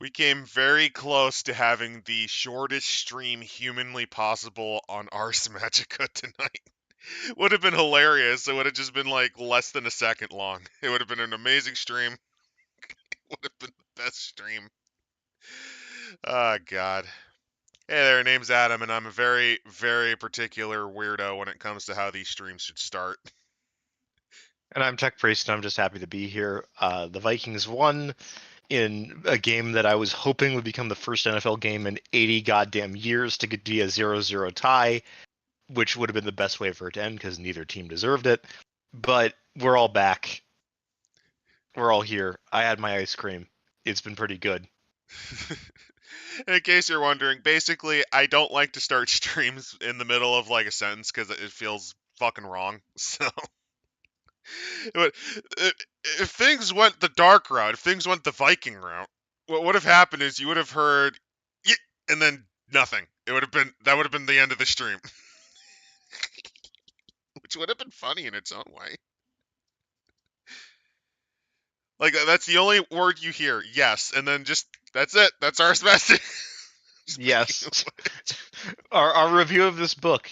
We came very close to having the shortest stream humanly possible on Ars Magica tonight. Would have been hilarious. It would have just been like less than a second long. It would have been an amazing stream. Would have been the best stream. Oh God. Hey there, name's Adam, and I'm a very, very particular weirdo when it comes to how these streams should start. And I'm Tech Priest, and I'm just happy to be here. The Vikings won in a game that I was hoping would become the first NFL game in 80 goddamn years to be a 0-0 tie, which would have been the best way for it to end because neither team deserved it. But we're all back. We're all here. I had my ice cream. It's been pretty good. In case you're wondering, basically, I don't like to start streams in the middle of like a sentence because it feels fucking wrong. So, if things went the dark route, if things went the Viking route, what would have happened is you would have heard, yeah, and then nothing. That would have been the end of the stream, which would have been funny in its own way. Like that's the only word you hear, yes, and then just that's it. That's our message. Yes. Our review of this book.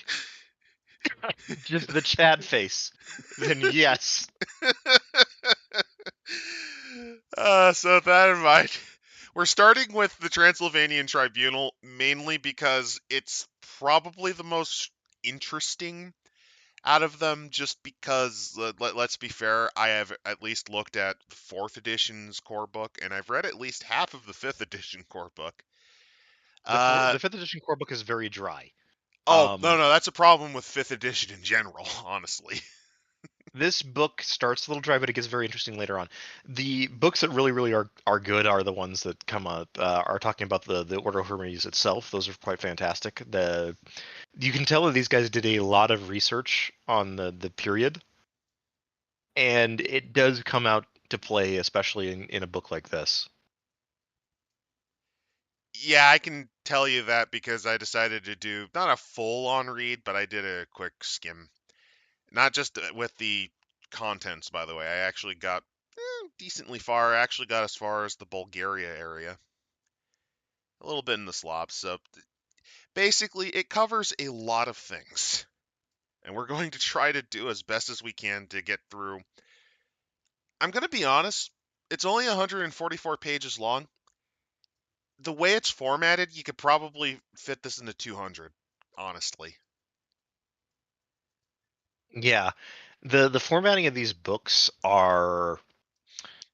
Just the Chad face. Then yes. So with that in mind, we're starting with the Transylvanian Tribunal mainly because it's probably the most interesting out of them, just because, let's be fair, I have at least looked at 4th edition's core book, and I've read at least half of the 5th edition core book. The 5th edition core book is very dry. No, that's a problem with 5th edition in general, honestly. This book starts a little dry, but it gets very interesting later on. The books that really are good are the ones that come up are talking about the Order of Hermes itself. Those are quite fantastic. You can tell that these guys did a lot of research on the period, and it does come out to play, especially in a book like this. Yeah, I can tell you that because I decided to do not a full-on read, but I did a quick skim. Not just with the contents, by the way. I actually got decently far. I actually got as far as the Bulgaria area. A little bit in the Slavs. So basically, it covers a lot of things. And we're going to try to do as best as we can to get through. I'm going to be honest, it's only 144 pages long. The way it's formatted, you could probably fit this into 200, honestly. Yeah, the formatting of these books are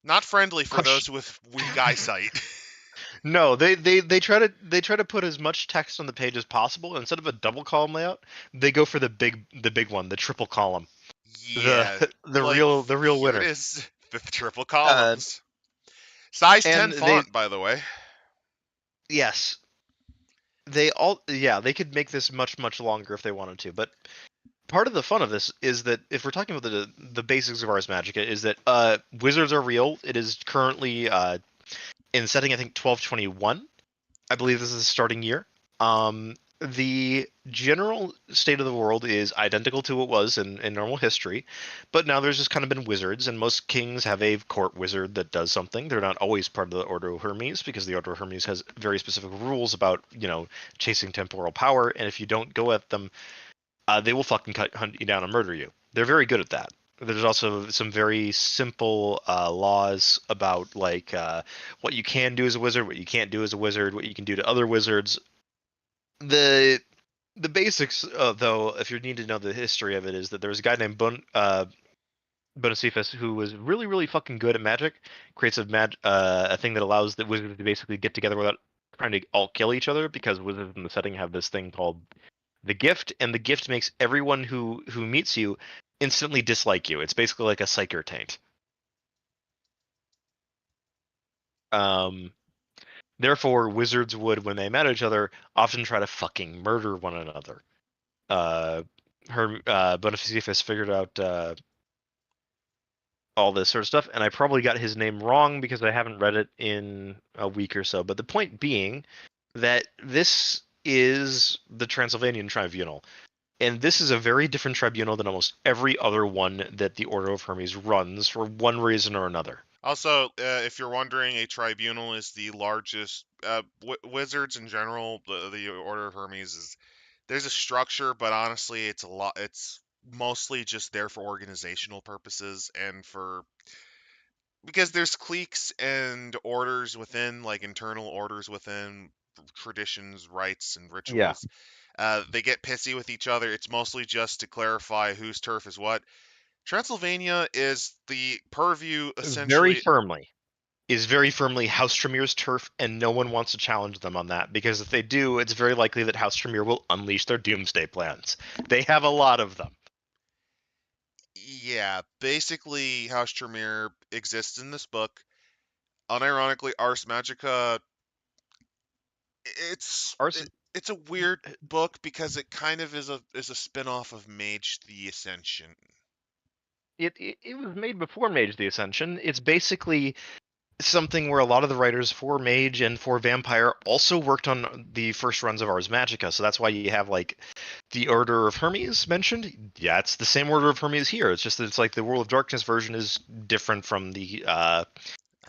not friendly for those with weak eyesight. No, they try to put as much text on the page as possible. Instead of a double column layout, they go for the big one, the triple column. Yeah, the real winner. It is the triple columns. Size 10 font, by the way. Yes. They could make this much longer if they wanted to, but part of the fun of this is that if we're talking about the basics of Ars Magica, is that wizards are real. It is currently in setting, I think 1221. I believe this is the starting year. The general state of the world is identical to what it was in normal history, but now there's just kind of been wizards, and most kings have a court wizard that does something. They're not always part of the Order of Hermes because the Order of Hermes has very specific rules about, chasing temporal power, and if you don't go at them, they will fucking hunt you down and murder you. They're very good at that. There's also some very simple laws about what you can do as a wizard, what you can't do as a wizard, what you can do to other wizards. The basics, though, if you need to know the history of it, is that there was a guy named Bonocephus who was really fucking good at magic. Creates a thing that allows the wizards to basically get together without trying to all kill each other, because wizards in the setting have this thing called the gift, and the gift makes everyone who meets you instantly dislike you. It's basically like a psyker taint. Therefore, wizards would, when they met each other, often try to fucking murder one another. Bonocephus figured out all this sort of stuff, and I probably got his name wrong because I haven't read it in a week or so. But the point being that this is the Transylvanian Tribunal. And this is a very different tribunal than almost every other one that the Order of Hermes runs for one reason or another. Also, if you're wondering, a tribunal is the largest. Wizards in general, the Order of Hermes is there's a structure, but honestly, it's a lot. It's mostly just there for organizational purposes and for because there's cliques and orders within, like internal orders within traditions, rites, and Yeah. rituals. They get pissy with each other. It's mostly just to clarify whose turf is what. Transylvania is the purview Very essentially. firmly. Is very firmly House Tremere's turf, and no one wants to challenge them on that, because if they do, it's very likely that House Tremere will unleash their doomsday plans. They have a lot of them. Yeah, basically, House Tremere exists in this book. Unironically, Ars Magica. It's Ours, it, it's a weird book because it kind of is a spin-off of Mage the Ascension. it was made before Mage the Ascension. It's basically something where a lot of the writers for Mage and for Vampire also worked on the first runs of Ars Magica. So that's why you have like the Order of Hermes mentioned. Yeah, it's the same Order of Hermes here. It's just that it's like the World of Darkness version is different from the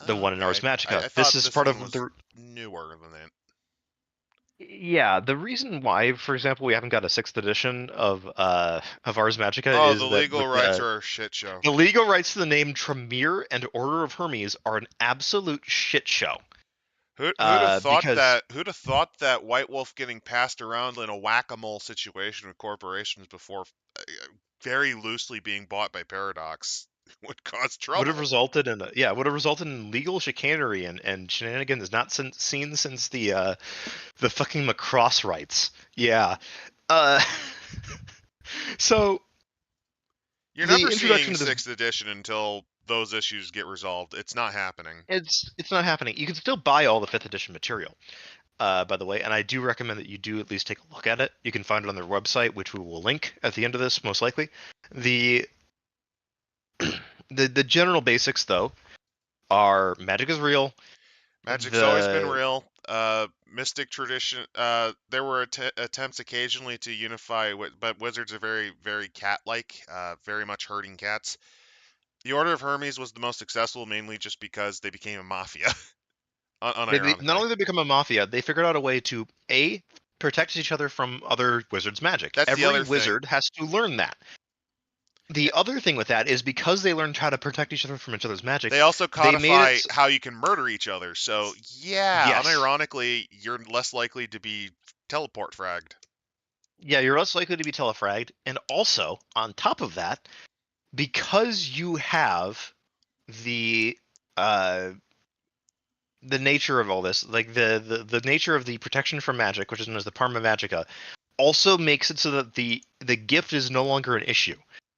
one in Ars Okay, Magica. I This thought is this part one of was the newer than that. Yeah, the reason why, for example, we haven't got a sixth edition of Ars Magica Oh, the is that legal rights are a shit show. the legal rights to the name Tremere and Order of Hermes are an absolute shit show. Who'd have thought Because that? Who'd have thought that White Wolf getting passed around in a whack-a-mole situation with corporations before very loosely being bought by Paradox would cause would have trouble? resulted in would have resulted in legal chicanery and shenanigans not seen since the fucking Macross rights. Yeah. Uh, so You're never the seeing introduction to this sixth edition until those issues get resolved. It's not happening. it's not happening. You can still buy all the fifth edition material. By the way, and I do recommend that you do at least take a look at it. You can find it on their website, which we will link at the end of this, most likely. The the general basics, though, are magic is real. Magic's always been The real. Mystic tradition. There were attempts occasionally to unify, but wizards are very, very cat-like, very much herding cats. The Order of Hermes was the most successful, mainly just because they became a mafia, not unironically. only they become a mafia, they figured out a way to protect each other from other wizards' magic. That's the Every other thing. wizard has to learn that. The other thing with that is because they learned how to protect each other from each other's magic, They also they made codify it. how you can murder each other. So, yeah, Yes, unironically, you're less likely to be teleport fragged. yeah, you're less likely to be telefragged, and also on top of that, because you have the uh the nature of all this, like the nature of the protection from magic, which is known as the Parma Magica, also makes it so that the gift is no longer an issue.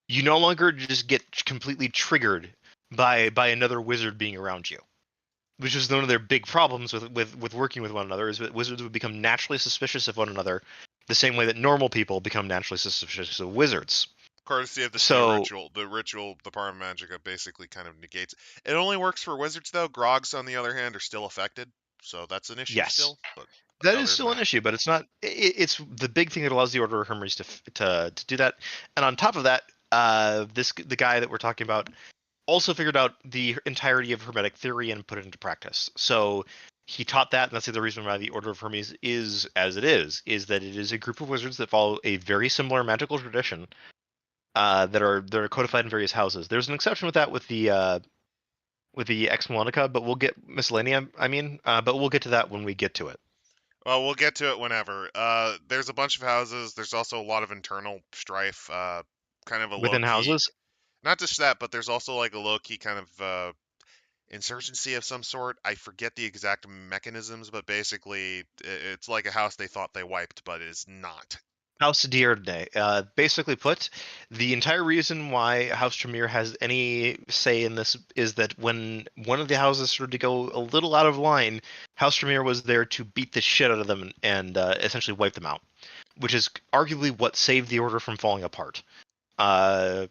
You no longer just get completely triggered by another wizard being around you, which is one of their big problems with working with one another, is that wizards would become naturally suspicious of one another, the same way that normal people become naturally suspicious of wizards. Courtesy of the spear So ritual. The ritual, the Parma Magica, basically kind of negates. It only works for wizards, though. Grogs, on the other hand, are still affected. So that's an issue yes, still. But that is other than still an that, issue, but it's not. It's the big thing that allows the Order of Hermes to do that. And on top of that, the guy that we're talking about also figured out the entirety of Hermetic theory and put it into practice. So he taught that, and that's the other reason why the Order of Hermes is as it is that it is a group of wizards that follow a very similar magical tradition that are codified in various houses. There's an exception with that with the Ex Melonica, but we'll get miscellanea. But we'll get to that when we get to it. well, we'll get to it whenever. There's a bunch of houses. There's also a lot of internal strife. Kind of a low Within key. houses, Not just that, but there's also like a low key kind of insurgency of some sort. I forget the exact mechanisms, but basically, it's like a house they thought they wiped, but is not. House Dierne. Basically put, the entire reason why House Tremere has any say in this is that when one of the houses started to go a little out of line, House Tremere was there to beat the shit out of them and essentially wipe them out, which is arguably what saved the order from falling apart. Uh,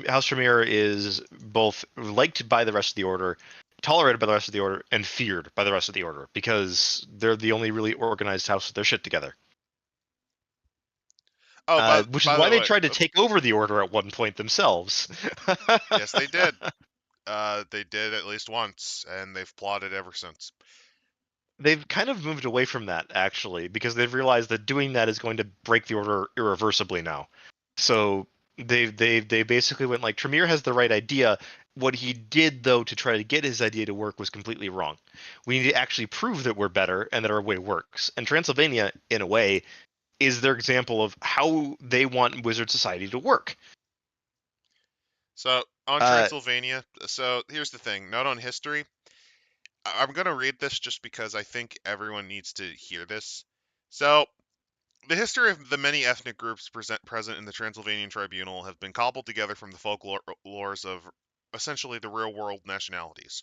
House Tremere is both liked by the rest of the order, tolerated by the rest of the order, and feared by the rest of the order because they're the only really organized house with their shit together. Oh, Which is by why the they way, tried to take over the order at one point themselves. yes, they did. They did at least once, and they've plotted ever since. They've kind of moved away from that actually because they've realized that doing that is going to break the order irreversibly now. So they basically went like Tremere has the right idea. What he did though to try to get his idea to work was completely wrong. We need to actually prove that we're better and that our way works. And Transylvania, in a way, is their example of how they want Wizard Society to work. So on Uh, Transylvania, so here's the thing. Note on history. I'm gonna read this just because I think everyone needs to hear this. So the history of the many ethnic groups present in the Transylvanian Tribunal have been cobbled together from the folklores of essentially the real world nationalities.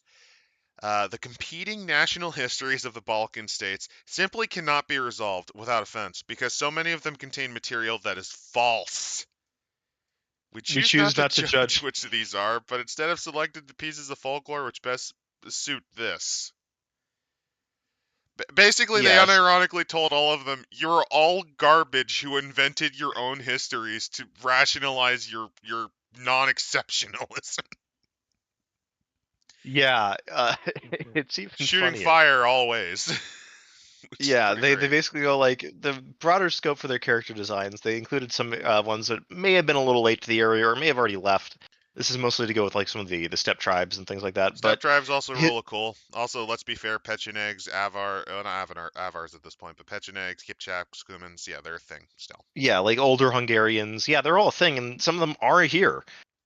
The competing national histories of the Balkan states simply cannot be resolved without offense because so many of them contain material that is false. We we choose not choose to not to judge judge. which of these are, but instead have selected the pieces of folklore which best suit this. Basically, they Yes. unironically told all of them, "You're all garbage who invented your own histories to rationalize your non-exceptionalism." Yeah. It's even Shooting funnier. fire always, which is Yeah, pretty they great. basically go like the broader scope for their character designs. They included some ones that may have been a little late to the area or may have already left. This is mostly to go with like some of the steppe tribes and things like that. Step But drives also hit, really cool. Also, let's be fair, Pechenegs, Avar, not Avars at this point, but Pechenegs, Kipchaks, Skumans, yeah, they're a thing still. yeah, like older Hungarians, yeah, they're all a thing, and some of them are here,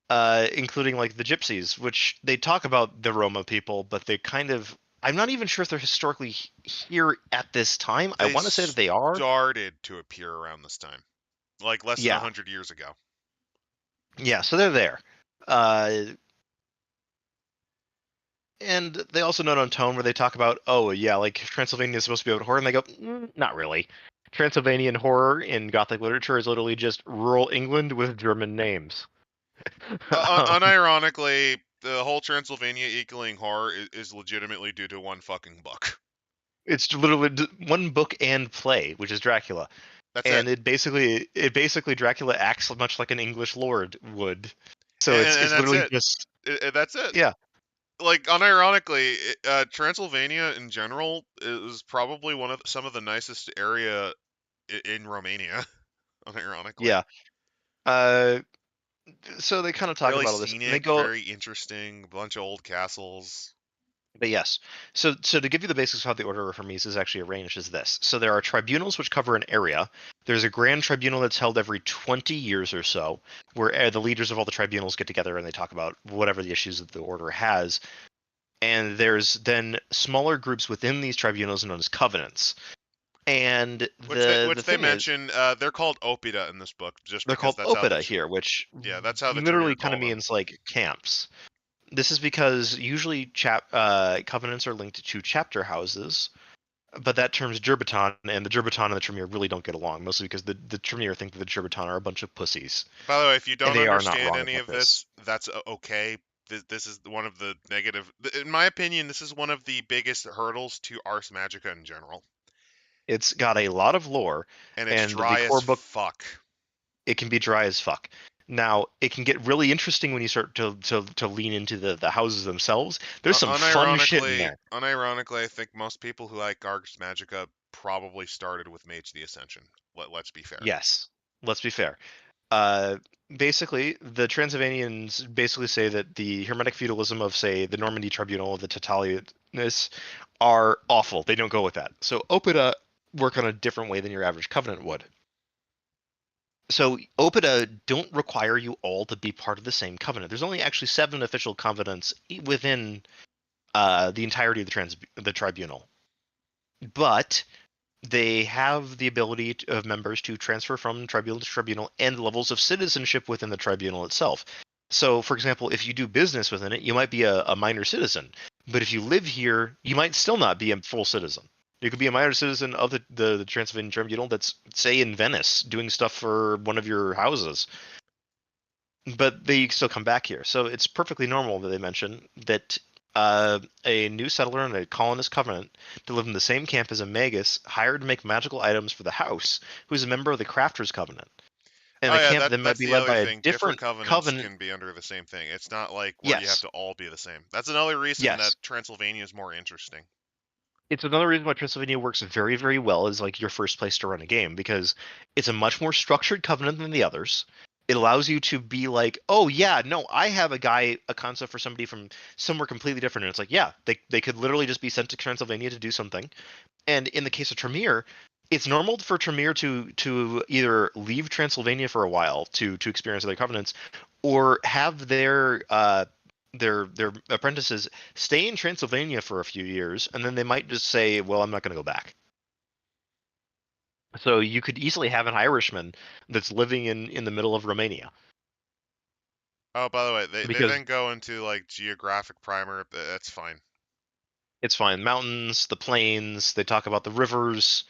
including like the Gypsies, which they talk about the Roma people, but they kind of. I'm not even sure if they're historically here at this time. I They want to say that they are. started to appear around this time, like less than Yeah, 100 years ago. yeah, so they're there. Uh, And they also note on tone where they talk about, oh yeah, like Transylvania is supposed to be about horror, and they go, not really. Transylvanian horror in Gothic literature is literally just rural England with German names. um, Unironically, the whole Transylvania equaling horror is legitimately due to one fucking book. it's literally one book and play, which is Dracula, That's it, and it basically Dracula acts much like an English lord would. So it's and it's that's literally it. just That's it. yeah Like unironically, Transylvania in general is probably one of some of the nicest area in Romania. Unironically, yeah. Uh, so they kind of talk really about all this, and they scenic, go. very interesting, bunch of old castles. But yes, so to give you the basics of how the Order of Hermes is actually arranged is this. So there are tribunals which cover an area. There's a grand tribunal that's held every 20 years or so, where the leaders of all the tribunals get together and they talk about whatever the issues that the Order has. And there's then smaller groups within these tribunals known as covenants. And the Which they thing is, mention, they're called Opida in this book, just they're because called that's how opida here, which yeah, that's how the Tremere literally kind of call them. means like camps. This is because usually covenants are linked to chapter houses, but that term's Gerbaton, and the Gerbaton and the Tremere really don't get along, mostly because the Tremere think that the Gerbaton are a bunch of pussies, By the way, if you and don't they are not understand wrong any about of this. this, that's okay. This is one of the negative, in my opinion, this is one of the biggest hurdles to Ars Magica in general, It's got a lot of lore, and it's and the dry as core book, fuck. it can be dry as fuck. Now, it can get really interesting when you start to lean into the houses themselves. There's some fun shit in there. Unironically, I think most people who like Ars Magica probably started with Mage the Ascension. Let's be fair. Yes, let's be fair. Uh, Basically, the Transylvanians basically say that the Hermetic feudalism of, say, the Normandy Tribunal, the Totalitarians, are awful. They don't go with that. So Opida work on a different way than your average Covenant would. So Opida don't require you all to be part of the same Covenant. There's only actually 7 official covenants within the entirety of the Tribunal, but they have the ability of members to transfer from tribunal to tribunal and levels of citizenship within the tribunal itself. So, for example, if you do business within it, you might be a minor citizen, but if you live here, you might still not be a full citizen. You could be a minor citizen of the Transylvanian Tribunal that's, say, in Venice doing stuff for one of your houses, but they still come back here. So it's perfectly normal that they mention that a new settler in a colonist covenant to live in the same camp as a magus hired to make magical items for the house, who's a member of the Crafters Covenant. and Oh the yeah, camp then might that's be the led other by a thing. Different different covenants covenant. can be under the same thing. It's not like where you have Yes, to all be the same. That's another reason that yes. Transylvania is more interesting. It's another reason why Transylvania works very, very well as like your first place to run a game because it's a much more structured covenant than the others. It allows you to be like, oh yeah, no, I have a concept for somebody from somewhere completely different, and it's like, yeah, they could literally just be sent to Transylvania to do something. And in the case of Tremere, it's normal for Tremere to either leave Transylvania for a while to experience other covenants, or have their apprentices stay in Transylvania for a few years, and then they might just say, "Well, I'm not going to go back." So you could easily have an Irishman that's living in the middle of Romania Oh, by the way, they because then go into like geographic primer. That's fine. it's fine. Mountains, the plains. They talk about the rivers.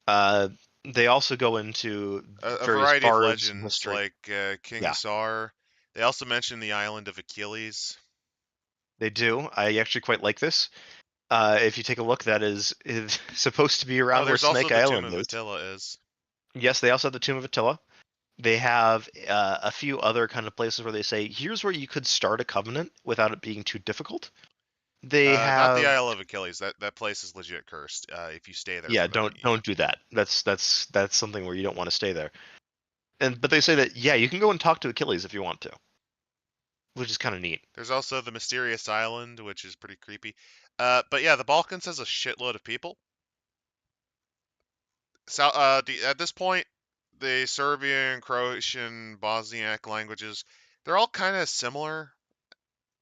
Uh, they also go into A various variety of bards and legends history. like King Yeah, Sar. They also mention the island of Achilles. they do. I actually quite like this. If you take a look, that is supposed to be Oh, around where there's also Snake the Tomb Island of is. Attila is. Yes, they also have the Tomb of Attila. They have a few other kind of places where they say, here's where you could start a covenant without it being too difficult. They Not the have, Isle of Achilles. That place is legit cursed. If you stay there yeah, for that, don't do that. That's something where you don't want to stay there. And but they say that yeah, you can go and talk to Achilles if you want to, which is kind of neat. there's also the mysterious island, which is pretty creepy. But yeah, the Balkans has a shitload of people. So, at this point, the Serbian, Croatian, Bosniak languages, they're all kind of similar.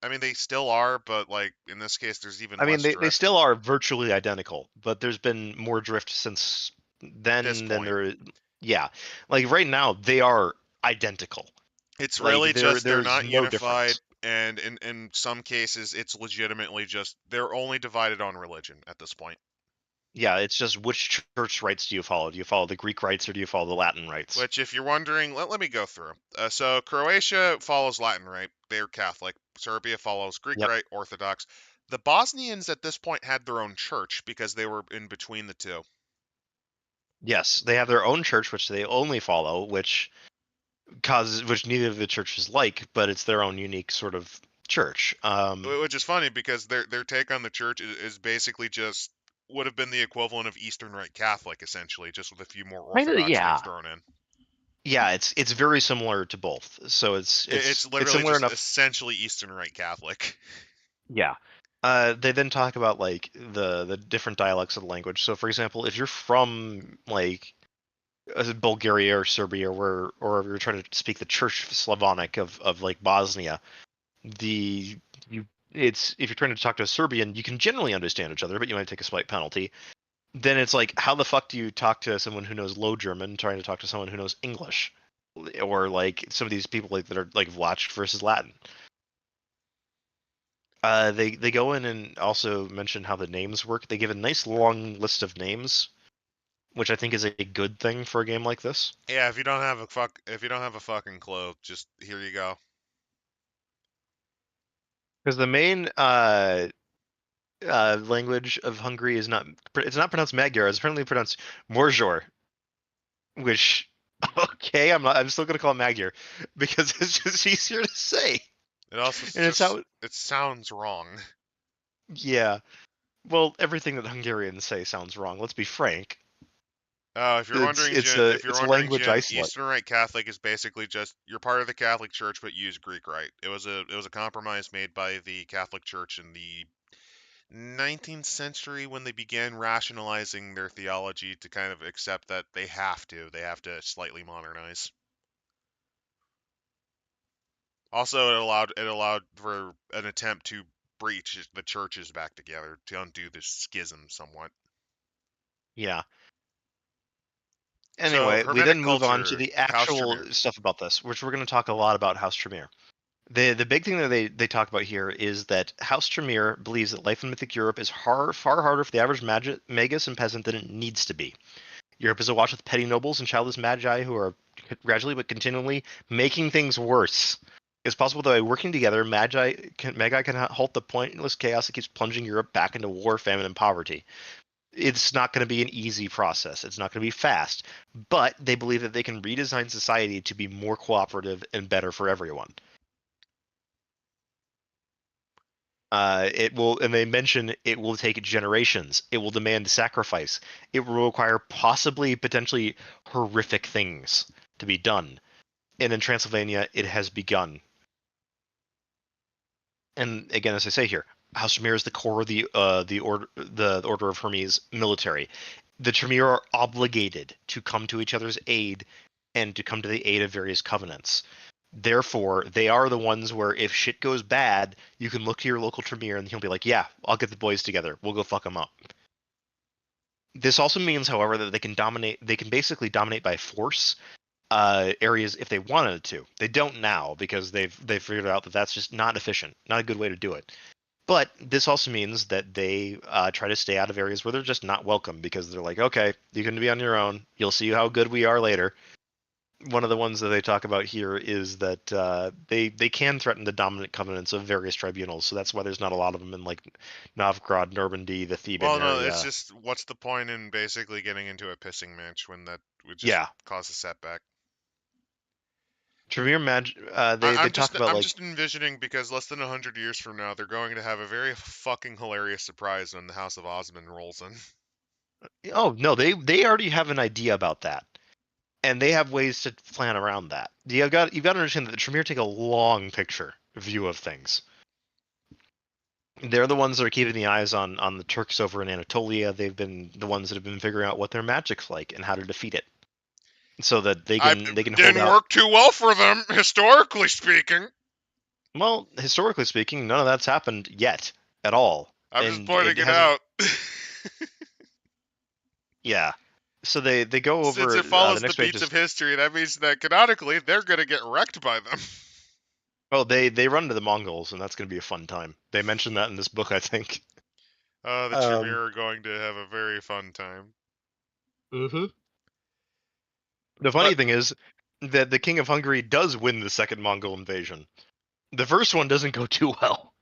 I mean, they still are, but like in this case, there's even I mean, less they drift. still are virtually identical, but there's been more drift since This then than point, there. Yeah, like right now they are identical. it's Like really just they're there's not no unified, difference. and in some cases, it's legitimately just they're only divided on religion at this point. Yeah, it's just which church rites do you follow? Do you follow the Greek rites or do you follow the Latin rites? Which, if you're wondering, let me go through. So Croatia follows Latin Rite; they're Catholic. Serbia follows Greek Yep. Rite, Orthodox. The Bosnians at this point had their own church because they were in between the two. Yes, they have their own church which they only follow, which neither of the churches like, but it's their own unique sort of church. Which is funny because their take on the church is basically just would have been the equivalent of Eastern Rite Catholic, essentially, just with a few more Kinda, Orthodox things yeah. thrown in. Yeah, it's very similar to both. So It's it's literally similar just enough. essentially Eastern Rite Catholic. Yeah. They then talk about like the different dialects of the language. So for example, if you're from like Bulgaria or Serbia, or if you're trying to speak the Church Slavonic of like Bosnia, the you it's if you're trying to talk to a Serbian, you can generally understand each other, but you might take a slight penalty. Then it's like, how the fuck do you talk to someone who knows Low German trying to talk to someone who knows English, or like some of these people like that are like Vlach versus Latin? They go in and also mention how the names work. They give a nice long list of names, which I think is a good thing for a game like this. Yeah, if you don't have a fucking clue, just here you go. Because the main language of Hungary is it's not pronounced Magyar. It's apparently pronounced Morzsor, which okay, I'm still gonna call it Magyar because it's just easier to say. It also And it's just how it sounds wrong. yeah. Well, everything that Hungarians say sounds wrong. Let's be frank. If you're wondering, if you're It's a wondering, language Jim, isolate. Eastern Rite Catholic is basically just you're part of the Catholic Church but use Greek Rite. It was a compromise made by the Catholic Church in the 19th century when they began rationalizing their theology to kind of accept that they have to slightly modernize. Also, it allowed for an attempt to breach the churches back together to undo the schism somewhat. Yeah. So Anyway, we Hermetic then move on to culture, the House actual Tremere. stuff about this, which we're going to talk a lot about House Tremere. The big thing that they talk about here is that House Tremere believes that life in mythic Europe is far harder for the average magus and peasant than it needs to be. Europe is awash with petty nobles and childless magi who are gradually but continually making things worse. It's possible that by working together, magi can halt the pointless chaos that keeps plunging Europe back into war, famine, and poverty. It's not going to be an easy process. It's not going to be fast, but they believe that they can redesign society to be more cooperative and better for everyone. It will, and they mention it will take generations. It will demand sacrifice. It will require possibly, potentially horrific things to be done. And in Transylvania, it has begun. And again, as I say here, House Tremere is the core of the Order of Hermes military. The Tremere are obligated to come to each other's aid and to come to the aid of various covenants. Therefore, they are the ones where if shit goes bad, you can look to your local Tremere and he'll be like, "Yeah, I'll get the boys together. We'll go fuck them up." This also means, however, that they can dominate. They can basically dominate by force areas if they wanted to. They don't now because they've figured out that that's just not efficient, not a good way to do it. But this also means that they try to stay out of areas where they're just not welcome because they're like, okay, you're going to be on your own. You'll see how good we are later. One of the ones that they talk about here is that they can threaten the dominant covenants of various tribunals. So that's why there's not a lot of them in like Novgorod, Normandy, the Theban Well, no, it's area. just what's the point in basically getting into a pissing match when that would just Yeah, cause a setback? Tremere I, they I'm talk just about I'm like just envisioning because less than 100 years from now they're going to have a very fucking hilarious surprise when the House of Osman rolls in. oh no, they already have an idea about that. And they have ways to plan around that. You've got to understand that the Tremere take a long picture view of things. They're the ones that are keeping the eyes on the Turks over in Anatolia. They've been the ones that have been figuring out what their magic's like and how to defeat it, so that I they can hold didn't out. work too well for them historically speaking. Well, historically speaking, none of that's happened yet at all, I'm just and pointing it it hasn't. out. Yeah. So they go Since over it the follows the next page. beats Is of history, that means that canonically they're gonna get wrecked by them. oh they run to the Mongols, and that's going to be a fun time. They mentioned that in this book, I think. The Um. Tremere are going to have a very fun time. Mhm. The But funny thing is that the King of Hungary does win the second Mongol invasion. The first one doesn't go too well.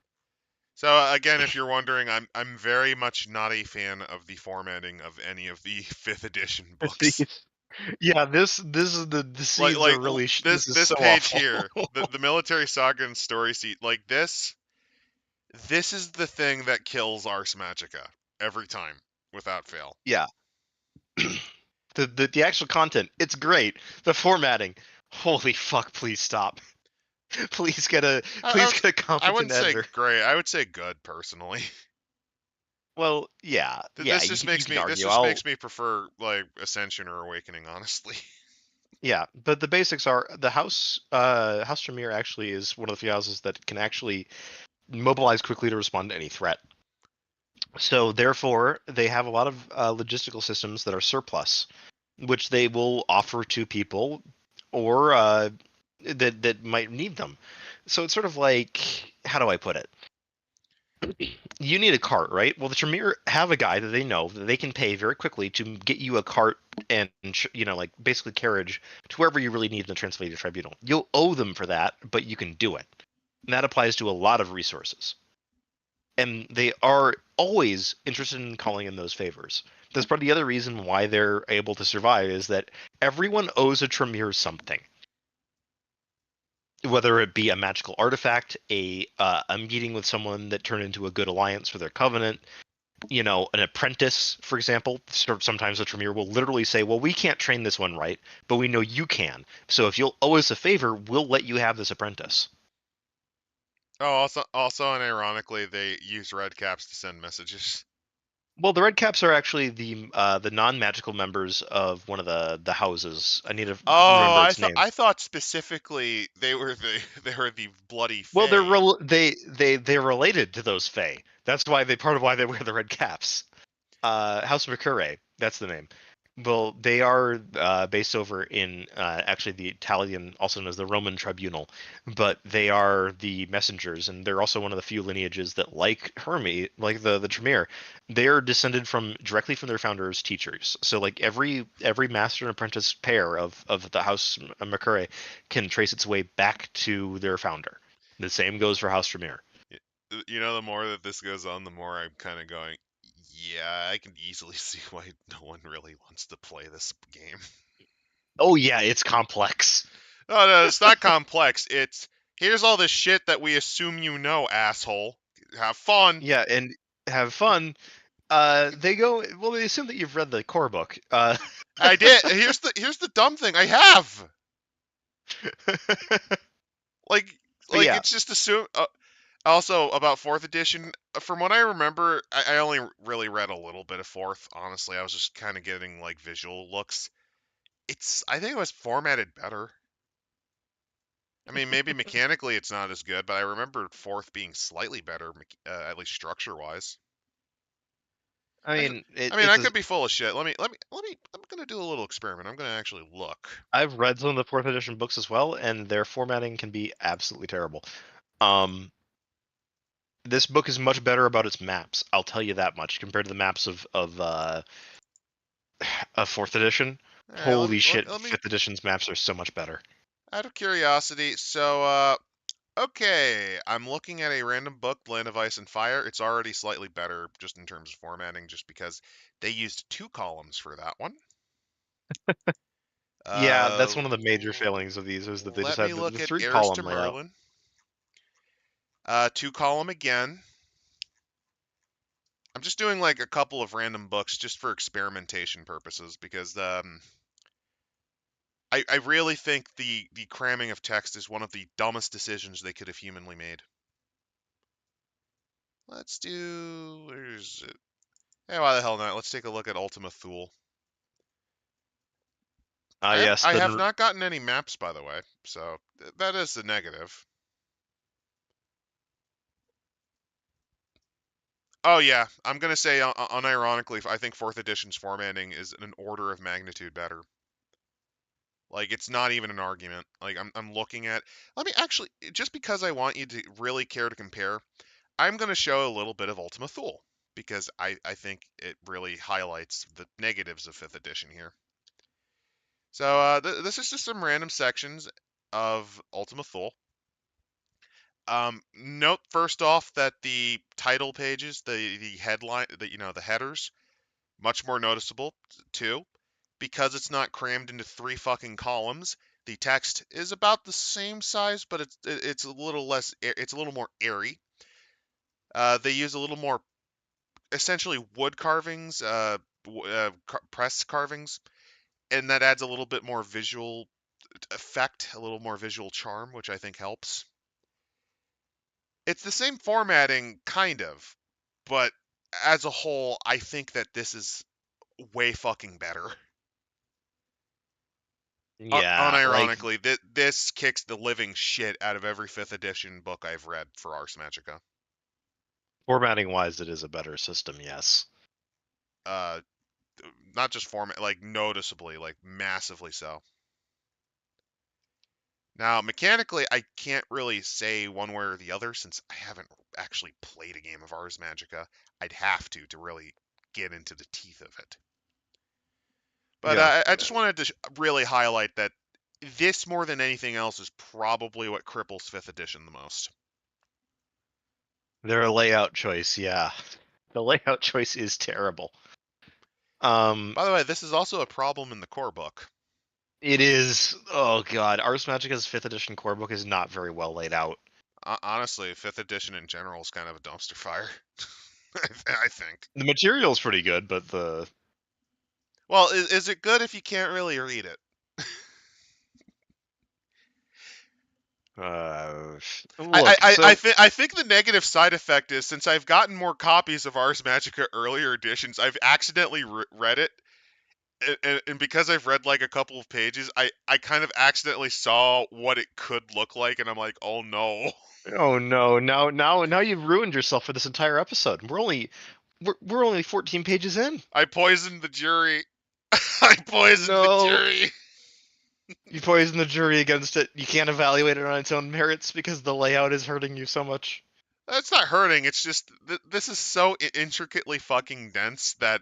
so again, if you're wondering, I'm very much not a fan of the formatting of any of the fifth edition books. These- yeah, this is the Like seeds like are really this this is this so page awful. here, the military saga and story seat, like this is the thing that kills Ars Magica every time without fail. Yeah, the actual content, it's great. The formatting, holy fuck! Please stop. Please get a I, I please would get a I competent wouldn't say editor. great. I would say good personally. Well, yeah, This argue. just I'll makes me prefer like Ascension or Awakening, honestly. yeah, but the basics are the House Tremere actually is one of the few houses that can actually mobilize quickly to respond to any threat. So therefore, they have a lot of logistical systems that are surplus, which they will offer to people or that might need them. So it's sort of like, how do I put it? You need a cart, right? Well, the Tremere have a guy that they know that they can pay very quickly to get you a cart and like basically carriage to wherever you really need in the Transylvanian Tribunal. You'll owe them for that, but you can do it. And that applies to a lot of resources. And they are always interested in calling in those favors. That's probably the other reason why they're able to survive is that everyone owes a Tremere something, whether it be a magical artifact, a meeting with someone that turned into a good alliance for their covenant, an apprentice, for example. Sometimes the Tremere will literally say, "Well, we can't train this one right, but we know you can. So if you'll owe us a favor, we'll let you have this apprentice." Oh, also, and ironically, they use red caps to send messages. Well, the red caps are actually the non-magical members of one of the houses. I need to Oh, remember its name. I thought specifically they were the they were the bloody Well, Fae. they're related to those Fae. That's why they part of why they wear the red caps. House Mercure, that's the name. Well, they are based over in actually the Italian, also known as the Roman Tribunal, but they are the messengers, and they're also one of the few lineages that, like Hermes, like the Tremere, they're descended from directly from their founders' teachers. So, like every master and apprentice pair of the House Mercure can trace its way back to their founder. The same goes for House Tremere. You know, the more that this goes on, the more I'm kind of going, Yeah, I can easily see why no one really wants to play this game. Oh yeah, it's complex. No, no, it's not complex. It's here's all the shit that we assume you know, asshole. Have fun. Yeah, and have fun. They go. Well, they assume that you've read the core book. I did. Here's the dumb thing. I have. But Like yeah, it's just assume. Also about fourth edition. From what I remember, I only really read a little bit of fourth. Honestly, I was just kind of getting like visual looks. I think it was formatted better. I mean, maybe mechanically it's not as good, but I remember fourth being slightly better, at least structure wise. I I could, mean, I mean, I could be full of shit. I'm gonna do a little experiment. I'm gonna actually look. I've read some of the fourth edition books as well, and their formatting can be absolutely terrible. Um, this book is much better about its maps. I'll tell you that much compared to the maps of fourth edition. All right, Holy shit, let me fifth edition's maps are so much better. out of curiosity. So, okay, I'm looking at a random book, Land of Ice and Fire. It's already slightly better just in terms of formatting, just because they used 2 columns for that one. Yeah, that's Uh, one of the major failings of these is that they just Let me had look the at three Heirs to column layout. Merlin. 2 column again. I'm just doing like a couple of random books just for experimentation purposes because I really think the cramming of text is one of the dumbest decisions they could have humanly made. Let's do where's it? Hey, why the hell not? Let's take a look at Ultima Thule. Ah, yes, I have then not gotten any maps, by the way, so that is the negative. Oh yeah, I'm gonna say unironically, I think fourth edition's formatting is an order of magnitude better. Like it's not even an argument. Like I'm looking at. Let me actually, just because I want you to really care to compare, I'm gonna show a little bit of Ultima Thule because I think it really highlights the negatives of fifth edition here. So this is just some random sections of Ultima Thule. Note first off that the title pages, the headline, the headers, much more noticeable too, because it's not crammed into 3 fucking columns. The text is about the same size, but it's a little less. It's a little more airy. They use a little more, essentially wood carvings, press carvings, and that adds a little bit more visual effect, a little more visual charm, which I think helps. It's the same formatting, kind of, but as a whole, I think that this is way fucking better. yeah, like Unironically, this kicks the living shit out of every fifth edition book I've read for Ars Magica. formatting wise, it is a better system. Yes. Uh, Not just format, like noticeably, like massively so. Now, mechanically, I can't really say one way or the other since I haven't actually played a game of Ars Magica. I'd have to really get into the teeth of it. But Yeah, I just wanted to really highlight that this, more than anything else, is probably what cripples 5th edition the most. their layout choice. Yeah, the layout choice is terrible. Um, By the way, this is also a problem in the core book. it is. Oh god, Ars Magica's fifth edition core book is not very well laid out. Honestly, 5th edition in general is kind of a dumpster fire. I think. The material's pretty good, but the Well, is it good if you can't really read it? uh, look. I think the negative side effect is since I've gotten more copies of Ars Magica earlier editions, I've accidentally read it, and because I've read like a couple of pages, I kind of accidentally saw what it could look like, and I'm like, oh no, Oh no! Now you've ruined yourself for this entire episode. We're only 14 pages in. I poisoned the jury. I poisoned the No, jury. you poisoned the jury against it. You can't evaluate it on its own merits because the layout is hurting you so much. That's not hurting. It's just this is so intricately fucking dense that,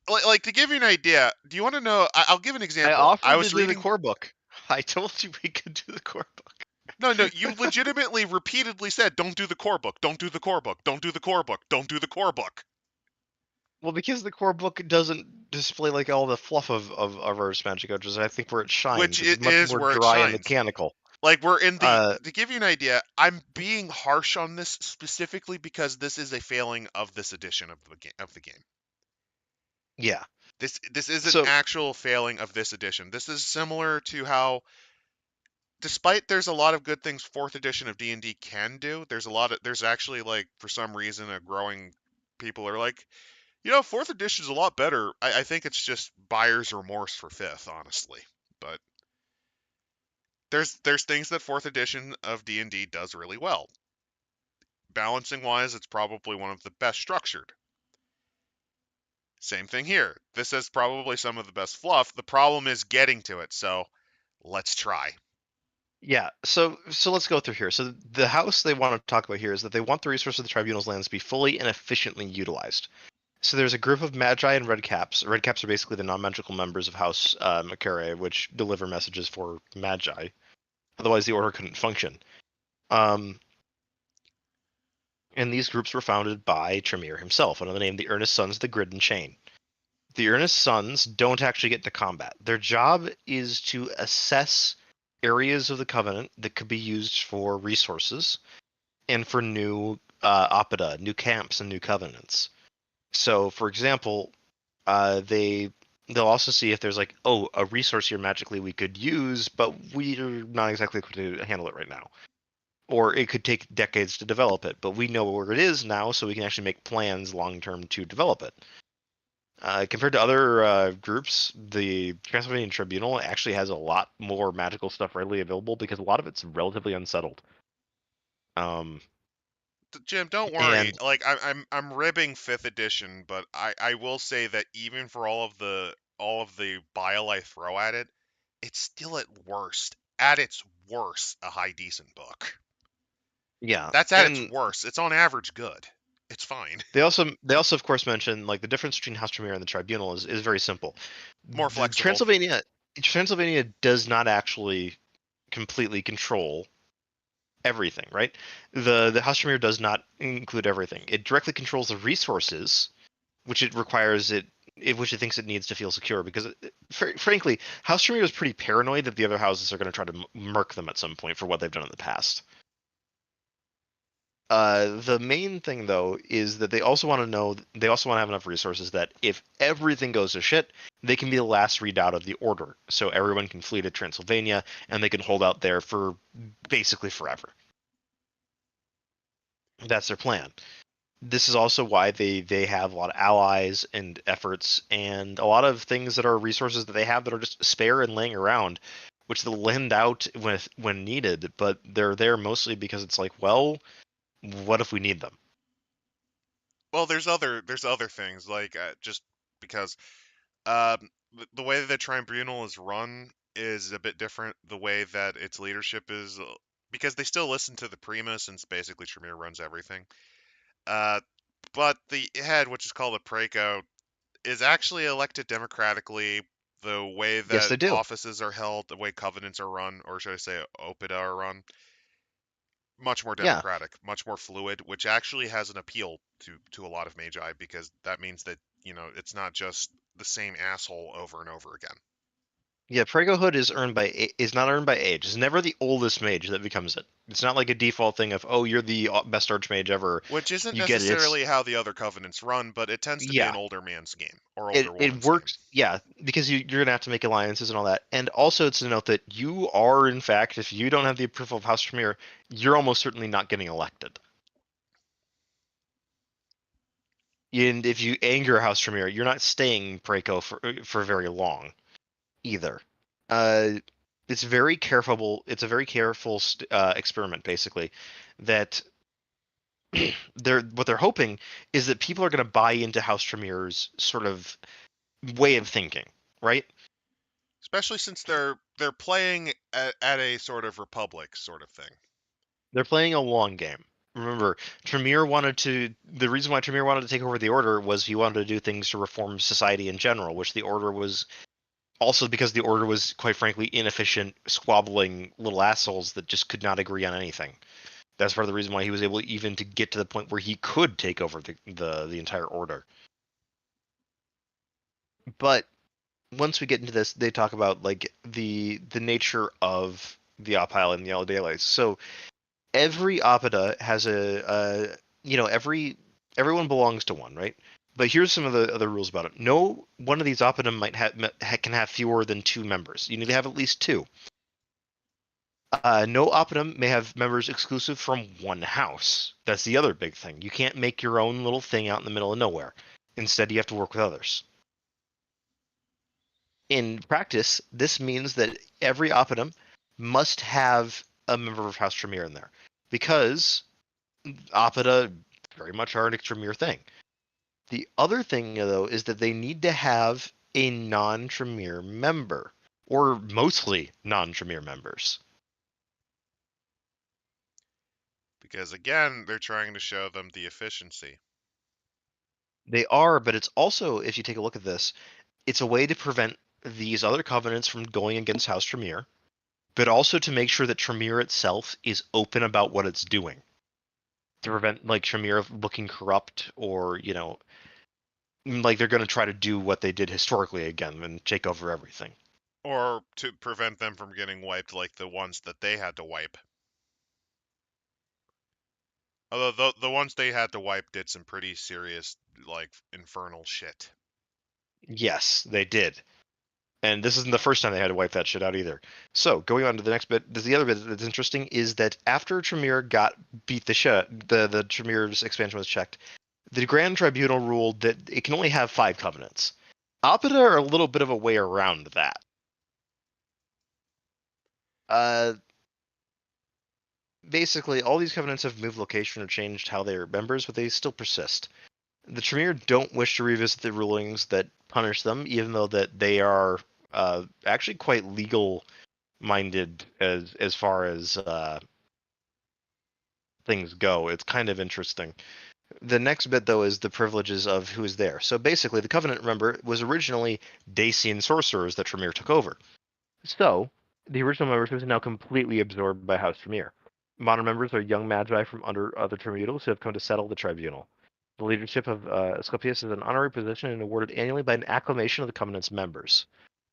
like, to give you an idea. Do you want to know? I'll give an I example. I offered to was do the reading. core book. I told you we could do the core book. No, no, you legitimately repeatedly said, "Don't do the core book. Don't do the core book. Don't do the core book. Don't do the core book." Well, because the core book doesn't display like all the fluff of Ars Magica, which is I think where it shines. Which It's it much is more where it dry and shines. mechanical. Like we're in the Uh, to give you an idea, I'm being harsh on this specifically because this is a failing of this edition of the game. yeah. This is an So actual failing of this edition. This is similar to how, despite there's a lot of good things fourth edition of D&D can do, there's actually, like, for some reason, a growing people are like, fourth edition is a lot better. I think it's just buyer's remorse for fifth, honestly. But there's things that fourth edition of D&D does really well. Balancing wise, it's probably one of the best structured. Same thing here. This has probably some of the best fluff. The problem is getting to it, so let's try. yeah, so let's go through here. So the house they want to talk about here is that they want the resources of the tribunal's lands to be fully and efficiently utilized. So there's a group of magi and red caps. Red caps are basically the non-magical members of House Makere, which deliver messages for magi. Otherwise, the order couldn't function. Um, and these groups were founded by Tremere himself under the name the Earnest Sons of the Grid and Chain. The Earnest Sons don't actually get into combat. Their job is to assess areas of the Covenant that could be used for resources and for new Opida, new camps, and new covenants. So, for example, they'll also see if there's like, oh, a resource here magically we could use, but we're not exactly equipped to handle it right now. Or it could take decades to develop it, but we know where it is now, so we can actually make plans long term to develop it. Compared to other groups, the Transylvanian Tribunal actually has a lot more magical stuff readily available because a lot of it's relatively unsettled. Um, Jim, don't worry. and Like I'm ribbing fifth edition, but I will say that even for all of the bile I throw at it, it's still at its worst, a high decent book. yeah, That's at its and worst. It's on average good. It's fine. they also of course mention like the difference between House Tremere and the Tribunal is very simple. More The flexible. Transylvania does not actually completely control everything, right? The House Tremere does not include everything. It directly controls the resources which it requires which it thinks it needs to feel secure. Because, frankly, House Tremere is pretty paranoid that the other houses are going to try to murk them at some point for what they've done in the past. The main thing, though, is that they also want to have enough resources that if everything goes to shit, they can be the last redoubt of the order. So everyone can flee to Transylvania and they can hold out there for basically forever. That's their plan. This is also why they have a lot of allies and efforts and a lot of things that are resources that they have that are just spare and laying around, which they'll lend out when needed, but they're there mostly because it's like, well, what if we need them? Well, there's other things, like, just because the way that the tribunal is run is a bit different. The way that its leadership is, because they still listen to the Primus, and basically Tremere runs everything. Uh, but the head, which is called a Praeco, is actually elected democratically. The way Yes, that they do. offices are held, the way covenants are run, or should I say opida are run, much more Yeah, democratic, much more fluid, which actually has an appeal to a lot of magi, because that means that, it's not just the same asshole over and over again. yeah. Pragohood is not earned by age. It's never the oldest mage that becomes it. It's not like a default thing of, oh, you're the best archmage ever. Which isn't You get it. It's necessarily how the other covenants run, but it tends to be an yeah. older man's game, or older It woman's game. works, yeah, because you're gonna have to make alliances and all that, and also to note that you are, in fact, if you don't have the approval of House Tremere, you're almost certainly not getting elected. And if you anger House Tremere, you're not staying Preco for very long either. Uh, it's very careful. It's a very careful experiment, basically, that what they're hoping is that people are going to buy into House Tremere's sort of way of thinking, right? Especially since they're playing at a sort of republic sort of thing. They're playing a long game. Remember, the reason why Tremere wanted to take over the Order was he wanted to do things to reform society in general, which the Order was also because the Order was, quite frankly, inefficient, squabbling little assholes that just could not agree on anything. That's part of the reason why he was able even to get to the point where he could take over the entire Order. But once we get into this, they talk about like the nature of the Opile and the Eldeales. So every Opida has everyone belongs to one, right? But here's some of the other rules about it. No one of these Opida can have fewer than two members. You need to have at least two. No Opidum may have members exclusive from one house. That's the other big thing. You can't make your own little thing out in the middle of nowhere. Instead, you have to work with others. In practice, this means that every Opidum must have a member of House Tremere in there, because Opida very much are an Tremere thing. The other thing, though, is that they need to have a non-Tremere member, or mostly non-Tremere members. Because again, they're trying to show them the efficiency. They are, but it's also, if you take a look at this, it's a way to prevent these other covenants from going against House Tremere, but also to make sure that Tremere itself is open about what it's doing, to prevent like Tremere looking corrupt, or like they're going to try to do what they did historically again and take over everything. Or to prevent them from getting wiped like the ones that they had to wipe. Although the ones they had to wipe did some pretty serious, like, infernal shit. Yes, they did. And this isn't the first time they had to wipe that shit out either. So, going on to the next bit, the other bit that's interesting is that after Tremere got beat the shit, the Tremere's expansion was checked, the Grand Tribunal ruled that it can only have 5 covenants. Apida are a little bit of a way around that. Uh, Basically, all these covenants have moved location or changed how they are members, but they still persist. The Tremere don't wish to revisit the rulings that punish them, even though that they are actually quite legal minded as far as things go. It's kind of interesting. The next bit, though, is the privileges of who is there. So basically, the Covenant, remember, was originally Dacian sorcerers that Tremere took over. So the original membership is now completely absorbed by House Tremere. Modern members are young magi from under other tribunals who have come to settle the tribunal. The leadership of Asclepius is an honorary position and awarded annually by an acclamation of the Covenant's members.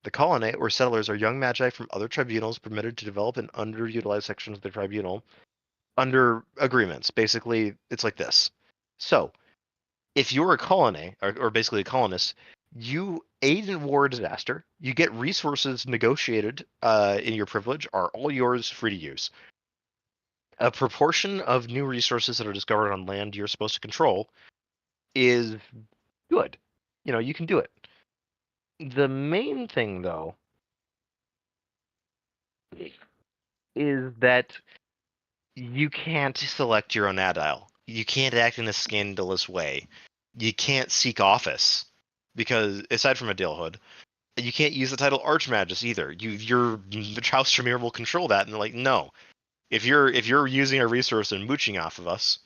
The colonnate, or settlers, are young magi from other tribunals permitted to develop in underutilized sections of the tribunal under agreements. Basically, it's like this. So, if you're a colony, or basically a colonist, you aid in war or disaster. You get resources negotiated in your privilege, are all yours, free to use. A proportion of new resources that are discovered on land you're supposed to control is good. You can do it. The main thing, though, is that you can't select your own adile. You can't act in a scandalous way. You can't seek office, because aside from a Dalehood, you can't use the title Archmagus either. Your House Tremere will control that, and they're like, no. If you're using a resource and mooching off of us,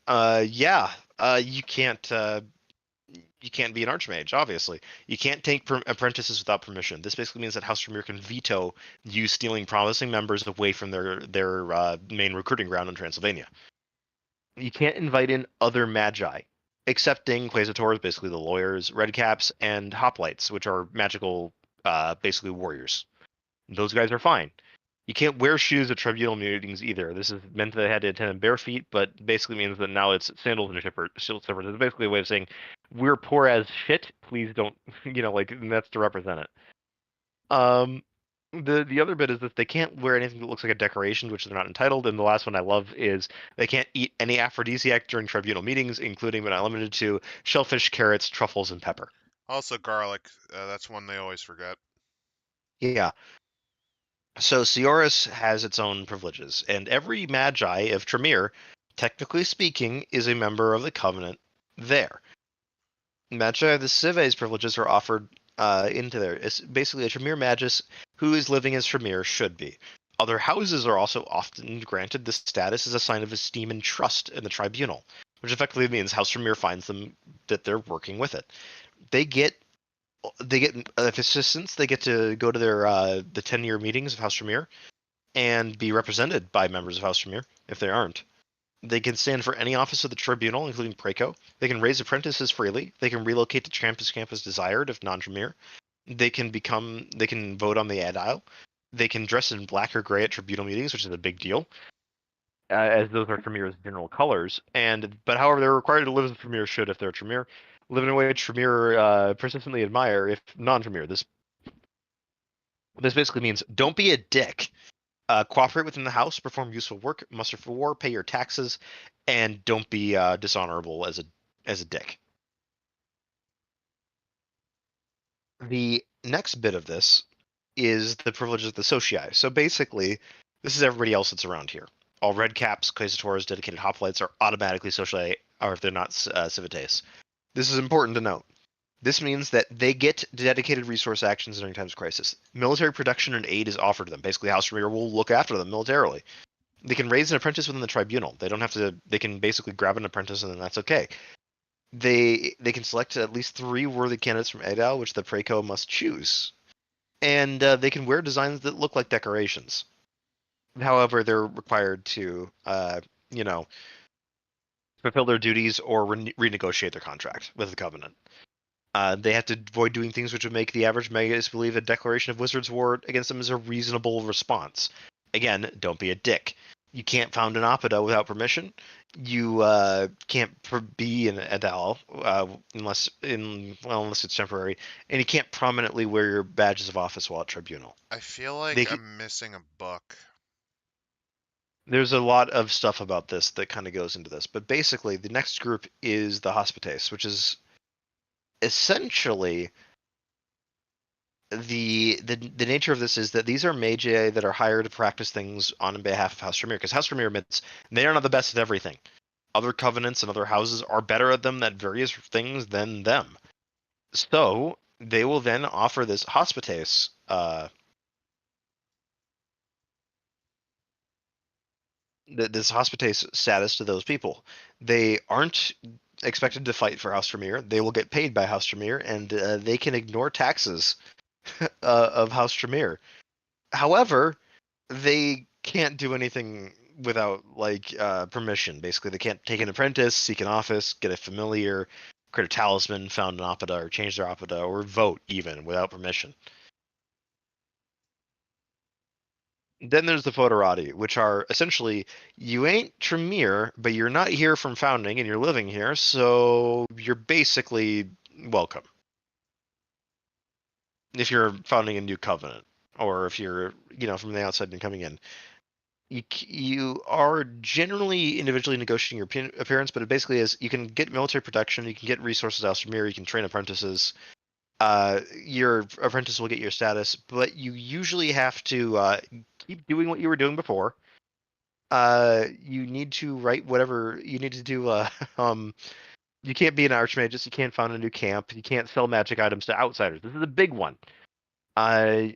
yeah, you can't be an Archmage. Obviously, you can't take apprentices without permission. This basically means that House Tremere can veto you stealing promising members away from their main recruiting ground in Transylvania. You can't invite in other magi, excepting Quasitors, basically the lawyers, redcaps, and hoplites, which are magical, basically warriors. Those guys are fine. You can't wear shoes at tribunal meetings either. This is meant that they had to attend in bare feet, but basically means that now it's sandals and slippers. It's basically a way of saying we're poor as shit. Please don't, and that's to represent it. Um, the other bit is that they can't wear anything that looks like a decoration, which they're not entitled. And the last one I love is they can't eat any aphrodisiac during tribunal meetings, including but not limited to shellfish, carrots, truffles, and pepper. Also, garlic. That's one they always forget. Yeah. So Sioris has its own privileges, and every magi of Tremere, technically speaking, is a member of the Covenant there. Magi of the Cives privileges are offered into there. It's basically a Tremere Magus who is living as Tremere should be. Other houses are also often granted this status as a sign of esteem and trust in the tribunal, which effectively means House Tremere finds them that they're working with it. They get assistance. They get to go to their the 10-year meetings of House Tremere and be represented by members of House Tremere if they aren't. They can stand for any office of the tribunal, including Praeco. They can raise apprentices freely. They can relocate to campus as desired, if non-Tremere. They can vote on the Aedile. They can dress in black or gray at tribunal meetings, which is a big deal, as those are Tremere's general colors. But however, they're required to live as a Tremere should if they're Tremere. Live in a way which Tremere persistently admire if non-Tremere. This basically means don't be a dick. Cooperate within the house, perform useful work, muster for war, pay your taxes, and don't be dishonorable as a dick. The next bit of this is the privileges of the socii. So basically, this is everybody else that's around here. All red caps, quasitors, dedicated hoplites are automatically socii, or if they're not civites. This is important to note. This means that they get dedicated resource actions during times of crisis. Military protection and aid is offered to them. Basically, House Tremere will look after them militarily. They can raise an apprentice within the tribunal. They don't have to. They can basically grab an apprentice, and then that's okay. They can select at least 3 worthy candidates from Aedile, which the Praeco must choose, and they can wear designs that look like decorations. However, they're required to, you know, fulfill their duties or renegotiate their contract with the Covenant. They have to avoid doing things which would make the average Magus believe a declaration of Wizard's War against them is a reasonable response. Again, don't be a dick. You can't found an Opida without permission. You can't be an Aedile unless it's temporary, and you can't prominently wear your badges of office while at Tribunal. I feel like They, I'm missing a book. there's a lot of stuff about this that kind of goes into this, but basically, the next group is the Hospitates, which is essentially the nature of this is that these are mage that are hired to practice things on behalf of House Tremere, because House Tremere admits they are not the best at everything. Other covenants and other houses are better at them at various things than them. So they will then offer this hospitace this hospitace status to those people. They aren't expected to fight for House Tremere. They will get paid by House Tremere, and they can ignore taxes of House Tremere. However, they can't do anything without permission. Basically, they can't take an apprentice, seek an office, get a familiar, create a talisman, found an Opida, or change their Opida, or vote even without permission. Then there's the Foederati, which are essentially you ain't Tremere, but you're not here from founding and you're living here, so you're basically welcome. If you're founding a new covenant, or if you're from the outside and coming in, you are generally individually negotiating your appearance, but it basically is you can get military protection, you can get resources out from here, you can train apprentices. Your apprentice will get your status, but you usually have to keep doing what you were doing before. You need to write whatever you need to do. You can't be an archmagus. You can't found a new camp. You can't sell magic items to outsiders. This is a big one. And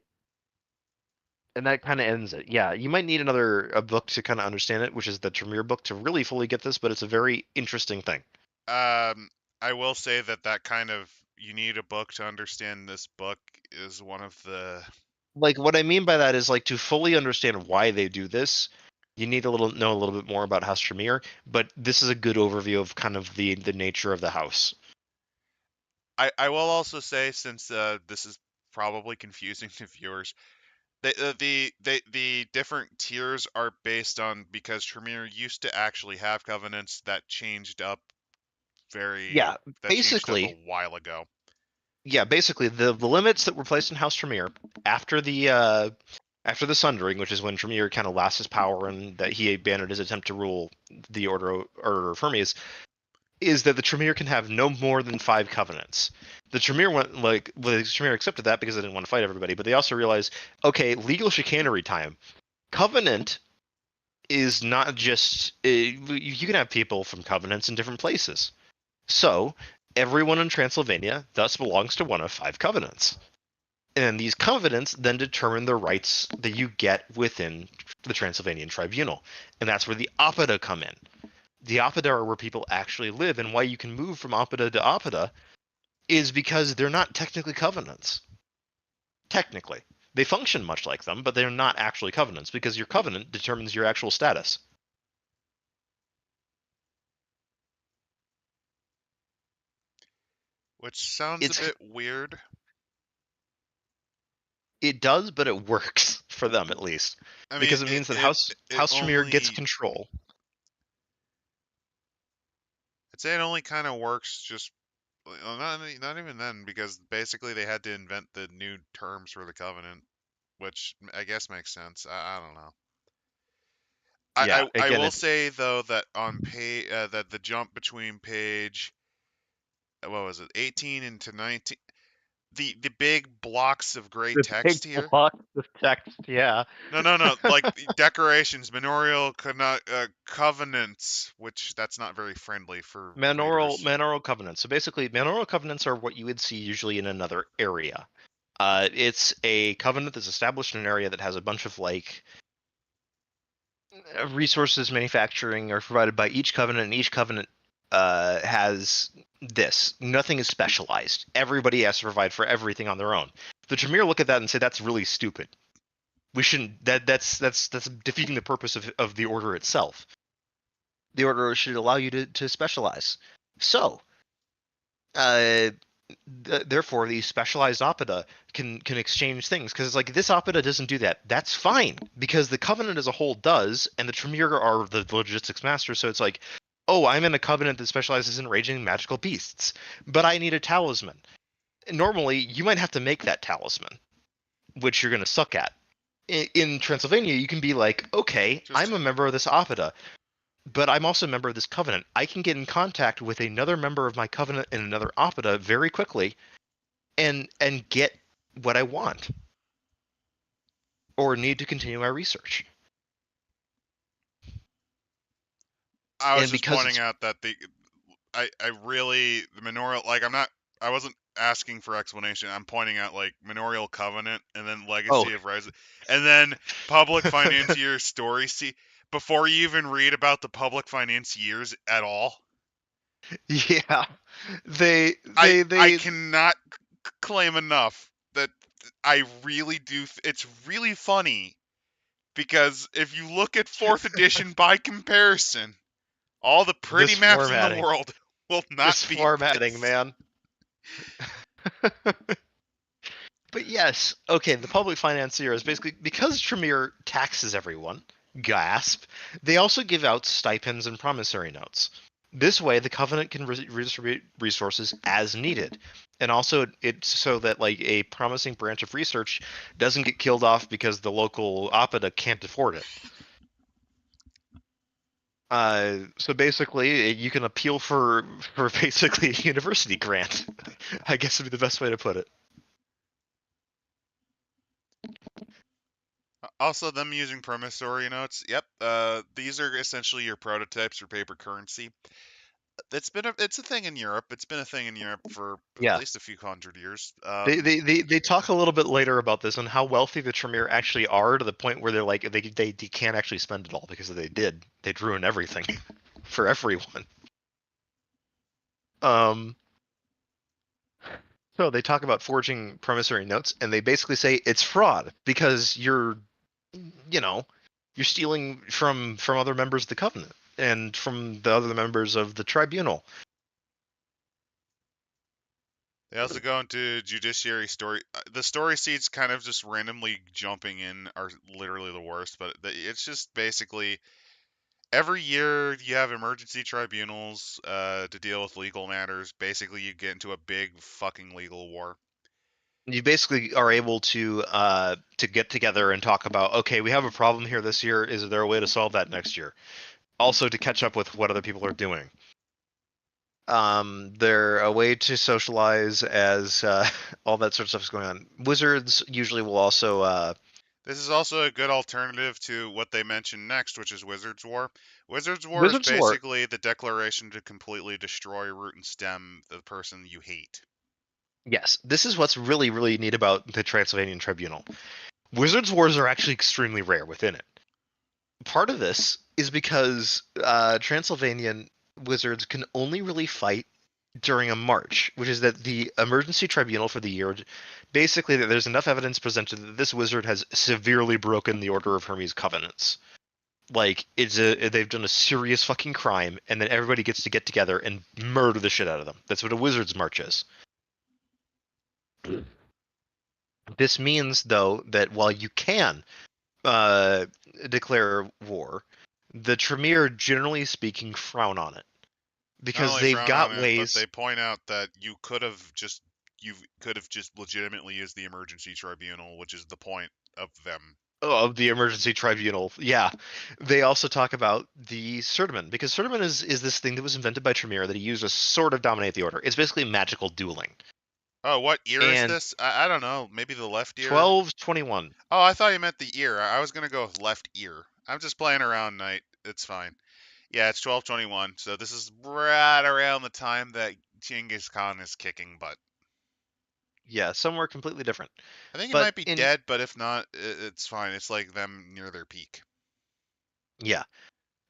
that kind of ends it. Yeah, you might need a book to kind of understand it, which is the Tremere book to really fully get this, but it's a very interesting thing. I will say that kind of you need a book to understand this book is one of the What I mean by that is to fully understand why they do this, you need know a little bit more about House Tremere, but this is a good overview of kind of the nature of the house. I will also say, since this is probably confusing to viewers, the different tiers are based on because Tremere used to actually have covenants that changed up Yeah, a basically, while ago. the limits that were placed in House Tremere after the Sundering, which is when Tremere kind of lost his power and that he abandoned his attempt to rule the Order of Hermes, is that the Tremere can have no more than 5 covenants. The Tremere the Tremere accepted that because they didn't want to fight everybody, but they also realized, okay, legal chicanery time. Covenant is not just you can have people from covenants in different places. So everyone in Transylvania thus belongs to one of 5 covenants. And these covenants then determine the rights that you get within the Transylvanian tribunal. And that's where the Opida come in. The Opida are where people actually live, and why you can move from Opida to Opida is because they're not technically covenants. Technically. They function much like them, but they're not actually covenants, because your covenant determines your actual status. which sounds a It's bit weird. it does, but it works for them at least I mean, because it means that it House Tremere gets only control. I'd say it only kind of works just well, not even then because basically they had to invent the new terms for the covenant, which I guess makes sense. I don't know. Yeah, I again, will it's say though that on page that the jump between page what was it 18 into 19, the big blocks of gray the big text here. block of text. Yeah, No, like the decorations, manorial covenants, which that's not very friendly for readers. manorial covenants. So basically, manorial covenants are what you would see usually in another area. It's a covenant that's established in an area that has a bunch of like resources manufacturing are provided by each covenant, and each covenant has this. Nothing is specialized. Everybody has to provide for everything on their own. The Tremere look at that and say that's really stupid. We shouldn't. That's defeating the purpose of the order itself. The order should allow you to specialize. So, uh, therefore, these specialized Opida can exchange things because it's like this Opida doesn't do that. That's fine because the Covenant as a whole does, and the Tremere are the logistics masters. So it's like, oh, I'm in a Covenant that specializes in raging magical beasts, but I need a talisman. Normally, you might have to make that talisman, which you're going to suck at. In Transylvania, you can be like, okay, Just I'm a member of this Opida, but I'm also a member of this covenant. I can get in contact with another member of my covenant in another Opida very quickly and get what I want or need to continue my research. I was And just because pointing it's out that I really the manorial like I wasn't asking for explanation. I'm pointing out like manorial covenant and then oh legacy of rise and then public financier story. See, before you even read about the public financiers at all, yeah, they I they I they cannot claim enough that I really do. It's really funny because if you look at fourth edition by comparison, all the pretty this maps in the formatting, world will not this beat formatting, this. man. But yes, okay, the public financier is basically because Tremere taxes everyone, gasp, they also give out stipends and promissory notes. This way, the Covenant can redistribute resources as needed. And also, it's so that like a promising branch of research doesn't get killed off because the local Opida can't afford it. So basically, you can appeal for basically a university grant. I guess would be the best way to put it. Also, them using promissory notes. Yep. These are essentially your prototypes for paper currency. It's a thing in Europe. It's been a thing in Europe for at Yeah. least a few hundred years. They talk a little bit later about this and how wealthy the Tremere actually are to the point where they're like they can't actually spend it all because if they did they'd ruin everything for everyone. Um, so they talk about forging promissory notes and they basically say it's fraud because you know you're stealing from other members of the covenant and from the other members of the tribunal. They also go into judiciary story. The story seeds kind of just randomly jumping in are literally the worst, but it's just basically every year you have emergency tribunals to deal with legal matters. Basically, you get into a big fucking legal war. You basically are able to get together and talk about okay we have a problem here this year, is there a way to solve that next year, also to catch up with what other people are doing. They're a way to socialize as all that sort of stuff is going on. Wizards usually will also This is also a good alternative to what they mentioned next, which is Wizard's War. Wizard's War is Wizards War. basically the declaration to completely destroy root and stem the person you hate. Yes, this is what's really neat about the Transylvanian Tribunal. Wizards Wars are actually extremely rare within it. Part of this is because Transylvanian wizards can only really fight during a march, which is that the emergency tribunal for the year, basically that there's enough evidence presented that this wizard has severely broken the Order of Hermes covenants. Like they've done a serious fucking crime, and then everybody gets to get together and murder the shit out of them. That's what a wizard's march is. This means, though, that while you can uh, declare war, the Tremere, generally speaking, frown on it Not because only they've frown on got it, but ways they point out that you could have just legitimately used the emergency tribunal, which is the point of them. of the emergency tribunal. Yeah, they also talk about the Sertiman because Sertiman is this thing that was invented by Tremere that he used to sort of dominate the order. It's basically magical dueling. Oh, what ear is And this? I don't know. Maybe the left ear. 1221. Oh, I thought you meant the ear. I was gonna go with left ear. I'm just playing around, Knight. It's fine. Yeah, it's 1221. So this is right around the time that Genghis Khan is kicking butt. Yeah, somewhere completely different. I think he But might be in dead, but if not, it's fine. It's like them near their peak. yeah,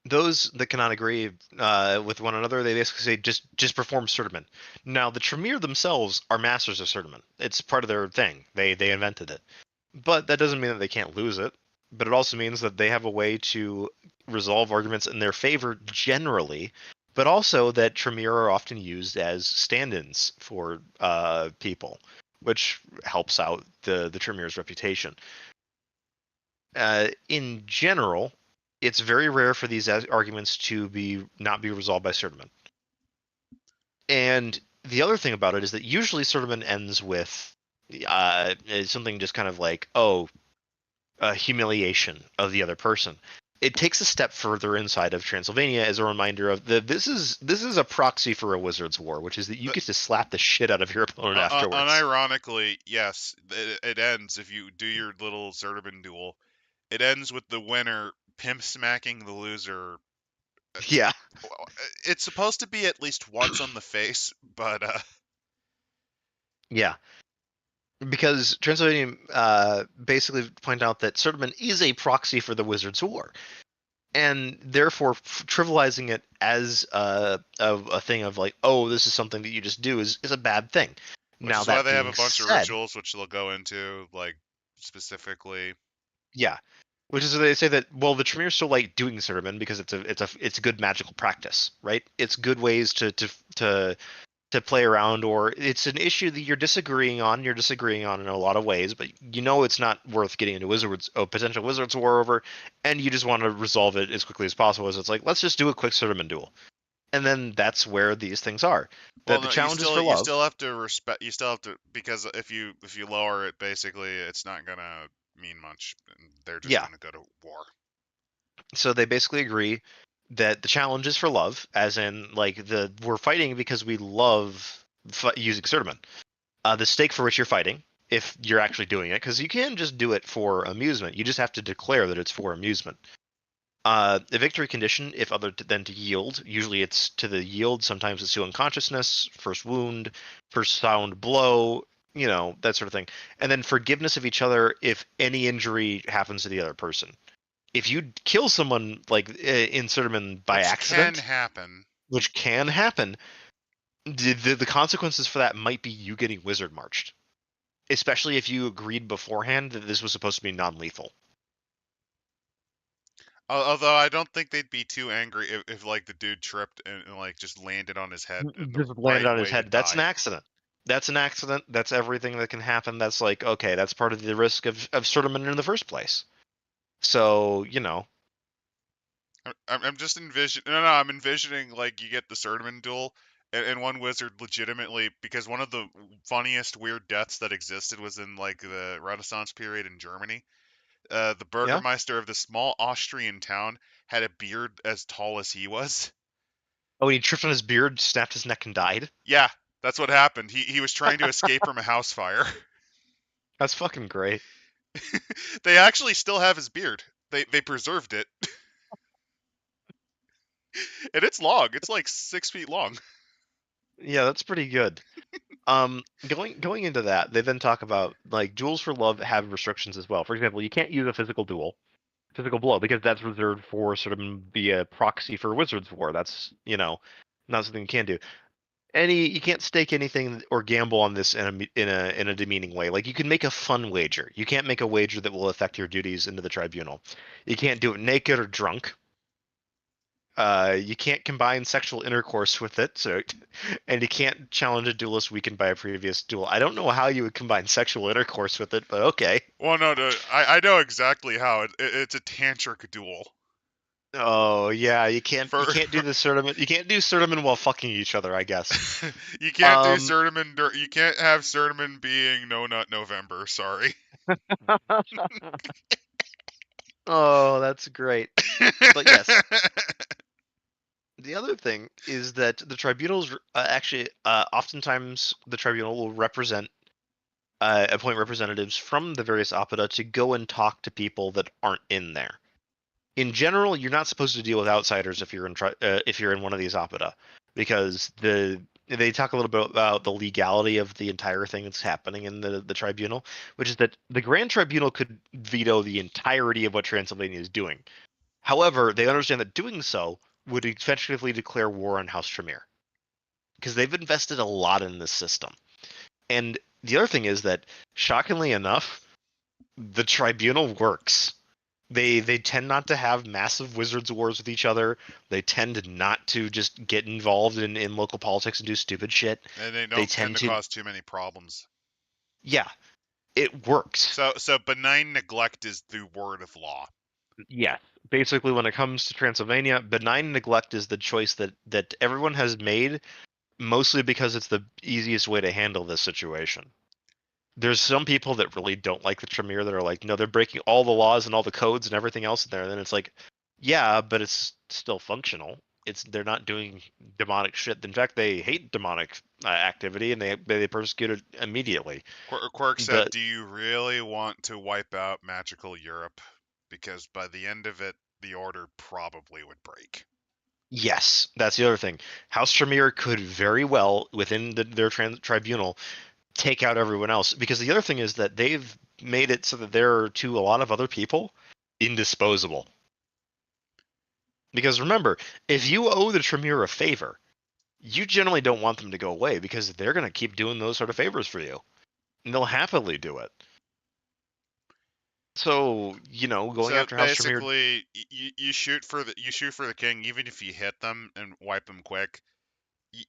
those that cannot agree with one another, they basically say just perform Sertiman. Now the Tremere themselves are masters of Sertiman. It's part of their thing. They invented it. But that doesn't mean that they can't lose it. But it also means that they have a way to resolve arguments in their favor generally, but also that Tremere are often used as stand-ins for people, which helps out the Tremere's reputation. In general, it's very rare for these arguments to be not be resolved by Sertiman. And the other thing about it is that usually Sertiman ends with something just kind of like, oh, humiliation of the other person. It takes a step further inside of Transylvania as a reminder of this is a proxy for a wizard's war, which is that you But get to slap the shit out of your opponent afterwards. unironically, yes, it ends if you do your little Zertiban duel. It ends with the winner pimp smacking the loser. Yeah, It's supposed to be at least once on the face, but yeah. Because Transylvania basically point out that Sertiman is a proxy for the wizard's war, and therefore trivializing it as a thing of like, oh, this is something that you just do is a bad thing. which Now is why that they have a being bunch of said, rituals, which they'll go into, like specifically. yeah, which is they say that well, the Tremere still like doing Sermon because it's a good magical practice, right? It's good ways to to play around, or it's an issue that you're disagreeing on. You're disagreeing on in a lot of ways, but you know it's not worth getting into wizards a potential wizards war over, and you just want to resolve it as quickly as possible. As it's like let's just do a quick Sermon duel, and then that's where these things are. Well, The no, challenge is for you love. still have to respect. You still have to, because if you lower it, basically, it's not gonna mean much. They're just Yeah, gonna go to war. so they basically agree that the challenge is for love, as in like the we're fighting because we love using Sermon. The stake for which you're fighting, if you're actually doing it, because you can just do it for amusement. You just have to declare that it's for amusement. The victory condition, if other than to yield, usually it's to the yield. Sometimes it's to unconsciousness, first wound, first sound blow, that sort of thing. And then forgiveness of each other if any injury happens to the other person. If you kill someone like in Sermon by Which can accident, happen. which can happen, the consequences for that might be you getting wizard marched, especially if you agreed beforehand that this was supposed to be non-lethal. Although I don't think they'd be too angry if like the dude tripped and like just landed on his head in the Just landed right on his way to head. That's an die. accident. That's an accident. That's everything that can happen. That's like, okay, that's part of the risk of Sertiman in the first place. So, I'm just envisioning. No, I'm envisioning like you get the Sermon duel, and one wizard legitimately, because one of the funniest weird deaths that existed was in like the Renaissance period in Germany. The yeah. burgomaster of the small Austrian town had a beard as tall as he was. Oh, he tripped on his beard, snapped his neck, and died. Yeah, that's what happened. He was trying to escape from a house fire. That's fucking great. They actually still have his beard. They preserved it, and it's long. It's like 6 feet long. Yeah, that's pretty good. Going into that, they then talk about like duels for love have restrictions as well. For example, you can't use a physical blow, because that's reserved for sort of be a proxy for Wizards War. That's not something you can do. You can't stake anything or gamble on this in a demeaning way. Like you can make a fun wager. You can't make a wager that will affect your duties into the tribunal. You can't do it naked or drunk. You can't combine sexual intercourse with it, so and you can't challenge a duelist weakened by a previous duel. I don't know how you would combine sexual intercourse with it, but okay. Well, no, I know exactly how it's a tantric duel. Oh yeah, you For can't do the Sertiman you can't do Sertiman while fucking each other, I guess. you can't do Um Sertiman. You can't have Sertiman being No Nut November. Sorry. Oh, that's great. But yes, the other thing is that the tribunals actually oftentimes the tribunal will represent appoint representatives from the various opera to go and talk to people that aren't in there. In general, you're not supposed to deal with outsiders if you're in if you're in one of these opera, because they talk a little bit about the legality of the entire thing that's happening in the tribunal, which is that the Grand Tribunal could veto the entirety of what Transylvania is doing. However, they understand that doing so would effectively declare war on House Tremere because they've invested a lot in this system. And the other thing is that, shockingly enough, the tribunal works. They tend not to have massive wizards wars with each other. They tend not to just get involved in local politics and do stupid shit. And they They don't tend tend to to, cause too many problems. yeah, it works. So benign neglect is the word of law. Yeah. Basically, when it comes to Transylvania, benign neglect is the choice that everyone has made, mostly because it's the easiest way to handle this situation. There's some people that really don't like the Tremere that are like, no, they're breaking all the laws and all the codes and everything else in there. And then it's like, yeah, but it's still functional. They're not doing demonic shit. In fact, they hate demonic activity and they persecute it immediately. Quirk The said, "Do you really want to wipe out magical Europe? Because by the end of it, the order probably would break." Yes, that's the other thing. House Tremere could very well, within their tribunal, take out everyone else. Because the other thing is that they've made it so that they're, to a lot of other people, indisposable. Because remember, if you owe the Tremere a favor, you generally don't want them to go away because they're going to keep doing those sort of favors for you. And they'll happily do it. So, going So after House Tremere, basically, you shoot for the king, even if you hit them and wipe them quick.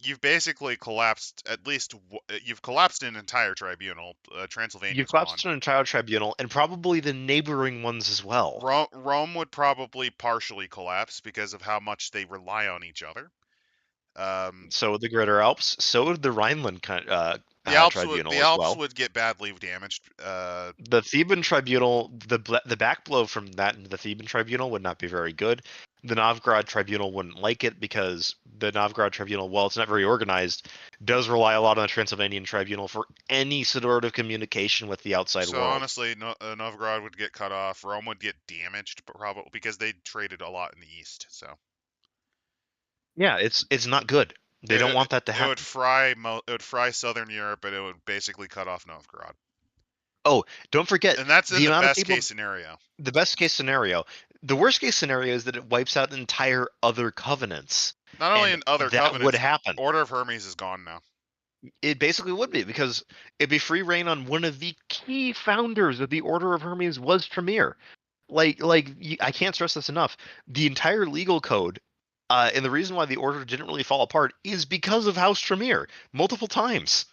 You've basically collapsed you've collapsed an entire tribunal. you've Transylvania's gone. collapsed an entire tribunal and probably the neighboring ones as well. Rome would probably partially collapse because of how much they rely on each other. Um, So would the Greater Alps. So would the Rhineland the tribunal as Alps well. would get badly damaged. The Theban tribunal, the back blow from that into the Theban tribunal would not be very good. The Novgorod tribunal wouldn't like it because the Novgorod tribunal, while it's not very organized, does rely a lot on the Transylvanian tribunal for any sort of communication with the outside So world. honestly, Novgorod would get cut off. Rome would get damaged, but probably because they traded a lot in the east. So Yeah, it's not good. They don't want that to it would happen. fry Southern Europe, and it would basically cut off Novgorod. Oh, don't forget And that's in the the amount of best people. case scenario. The best case scenario. The worst case scenario is that it wipes out entire other covenants, Not only and in other that would covenants, happen. Order of Hermes is gone now. It basically would be because it'd be free reign on one of the key founders of the Order of Hermes was Tremere. I can't stress this enough. The entire legal code, and the reason why the order didn't really fall apart is because of House Tremere multiple times.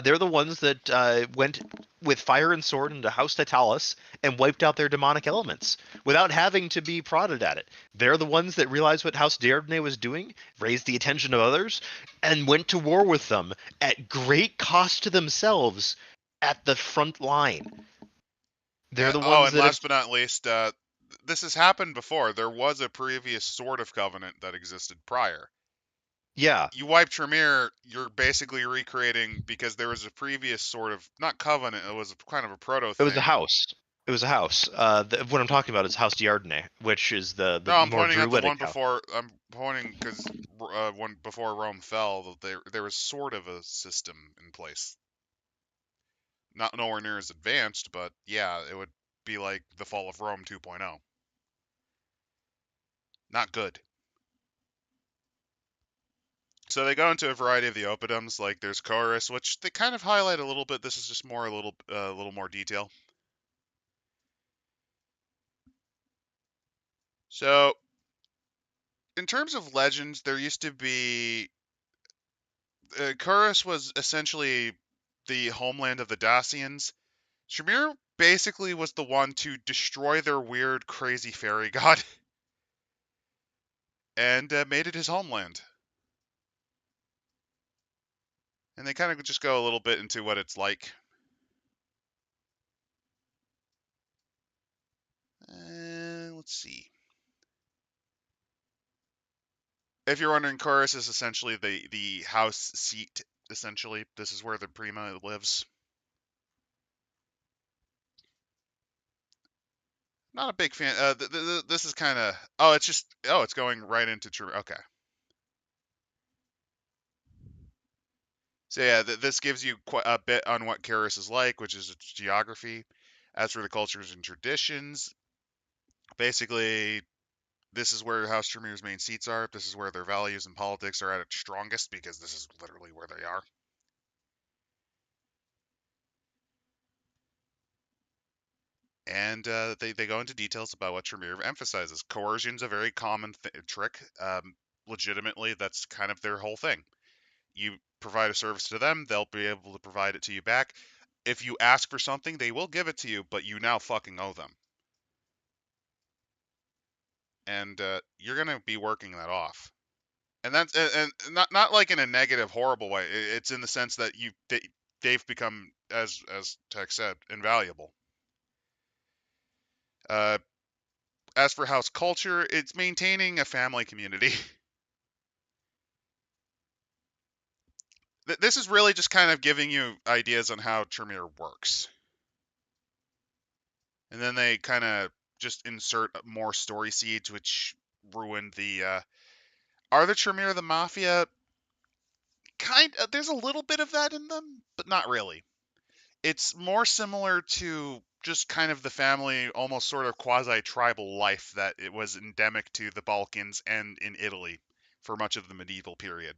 They're the ones that went with fire and sword into House Titalis and wiped out their demonic elements without having to be prodded at it. They're the ones that realized what House Dardenne was doing, raised the attention of others, and went to war with them at great cost to themselves at the front line. They're the Oh, ones and that have. last but not least, this has happened before. There was a previous sort of covenant that existed prior. Yeah, You wipe Tremere, you're basically recreating because there was a previous sort of not covenant. It was kind of a proto it was a thing. house. It was a house. What I'm talking about is House Dardenne, which is the No, I'm more pointing at the druidic one house. before. I'm pointing because when before Rome fell, that there was sort of a system in place. Not nowhere near as advanced, but yeah, it would be like the fall of Rome 2.0. Not good. So they go into a variety of the oppidums, like there's chorus, which they kind of highlight a little bit. This is just more a little more detail. So, in terms of legends, there used to be Kurus was essentially the homeland of the Dacians. Shamir basically was the one to destroy their weird, crazy fairy god and made it his homeland. And they kind of just go a little bit into what it's like. Let's see. If you're wondering, Chorus is essentially the house seat. Essentially, this is where the Prima lives. Not a big fan. This is kind of. Oh, it's just. Oh, it's going right into true. Okay. So yeah, this gives you quite a bit on what Karis is like, which is its geography. As for the cultures and traditions, basically, this is where House Tremir's main seats are. This is where their values and politics are at its strongest because this is literally where they are. And they go into details about what Tremere emphasizes. Coercion's a very common trick. Legitimately, that's kind of their whole thing. You provide a service to them, they'll be able to provide it to you back. If you ask for something, they will give it to you, but you now fucking owe them. And you're gonna be working that off. And that's and not like in a negative, horrible way. It's in the sense that they've become, as Tech said, invaluable. Uh, as for house culture, it's maintaining a family community. This is really just kind of giving you ideas on how Tremere works. And then they kind of just insert more story seeds, which ruined the. Are the Tremere the Mafia? There's a little bit of that in them, but not really. It's more similar to just kind of the family, almost sort of quasi-tribal life that it was endemic to the Balkans and in Italy for much of the medieval period.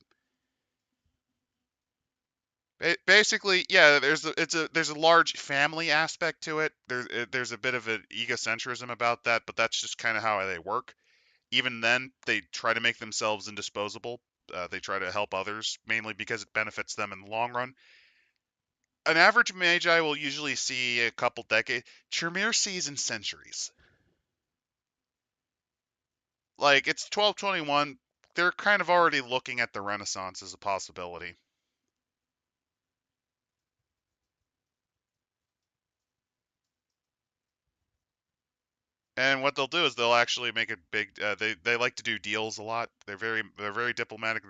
Basically, yeah, there's a large family aspect to it. There's a bit of an egocentrism about that, but that's just kind of how they work. Even then, they try to make themselves indisposable. They try to help others, mainly because it benefits them in the long run. An average magi will usually see a couple decades. Tremere sees in centuries. Like it's 1221. They're kind of already looking at the Renaissance as a possibility. And what they'll do is they'll actually make a big. They like to do deals a lot. They're very diplomatic.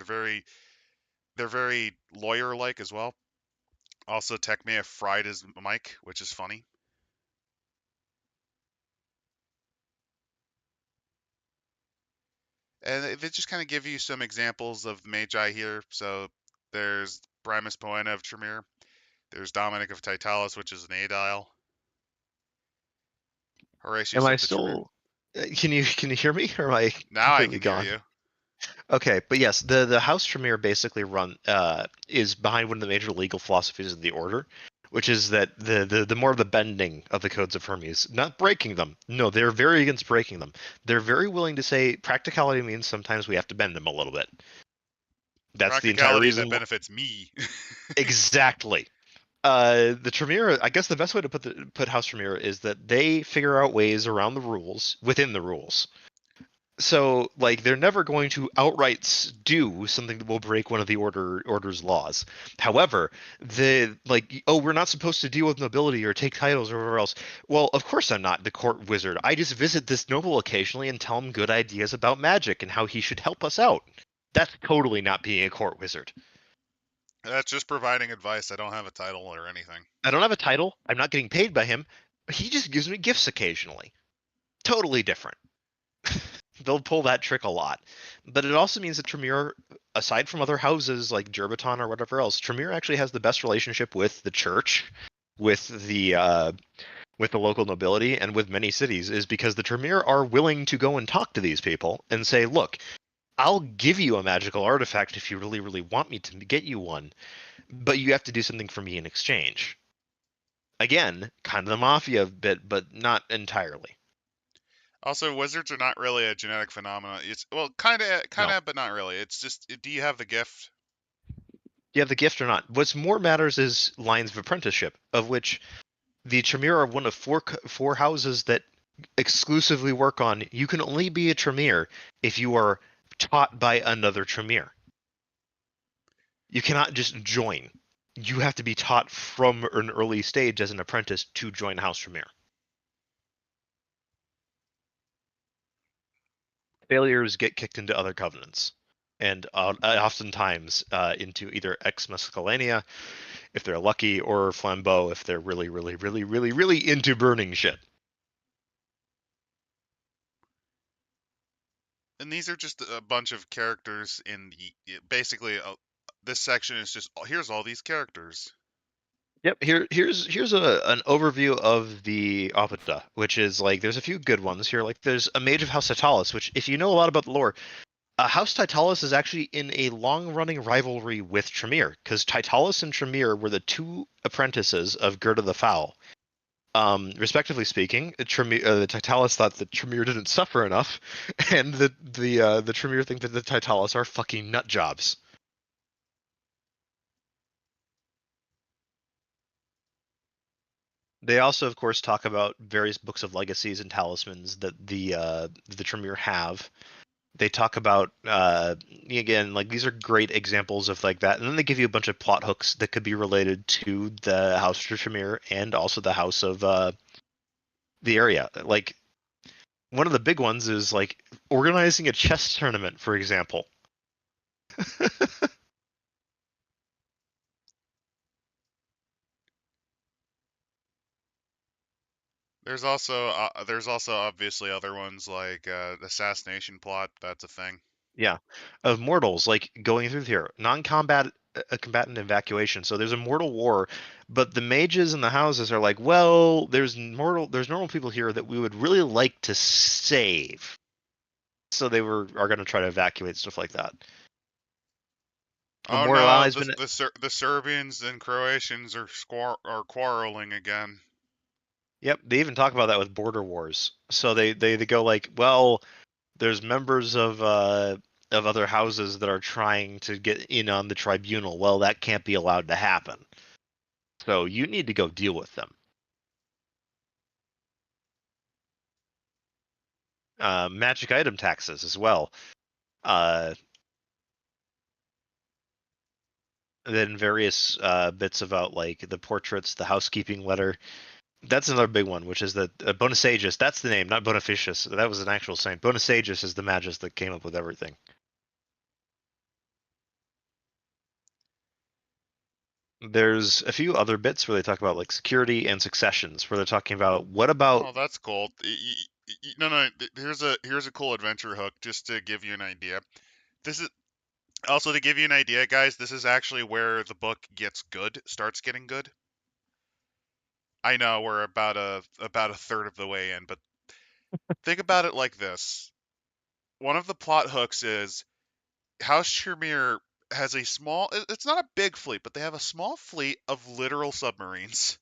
They're very lawyer like as well. Also, Tech may have fried his mic, which is funny. And they just kind of give you some examples of Magi here. So there's Primus Poena of Tremere. There's Dominic of Titalis, which is an Aedile. Am Horatius I of the Tremere. still? Can you hear me, or am I Now I completely can hear gone? you. Okay, but yes, the House Tremere basically is behind one of the major legal philosophies of the Order, which is that the more the bending of the codes of Hermes, not breaking them. No, they're very against breaking them. They're very willing to say practicality means sometimes we have to bend them a little bit. That's the entire Practicality that reason. benefits me. Exactly. The Tremere, I guess the best way to put House Tremere is that they figure out ways around the rules within the rules. So, like, they're never going to outright do something that will break one of the order's laws. However, the like, oh, we're not supposed to deal with nobility or take titles or whatever else. Well, of course I'm not the court wizard. I just visit this noble occasionally and tell him good ideas about magic and how he should help us out. That's totally not being a court wizard. That's just providing advice. I don't have a title or anything. I don't have a title. I'm not getting paid by him. He just gives me gifts occasionally. Totally different. They'll pull that trick a lot. But it also means that Tremere, aside from other houses like Gerbaton or whatever else, Tremere actually has the best relationship with the church, with the local nobility, and with many cities, is because the Tremere are willing to go and talk to these people and say, look, I'll give you a magical artifact if you really, really want me to get you one, but you have to do something for me in exchange. Again, kind of the mafia bit, but not entirely. Also, wizards are not really a genetic phenomenon. It's well, No. but not really. It's just, do you have the gift? You have the gift or not. What's more matters is lines of apprenticeship, of which the Tremere are one of four houses that exclusively work on. You can only be a Tremere if you are taught by another Tremere. You cannot just join. You have to be taught from an early stage as an apprentice to join House Tremere. Failures get kicked into other covenants, and oftentimes into either Ex Mescalania if they're lucky, or Flambeau if they're really, really, really, really, really into burning shit. And these are just a bunch of characters in basically. This section is just, here's all these characters. Yep. Here's an overview of the Opita, which is like there's a few good ones here. Like there's a Mage of House Titalis, which if you know a lot about the lore, House Titalis is actually in a long-running rivalry with Tremere, because Titalis and Tremere were the two apprentices of Gerda the Foul. Respectively speaking, the Titalis thought that Tremere didn't suffer enough, and the Tremere think that the Titalis are fucking nut jobs. They also, of course, talk about various books of legacies and talismans that the Tremere have. They talk about again, like these are great examples of like that, and then they give you a bunch of plot hooks that could be related to the House of Tremere and also the House of the area. Like one of the big ones is like organizing a chess tournament, for example. There's also obviously other ones like assassination plot. That's a thing. Yeah, of mortals like going through here, non-combat combatant evacuation. So there's a mortal war, but the mages and the houses are like, well, there's normal people here that we would really like to save. So are going to try to evacuate stuff like that. A Oh mortal no, ally's been the Serbians and Croatians are quarreling again. Yep, they even talk about that with border wars. So they go like, well, there's members of other houses that are trying to get in on the tribunal. Well, that can't be allowed to happen. So you need to go deal with them. Magic item taxes as well. Uh, then various bits about like the portraits, the housekeeping letter. That's another big one, which is that Bonasagus. That's the name, not Bonificius. That was an actual saint. Bonasagus is the magus that came up with everything. There's a few other bits where they talk about like security and successions, where they're talking about what about. Oh, that's cool. No, no. Here's a cool adventure hook just to give you an idea. This is also to give you an idea, guys. This is actually where the book gets good, starts getting good. I know we're about a third of the way in, but think about it like this. One of the plot hooks is House Tremere has a small. It's not a big fleet, but they have a small fleet of literal submarines.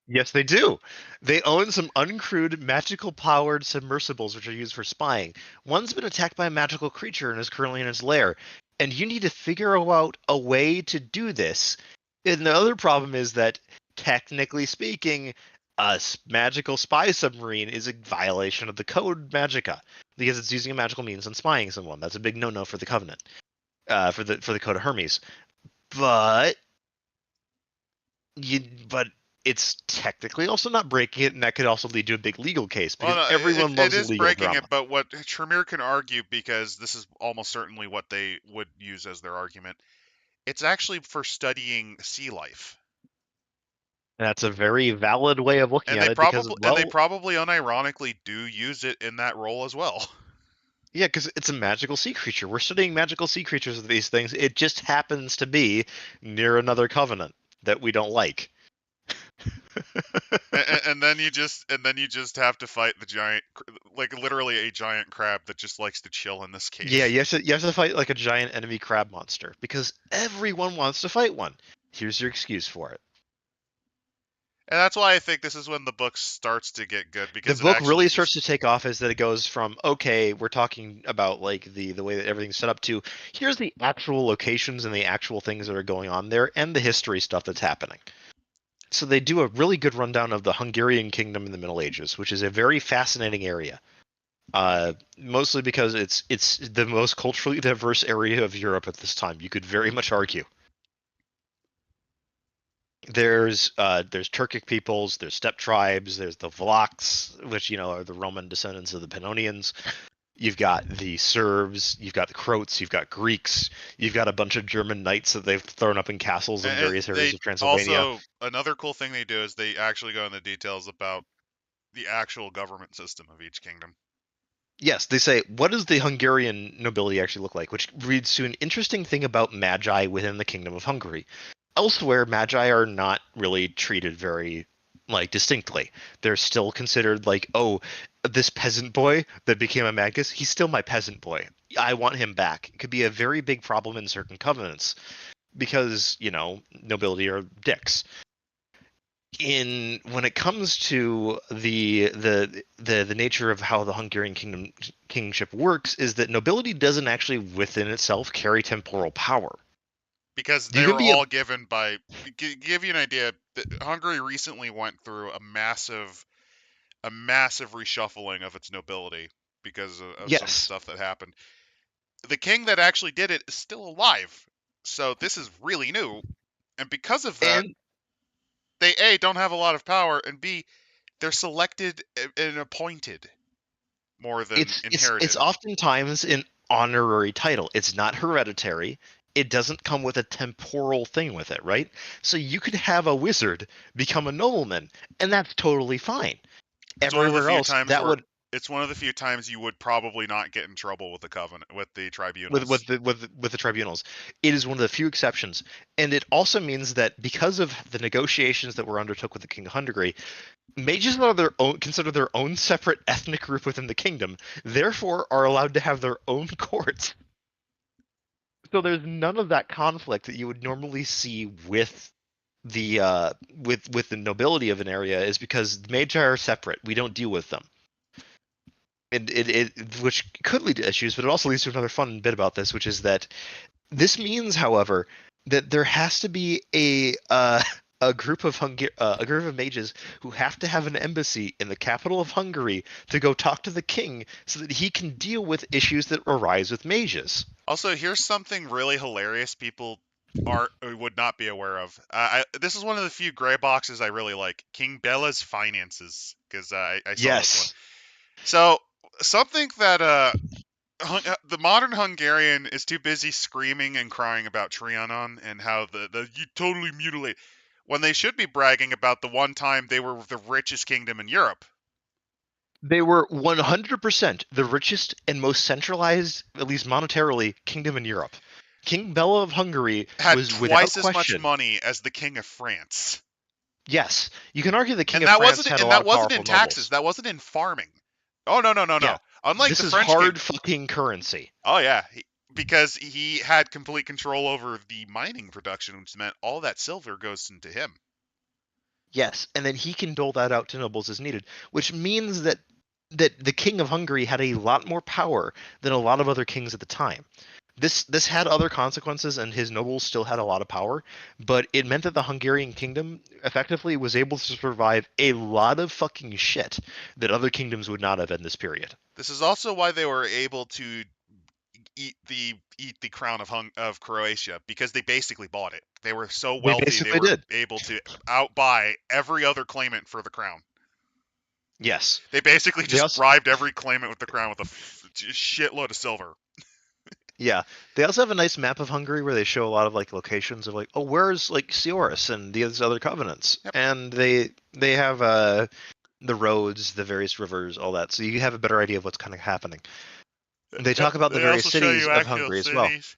Yes, they do. They own some uncrewed, magical powered submersibles which are used for spying. One's been attacked by a magical creature and is currently in its lair. And you need to figure out a way to do this. And the other problem is that, technically speaking, a magical spy submarine is a violation of the Code Magica because it's using a magical means and spying someone. That's a big no-no for the Covenant, for the Code of Hermes. But but it's technically also not breaking it, and that could also lead to a big legal case Well, because no, everyone it loves is legal breaking drama. it, but what Tremere can argue, because this is almost certainly what they would use as their argument, it's actually for studying sea life. And that's a very valid way of looking And at they it because, probably well, unironically do use it in that role as well. yeah, because it's a magical sea creature. We're studying magical sea creatures with these things. It just happens to be near another covenant that we don't like. And then you just have to fight the giant, like literally a giant crab that just likes to chill in this Yeah, cave. you have to fight like a giant enemy crab monster because everyone wants to fight one. Here's your excuse for it. And that's why I think this is when the book starts to get good The because it book actually really just starts to take off is that it goes from, okay, we're talking about like the way that everything's set up, to here's the actual locations and the actual things that are going on there and the history stuff that's happening. So they do a really good rundown of the Hungarian kingdom in the Middle Ages, which is a very fascinating area. Mostly because it's the most culturally diverse area of Europe at this time. You could very much argue. There's Turkic peoples, there's steppe tribes, there's the Vlachs, which are the Roman descendants of the Pannonians. You've got the Serbs, you've got the Croats, you've got Greeks, you've got a bunch of German knights that they've thrown up in castles in and various areas they of Transylvania. also another cool thing they do is they actually go into details about the actual government system of each kingdom. Yes, they say, what does the Hungarian nobility actually look like? Which leads to an interesting thing about Magi within the Kingdom of Hungary. Elsewhere, Magi are not really treated very, like, distinctly. They're still considered like, oh, this peasant boy that became a magus, he's still my peasant boy. I want him back. It could be a very big problem in certain covenants because, nobility are dicks. In when it comes to the nature of how the Hungarian kingship works, is that nobility doesn't actually within itself carry temporal power. Because You they can were be a all given by give you an idea. Hungary recently went through a massive reshuffling of its nobility because of some yes, stuff that happened. The king that actually did it is still alive, so this is really new. And because of that, and they A, don't have a lot of power, and B, they're selected and appointed more than it's inherited. oftentimes an honorary title. It's not hereditary. It doesn't come with a temporal thing with it, right? So you could have a wizard become a nobleman, and that's totally fine. It's one of the Everywhere few else, times that where would it's one of the few times you would probably not get in trouble with the covenant with the with tribunals. with the tribunals. It is one of the few exceptions, and it also means that because of the negotiations that were undertook with the King of Hungary, mages are their own considered their own separate ethnic group within the kingdom, therefore are allowed to have their own courts. So there's none of that conflict that you would normally see with the nobility of an area, is because the magi are separate. We don't deal with them. And which could lead to issues, but it also leads to another fun bit about this, which is that this means, however, that there has to be a group of a group of mages who have to have an embassy in the capital of Hungary to go talk to the king so that he can deal with issues that arise with mages. Also, here's something really hilarious people are would not be aware of. This is one of the few gray boxes I really like. King Bella's finances, because I saw this one. Yes, So something that the modern Hungarian is too busy screaming and crying about Trianon and how the you totally mutilate, when they should be bragging about the one time they were the richest kingdom in Europe. they were 100% the richest and most centralized, at least monetarily, kingdom in Europe. King Bela of Hungary Had was, without twice as much question, money as the king of France. yes, you can argue the king And of that France wasn't had a and lot that of wasn't in powerful taxes. nobles. That wasn't in farming. Oh no, no, no, Yeah, no. Unlike this the is French king. hard fucking currency. Oh yeah, because he had complete control over the mining production, which meant all that silver goes into him. Yes, and then he can dole that out to nobles as needed, which means that the king of Hungary had a lot more power than a lot of other kings at the time. This had other consequences, and his nobles still had a lot of power, but it meant that the Hungarian kingdom effectively was able to survive a lot of fucking shit that other kingdoms would not have in this period. This is also why they were able to eat the crown of Croatia, because they basically bought it. They were so They wealthy they basically were did. able to outbuy every other claimant for the crown. Yes. They basically They just also bribed every claimant with the crown with a shitload of silver. Yeah, they also have a nice map of Hungary where they show a lot of like locations of like, oh, where's like Seoris and these other covenants, Yep. and they have the roads, the various rivers, all that, so you have a better idea of what's kind of happening. They Yep. talk about the They various also show cities you of actual Hungary as well, cities.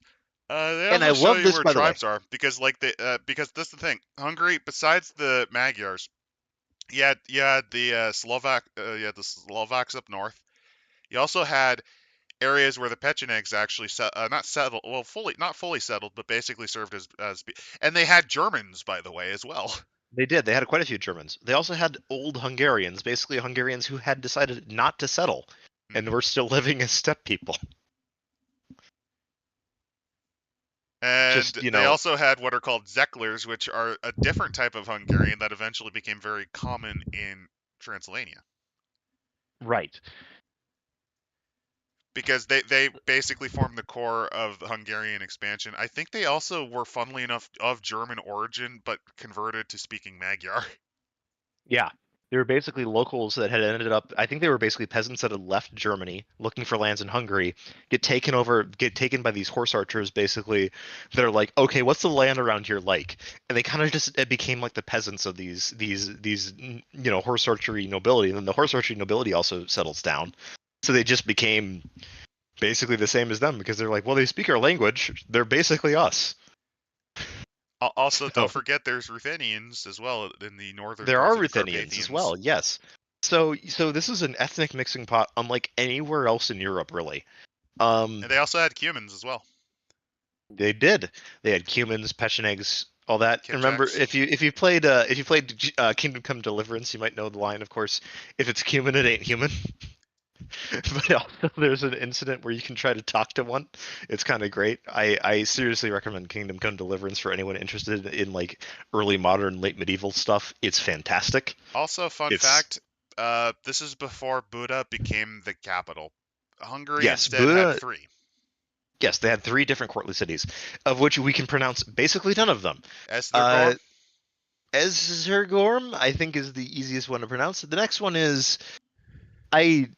They and I also show love you this, where by the way. tribes are, because because that's the thing. Hungary, besides the Magyars, you had the Slovaks up north. You also had areas where the Pechenegs actually not settled, well, fully not fully settled, but basically served and they had Germans, by the way, as well. They did. They had quite a few Germans. They also had old Hungarians, basically Hungarians who had decided not to settle and Hmm. were still living as steppe people. And Just, they also had what are called Zeklers, which are a different type of Hungarian that eventually became very common in Transylvania. right. Because they basically formed the core of the Hungarian expansion. I think they also were, funnily enough, of German origin, but converted to speaking Magyar. Yeah. They were basically locals that had ended up, I think they were basically peasants that had left Germany looking for lands in Hungary, get taken by these horse archers basically. They're like, okay, what's the land around here like? And they kind of just, it became like the peasants of these, horse archery nobility. And then the horse archery nobility also settles down. So they just became basically the same as them because they're like, well, they speak our language. They're basically us. Also, don't So forget there's Ruthenians as well in the northern there parts are of the Ruthenians as Carpathians. well, yes. So this is an ethnic mixing pot unlike anywhere else in Europe, really. Um, And they also had Cumans as well. they did. They had Cumans, Pechenegs, all that. And remember, Kipchaks. if you played Kingdom Come Deliverance, you might know the line. Of course, if it's cumin, it ain't human. But also, there's an incident where you can try to talk to one. It's kind of great. I seriously recommend Kingdom Come Deliverance for anyone interested in like early modern, late medieval stuff. It's fantastic. Also, fun It's fact, this is before Buda became the capital. Hungary yes, instead had Buddha. three. Yes, they had three different courtly cities, of which we can pronounce basically none of them. Uh, Esdergorm. Ezergorm, I think, is the easiest one to pronounce. The next one is I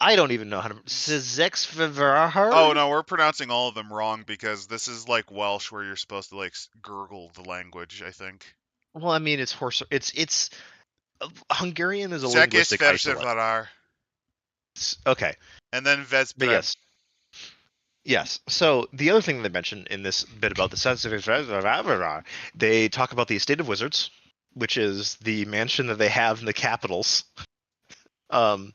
I don't even know how to Oh Szekvivahar. no, we're pronouncing all of them wrong because this is like Welsh where you're supposed to like gurgle the language, I think. Well, I mean, it's horse. It's Hungarian is a Zekis linguistic isolate. Versevarar. Okay, And then but Vesprem. yes. So the other thing they mention in this bit about the sensitive, they talk about the estate of wizards, which is the mansion that they have in the capitals. Um,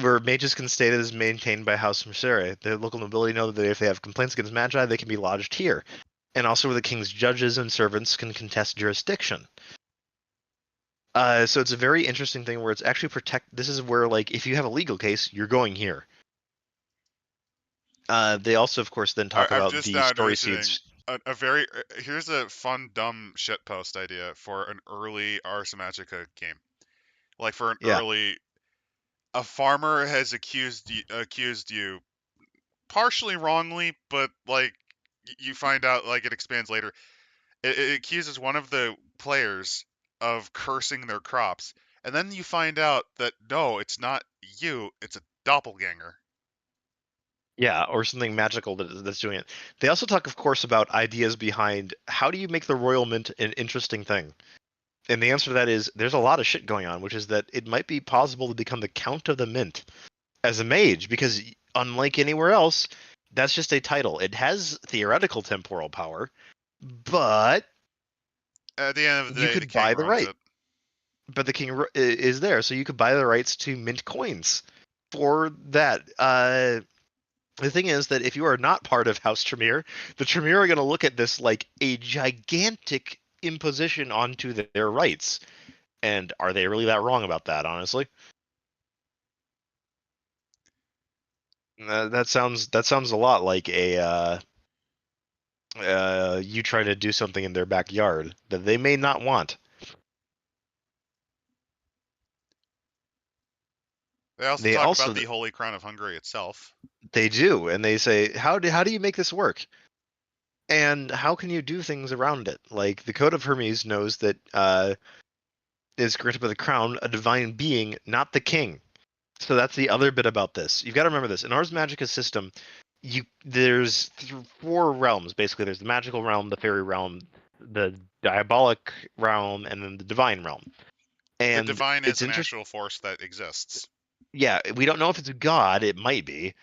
where mages can stay that is maintained by House Mercere. The local nobility know that if they have complaints against magi, they can be lodged here. And also where the king's judges and servants can contest jurisdiction. So it's a very interesting thing where it's actually protect. This is where, like, if you have a legal case, you're going here. They also, of course, then talk I'm about just the now story noticing seeds. a very here's a fun dumb shitpost idea for an early Ars Magica game. Like for an Yeah, early, a farmer has accused you partially wrongly, but like you find out like it expands later. It accuses one of the players of cursing their crops, and then you find out that no, it's not you, it's a doppelganger. yeah, or something magical that's doing it. They also talk, of course, about ideas behind how do you make the royal mint an interesting thing. And the answer to that is there's a lot of shit going on, which is that it might be possible to become the Count of the Mint as a mage, because unlike anywhere else, that's just a title. It has theoretical temporal power, but At the end of the you day, the could king buy the runs right. it. But the king is there, so you could buy the rights to mint coins for that. The thing is that if you are not part of House Tremere, the Tremere are going to look at this like a gigantic imposition onto their rights. And are they really that wrong about that, honestly? That sounds a lot like a you try to do something in their backyard that they may not want. They also They talk about also the Holy Crown of Hungary itself. they do, and they say how do you make this work, and how can you do things around it? Like the Code of Hermes knows that is granted by the crown a divine being, not the king. So that's the other bit about this. You've got to remember this. In Ars Magica system, there's four realms basically. There's the magical realm, the fairy realm, the diabolic realm, and then the divine realm. The And divine it's is an interesting. actual force that exists. Yeah, we don't know if it's a god. It might be.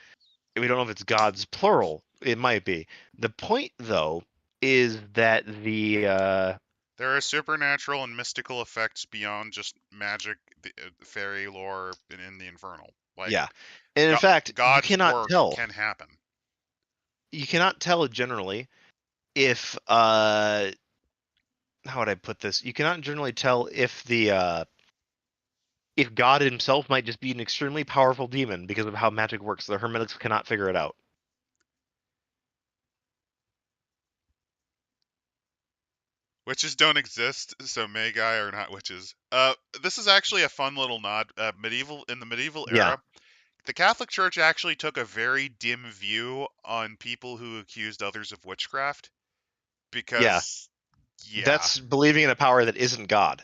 We don't know if it's gods plural. It might be. The point, though, is that There are supernatural and mystical effects beyond just magic, the fairy lore, and in the infernal. Like yeah, and in fact, God's work can happen. you cannot tell generally if how would I put this? You cannot generally tell if God himself might just be an extremely powerful demon because of how magic works. The Hermetics cannot figure it out. Witches don't exist, so Magi are not witches. This is actually a fun little nod. In the medieval Yeah, era, the Catholic Church actually took a very dim view on people who accused others of witchcraft yeah. because, yeah. That's believing in a power that isn't God.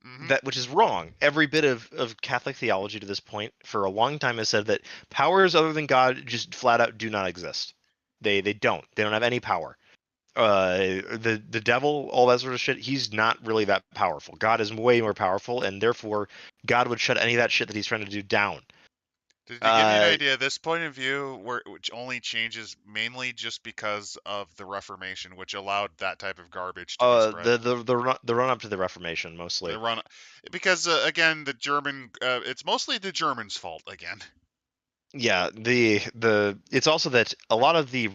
Hmm. That which is wrong. Every bit of Catholic theology to this point for a long time has said that powers other than God just flat out do not exist. They don't. They don't have any power. The devil, all that sort of shit, he's not really that powerful. God is way more powerful, and therefore God would shut any of that shit that he's trying to do down. To give you an Uh, idea, this point of view, which only changes mainly just because of the Reformation, which allowed that type of garbage to be spread. the run up to the Reformation The mostly. run, because again, it's mostly the Germans' fault again. Yeah, the it's also that a lot of the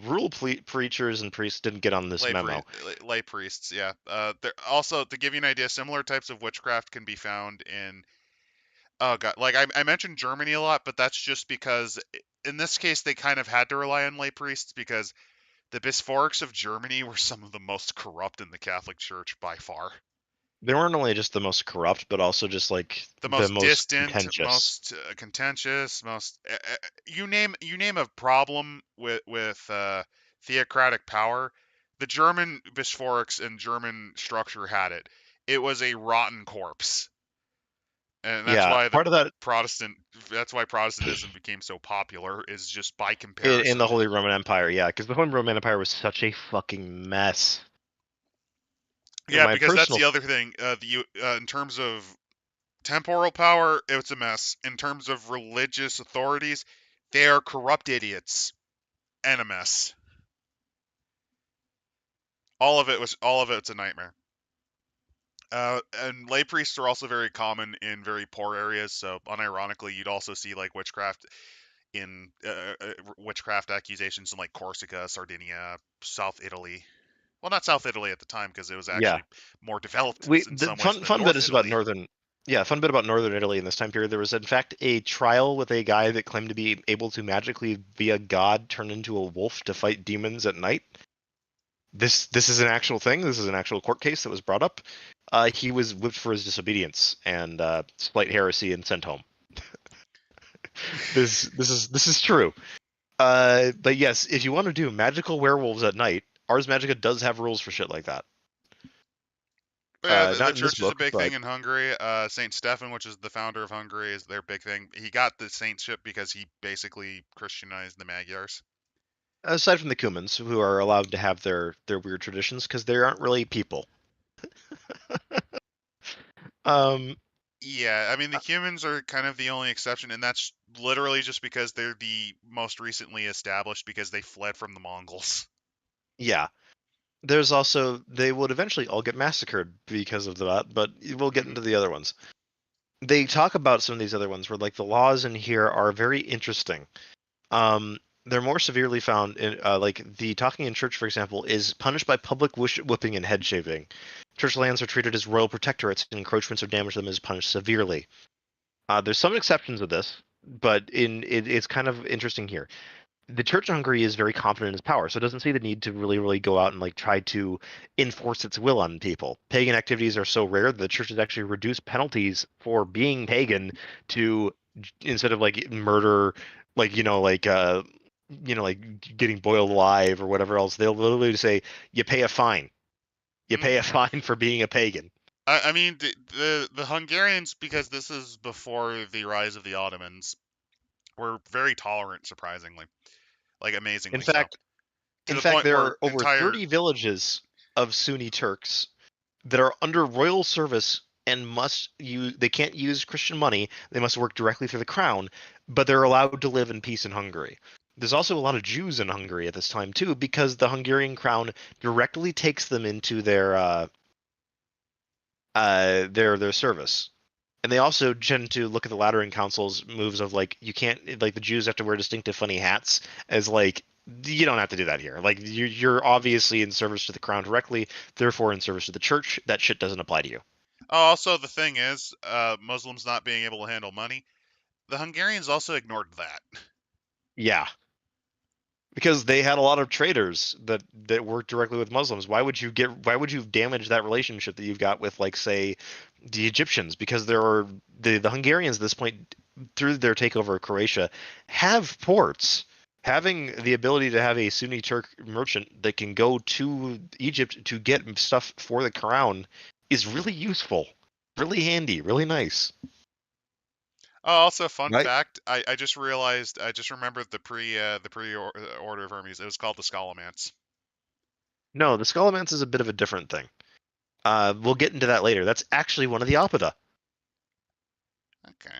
preachers and priests didn't get on this memo. Lay priests, yeah. There also, to give you an idea, similar types of witchcraft can be found in, oh god, like I mentioned Germany a lot, but that's just because in this case they kind of had to rely on lay priests because the Bisphorics of Germany were some of the most corrupt in the Catholic Church by far. They weren't only just the most corrupt, but also just like The the most most distant, contentious. most contentious, most you name a problem with theocratic power. The German Bisphorics and German structure had it. It was a rotten corpse, and that's Yeah, why the part of that Protestant that's why Protestantism became so popular is just by in the comparison. Holy Roman Empire, yeah, because the Holy Roman Empire was such a fucking mess. In Yeah, my because that's personal, the other thing. In terms of temporal power, it's a mess. In terms of religious authorities, they are corrupt idiots and a mess. All of it's a nightmare. And lay priests are also very common in very poor areas. So unironically, you'd also see like witchcraft accusations in like Corsica, Sardinia, South Italy. Well, not South Italy at the time because it was yeah, actually more developed we in the some ways fun than fun bit North is about Italy. northern. Yeah, fun bit about northern Italy in this time period. There was in fact a trial with a guy that claimed to be able to magically via God turn into a wolf to fight demons at night. This is an actual thing. This is an actual court case that was brought up. He was whipped for his disobedience and slight heresy and sent home. This is true. But yes, if you want to do magical werewolves at night, Ars Magica does have rules for shit like that. But yeah, the Not in this church is a book, big but thing in Hungary. Saint Stephen, which is the founder of Hungary, is their big thing. He got the saintship because he basically Christianized the Magyars. aside from the Cumans, who are allowed to have their weird traditions because they aren't really people. Um, Yeah, I mean the humans are kind of the only exception, and that's literally just because they're the most recently established because they fled from the Mongols. yeah. There's also they would eventually all get massacred because of that, but we'll get Hmm. into the other ones. They talk about some of these other ones where like the laws in here are very interesting. They're more severely found in like the talking in church, for example, is punished by public whipping and head shaving. Church lands are treated as royal protectorates, and encroachments or damage to them is punished severely. There's some exceptions of this, but it's kind of interesting here. The Church of Hungary is very confident in its power, so it doesn't see the need to really go out and like try to enforce its will on people. Pagan activities are so rare that the church has actually reduced penalties for being pagan to instead of like murder, like like getting boiled alive or whatever else. They'll literally say you pay a fine. You Mm. pay a fine for being a pagan. I mean the Hungarians, because this is before the rise of the Ottomans, were very tolerant, surprisingly, like In amazingly so, fact, to in the fact, point there where are over entire 30 villages of Sunni Turks that are under royal service and must use they can't use Christian money. They must work directly for the crown, but they're allowed to live in peace in Hungary. There's also a lot of Jews in Hungary at this time too, because the Hungarian crown directly takes them into their service. And they also tend to look at the Lateran Council's moves of like you can't like the Jews have to wear distinctive funny hats as like You don't have to do that here. Like you're obviously in service to the crown directly, therefore in service to the church. That shit doesn't apply to you. Oh, also, the thing is, Muslims not being able to handle money. The Hungarians also ignored that. Yeah, because they had a lot of traders that worked directly with Muslims. Why would you damage that relationship that you've got with, like, say, the Egyptians? Because there are the Hungarians at this point, through their takeover of Croatia, have ports. Having the ability to have a Sunni Turk merchant that can go to Egypt to get stuff for the crown is really useful, really handy, really nice. Oh, also, fun Right? fact, I just realized, I just remembered the pre Order of Hermes. It was called the Scholomance. No, the Scholomance is a bit of a different thing. We'll get into that later. That's actually one of the Apida. Okay.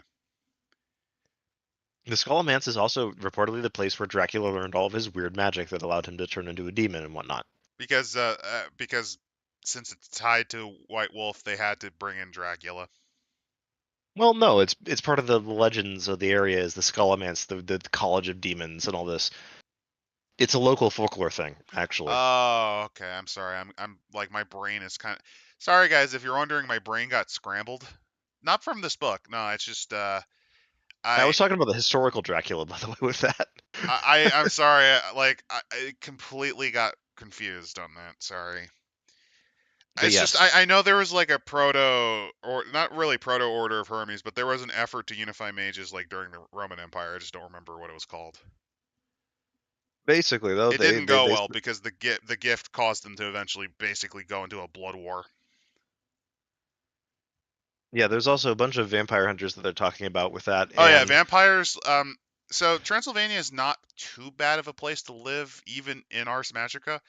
The Scholomance is also reportedly the place where Dracula learned all of his weird magic that allowed him to turn into a demon and whatnot. Because since it's tied to White Wolf, they had to bring in Dracula. Well, no, it's part of the legends of the area is the Scholomance, the College of Demons, and all this. It's a local folklore thing, actually. Oh, okay. I'm sorry. I'm like my brain is kind of. Sorry, guys, if you're wondering, my brain got scrambled. Not from this book. No, it's just I I was talking about the historical Dracula, by the way, with that. I'm sorry. I completely got confused on that. Sorry. But It's just yes, I know there was like a proto or not really proto Order of Hermes, but there was an effort to unify mages like during the Roman Empire. I just don't remember what it was called. basically though, It they didn't they go they well because the gift caused them to eventually basically go into a blood war. yeah, there's also a bunch of vampire hunters that they're talking about with that, Oh yeah, and vampires. So Transylvania is not too bad of a place to live, even in Ars Magica.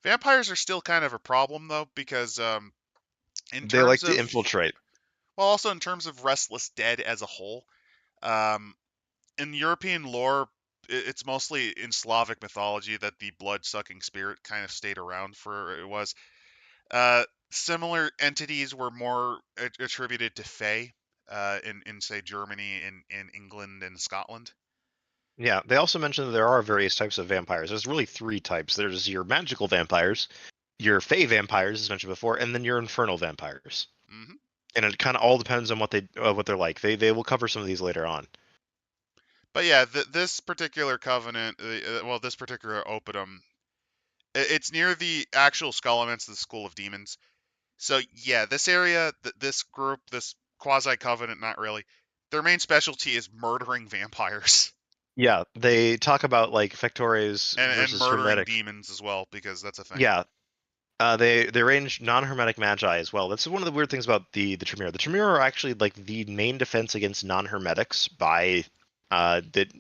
Vampires are still kind of a problem though, because in they like terms to of infiltrate. well, also in terms of Restless Dead as a whole, um, in European lore, it's mostly in Slavic mythology that the blood-sucking spirit kind of stayed around for it was. Similar entities were more attributed to Fae in say Germany, in England, and Scotland. Yeah, they also mentioned that there are various types of vampires. There's really three types. There's your magical vampires, your fey vampires, as mentioned before, and then your infernal vampires. Hmm. And it kind of all depends on what they're like. They will cover some of these later on. But yeah, this particular covenant, well, this particular oppidum, it's near the actual Scholomance of the School of Demons. So yeah, this area, this group, this quasi covenant, not really. Their main specialty is murdering vampires Yeah, they talk about like Fectores and versus murdering Hermetic. demons as well because that's a thing. Yeah, they arrange non-hermetic magi as well. That's one of the weird things about the Tremere. The Tremere are actually like the main defense against non-hermetics by that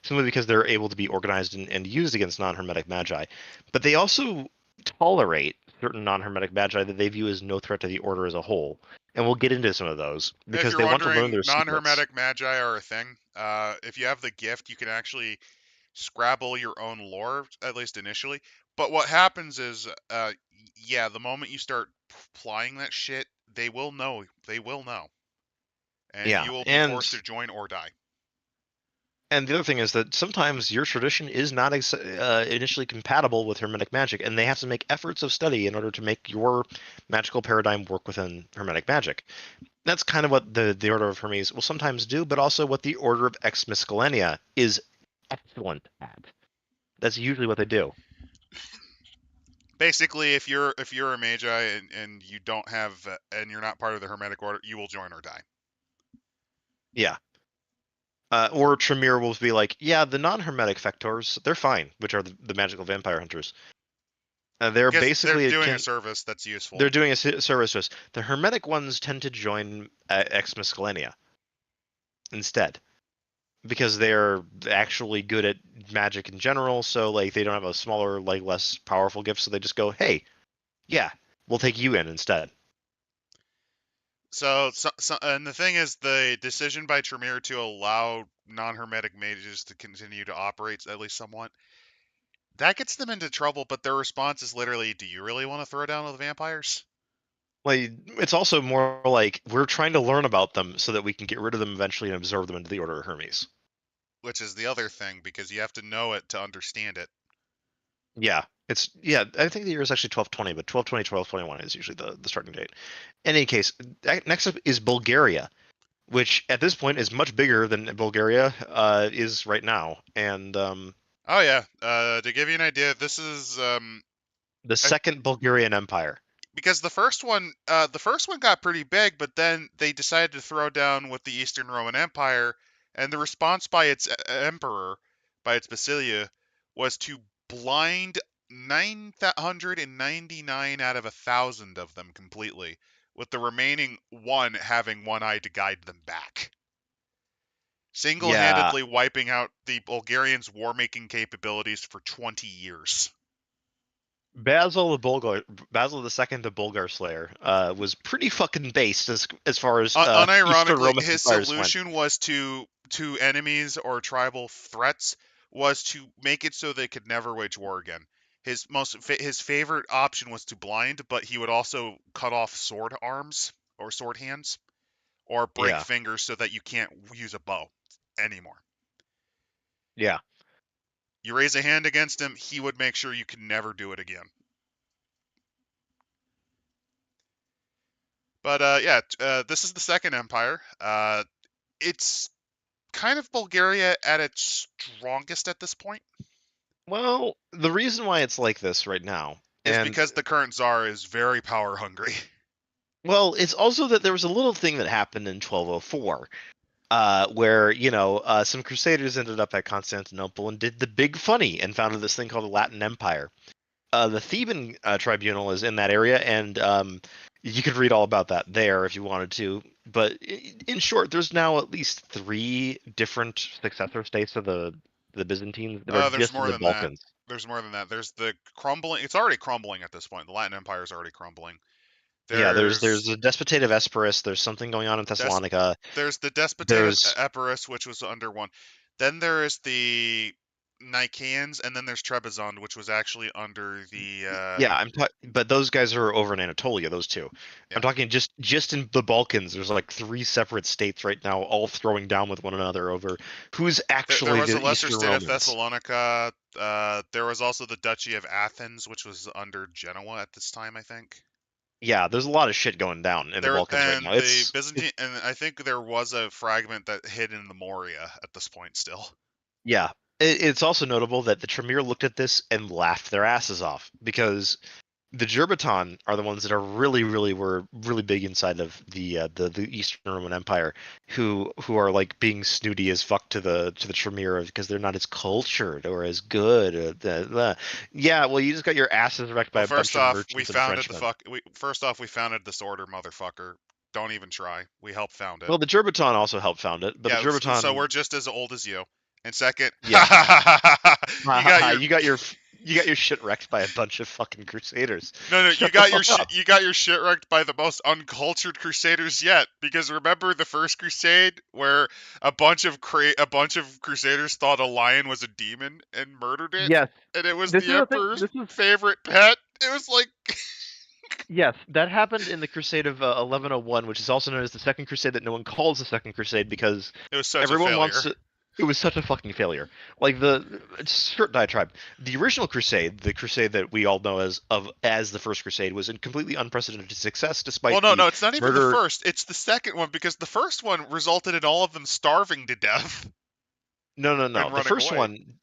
simply because they're able to be organized and used against non-hermetic magi. But they also tolerate certain non-hermetic magi that they view as no threat to the order as a whole. And we'll get into some of those If because you're they want to learn wondering, their secrets. non-hermetic magi are a thing. If you have the gift, you can actually scrabble your own lore, at least initially. But what happens is, yeah, the moment you start applying that shit, they will know. They will know, and Yeah, you will be and forced to join or die. the other thing is that sometimes your tradition is not initially compatible with Hermetic magic, and they have to make efforts of study in order to make your magical paradigm work within Hermetic magic. That's kind of what the Order of Hermes will sometimes do, but also what the Order of Ex Miscellania is excellent at. That's usually what they do. Basically, if you're a magi and you don't have and you're not part of the Hermetic order, you will join or die. Yeah. Or Tremere will be like, yeah, the non-hermetic Fectors, they're fine, which are the magical vampire hunters. They're Because they're basically doing a service that's useful. they're doing a service to us. The hermetic ones tend to join Ex Miscellania instead because they're actually good at magic in general. So like they don't have a smaller, like less powerful gift, so they just go, hey, yeah, we'll take you in instead. And the thing is, the decision by Tremere to allow non-hermetic mages to continue to operate at least somewhat, that gets them into trouble. But their response is literally, "Do you really want to throw down with the vampires?" Like it's also more like we're trying to learn about them so that we can get rid of them eventually and absorb them into the Order of Hermes. which is the other thing because you have to know it to understand it. Yeah, I think the year is actually 1220, but 1220, 1221 is usually the starting date. In any case, next up is Bulgaria, which at this point is much bigger than Bulgaria is right now, and Oh yeah. To give you an idea, this is the I, Second Bulgarian Empire. because the first one got pretty big, but then they decided to throw down with the Eastern Roman Empire, and the response by its emperor, by its basilia, was to blind 999 out of 1,000 of them completely, with the remaining one having one eye to guide them back, Yeah, single-handedly wiping out the Bulgarians' war-making capabilities for 20 years. Basil the Second, the Bulgar Slayer, was pretty fucking based as far as Eastern Unironically, Roman his empires went. solution was to enemies or tribal threats was to make it so they could never wage war again. His favorite option was to blind, but he would also cut off sword arms or sword hands or break Yeah, fingers so that you can't use a bow anymore. yeah. You raise a hand against him, he would make sure you could never do it again. But yeah, this is the Second Empire. It's kind of Bulgaria at its strongest at this point Well, the reason why it's like this right now, is and because the current czar is very power hungry. well, it's also that there was a little thing that happened in 1204, where some crusaders ended up at Constantinople and did the big funny and founded this thing called the Latin Empire. The Theban tribunal is in that area, and you could read all about that there if you wanted to. But in short, there's now at least three different successor states of the Byzantines that are There's just in more the than that. Balkans. There's more than that. There's the crumbling. It's already crumbling at this point. The Latin Empire is already crumbling. Yeah, there's There's the Despotate of Epirus. There's something going on in des- Thessalonica. there's the Despotate of There's Epirus, which was under one. Then there is the Nicaeans, and then there's Trebizond, which was actually under the Yeah, but those guys are over in Anatolia. Those two. I'm yeah. talking just in the Balkans. There's like three separate states right now, all throwing down with one another over who's There actually was a the lesser Eastern state of Romans. Thessalonica. There was also the Duchy of Athens, which was under Genoa at this time, I think. Yeah, there's a lot of shit going down in the There Balkans right now. and the Byzantine, and I think there was a fragment that hid in the Moria at this point still. Yeah, it's also notable that the Tremere looked at this and laughed their asses off because the Gerbaton are the ones that are were really big inside of the Eastern Roman Empire, who are like being snooty as fuck to the Tremere because they're not as cultured or as good. Yeah, well, you just got your asses wrecked by Well, a bunch first of off, merchants and Frenchmen. we founded this order, motherfucker. Don't even try. We helped found it. Well, the Gerbaton also helped found it, but the Yeah, so Gerbaton, we're just as old as you. And second, yeah, you got your you got your shit wrecked by a bunch of fucking crusaders. no, you Shut the got your fuck shit. up. You got your shit wrecked by the most uncultured crusaders yet. Because remember the first crusade where a bunch of crusaders thought a lion was a demon and murdered it, Yes, and it was this the is the thing. emperor's This is favorite pet. It was like Yes, that happened in the Crusade of 1101, which is also known as the Second Crusade that no one calls the Second Crusade because it was such a everyone wants failure. to. It was such a fucking failure. Like short diatribe. The original Crusade, the Crusade that we all know as the First Crusade, was a completely unprecedented success Well, despite no, the it's not even the murder. first. It's the second one because the first one resulted in all of them starving to death No, no, and no. The running first away. one,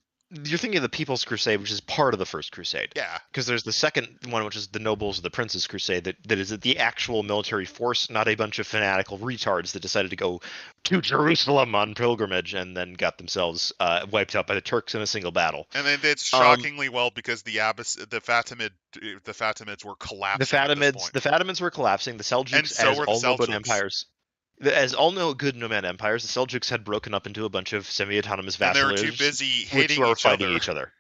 you're thinking of the People's Crusade, which is part of the First Crusade. Yeah. Because there's the second one, which is the Nobles of the Princes Crusade, that is the actual military force, not a bunch of fanatical retards that decided to go to Jerusalem on pilgrimage and then got themselves wiped out by the Turks in a single battle. And they did Um, shockingly well because the Fatimids were collapsing at this point. The Fatimids were collapsing. The And Seljuks, so as were the all know good Seljuks. empires, as all know good nomad empires, the Seljuks had broken up into a bunch of And semi-autonomous they were too vassalages, busy which hating were each fighting other. each other.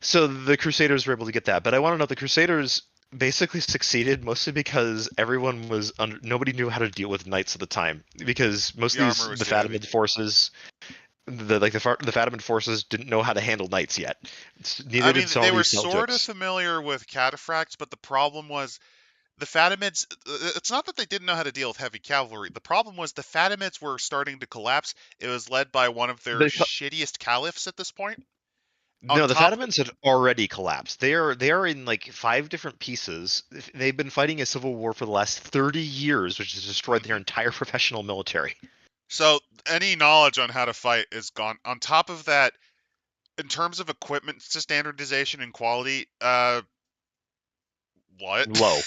So the Crusaders were able to get that, but I want to know the Crusaders basically succeeded mostly because nobody knew how to deal with knights at the time because most The of armor these was the too heavy. Fatimid forces the Fatimid forces didn't know how to handle knights yet. I Neither mean, did some they of were these sort of Seljuks. familiar with cataphracts, but the problem was the Fatimids, it's not that they didn't know how to deal with heavy cavalry. The problem was the Fatimids were starting to collapse. It was led by one of their The shittiest caliphs at this point. On No, the top, Fatimans had already collapsed. They are in like 5 different pieces. They've been fighting a civil war for the last 30 years, which has destroyed their mhm. entire professional military. So any knowledge on how to fight is gone. On top of that, in terms of equipment standardization and quality, what? Low.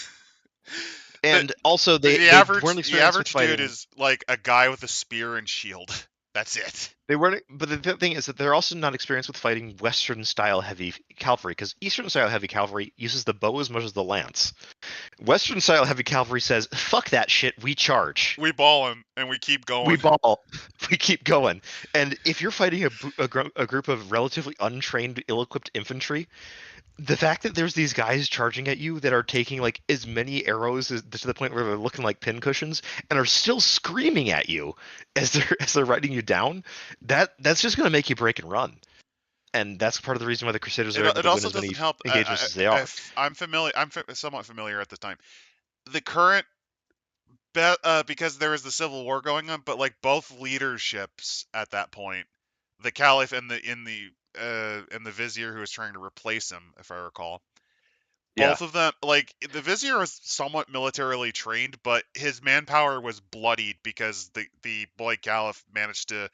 the And also the they weren't the experienced with average dude fighting. is like a guy with a spear and shield. That's it. They weren't, but the thing is that they're also not experienced with fighting Western style heavy cavalry because Eastern style heavy cavalry uses the bow as much as the lance. Western style heavy cavalry says, "Fuck that shit, we charge." We ballin' and we keep We going. ball. We keep going. And if you're fighting a group of relatively untrained, ill-equipped infantry, the fact that there's these guys charging at you that are taking like as many arrows to the point where they're looking like pincushions and are still screaming at you as they're riding you down, that's just going to make you break and run. And that's part of the reason why the Crusaders are able It to win also as many doesn't help. engagements as they are. I'm familiar. Somewhat familiar at the time. The current because there was the civil war going on, but like both leaderships at that point, the caliph and the vizier who was trying to replace him, if I recall, Yeah. both of them, like the vizier was somewhat militarily trained, but his manpower was bloodied because the boy caliph managed to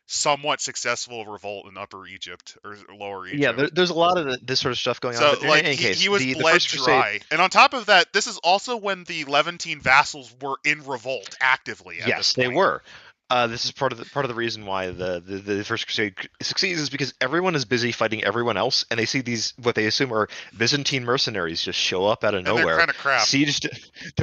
somewhat successful revolt in Upper Egypt or Lower Yeah, Egypt. there's a lot of this sort of stuff going on, So but in like any case, he was the bled First Crusade. dry. And on top of that, this is also when the Levantine vassals were in revolt actively at this Yes, they point. were. This is part of the reason why the First Crusade succeeds is because everyone is busy fighting everyone else, and they see these what they assume are Byzantine mercenaries just show up out of And they're nowhere. kind of crap. Siege. They're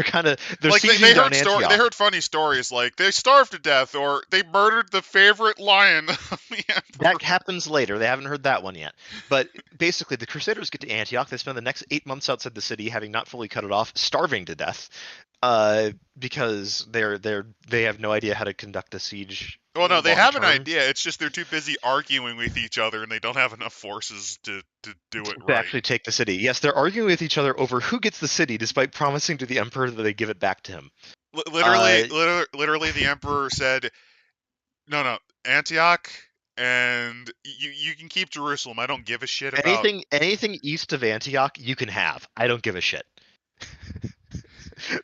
Like sieging down they Antioch. heard funny stories like they starved to death or they murdered the favorite lion of the emperor. That happens later. They haven't heard that one yet. But basically, the Crusaders get to Antioch. They spend the next 8 months outside the city, having not fully cut it off, starving to death, because they have no idea how to conduct a siege Well, no, they long have an term. idea. It's just they're too busy arguing with each other and they don't have enough forces to do it To right. actually take the city. Yes, they're arguing with each other over who gets the city, despite promising to the emperor that they give it back to him. Uh, Literally, the emperor said, "No, no, Antioch, and you can keep Jerusalem. I don't give a shit about." anything east of Antioch, you can have. I don't give a shit.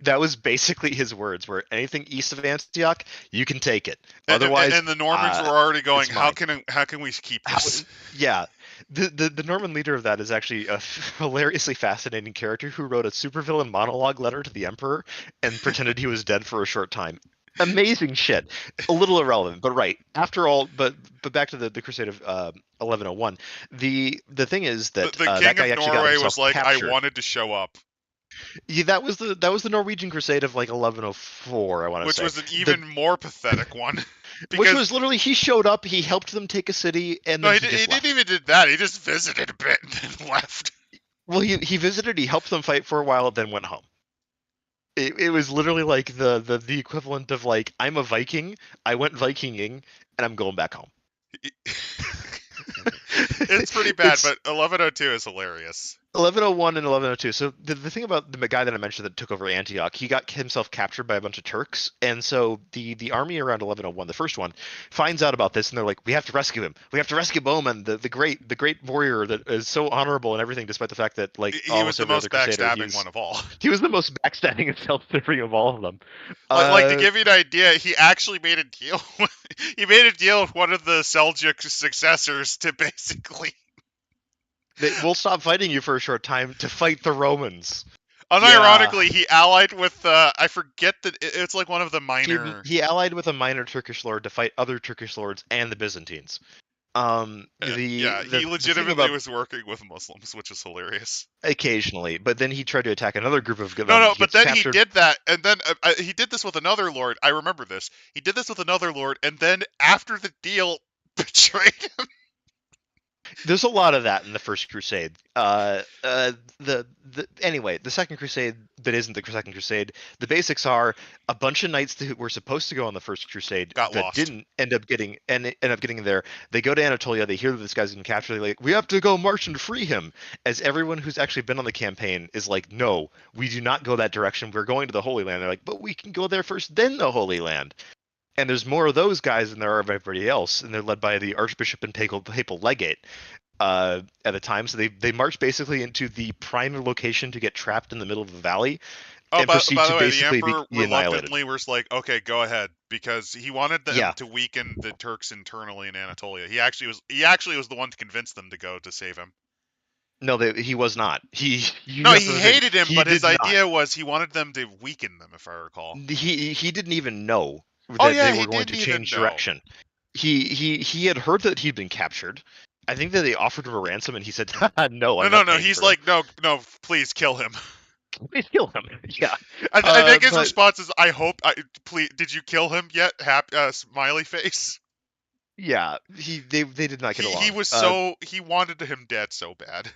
That was basically his words. Where anything east of Antioch, you can take it. Otherwise, And the Normans were already going, it's mine. how can we keep How, this? yeah, the Norman leader of that is actually a hilariously fascinating character who wrote a supervillain monologue letter to the emperor and pretended he was dead for a short time. Amazing shit. A little irrelevant, but right. After all, but back to the Crusade of 1101. The thing is that The that king guy of actually got Norway was himself like, I captured. wanted to show up, Yeah, that was the Norwegian Crusade of like 1104. I want to which say was an the even more pathetic one, which because was literally he showed up, he helped them take a city, and no, then he he just didn't left. even did that. He just visited a bit and then left. Well, he visited, he helped them fight for a while, then went home. It was literally like the equivalent of like I'm a Viking, I went Vikinging, and I'm going back home. It's pretty bad, It's but 1102 is hilarious. 1101 and 1102. So the thing about the guy that I mentioned that took over Antioch, he got himself captured by a bunch of Turks, and so the army around 1101, the first one, finds out about this, and they're like, we have to rescue him. We have to rescue Bowman, the great warrior that is so honorable and everything, despite the fact that like He was almost the every other most crusader, backstabbing one of all. he was the most backstabbing and self-serving of all of them. Like to Uh, give you an idea, he actually made a deal. He made a deal with one of the Seljuk successors to basically, we'll stop fighting you for a short time to fight the Romans. Yeah. unironically, he allied with I forget that it's like one of the he minor. he allied with a minor Turkish lord to fight other Turkish lords and the Byzantines. Yeah, he The thing legitimately about was working with Muslims, which is hilarious. occasionally, but then he tried to attack another group of No, them. no, He but gets then he captured. did that, and then he did this with another lord. I remember this. He did this with another lord, and then after the deal, betrayed him. There's a lot of that in the First Crusade. Anyway, the Second Crusade that isn't the Second Crusade. The basics are a bunch of knights that were supposed to go on the First Crusade Got that lost. didn't end up getting there. They go to Anatolia. They hear that this guy's been captured. They're like, we have to go march and free him. As everyone who's actually been on the campaign is like, no, we do not go that direction. We're going to the Holy Land. They're like, but we can go there first, then the Holy Land. And there's more of those guys than there are of everybody else, and they're led by the Archbishop and Papal Legate at the time. So they march basically into the prime location to get trapped in the middle of the valley Oh, and proceed by to the way, the basically emperor be annihilated. reluctantly was like, "Okay, go ahead," because he wanted them Yeah, to weaken the Turks internally in Anatolia. He actually was the one to convince them to go to save him. no, he was not. No, That's he the thing. hated him, He but his did not. idea was he wanted them to weaken them, if I recall. He didn't even know Oh that yeah, they he were going to didn't even change know. direction. He had heard that he'd been captured. I think that they offered him a ransom, and he said, "No, No, I'm no, not no. paying He's for him. like, no, no, please kill him. Please kill him." Yeah, I think his but response is, "I hope. Please, did you kill him yet?" Smiley face. yeah, they did not get He along. was he wanted him dead so bad.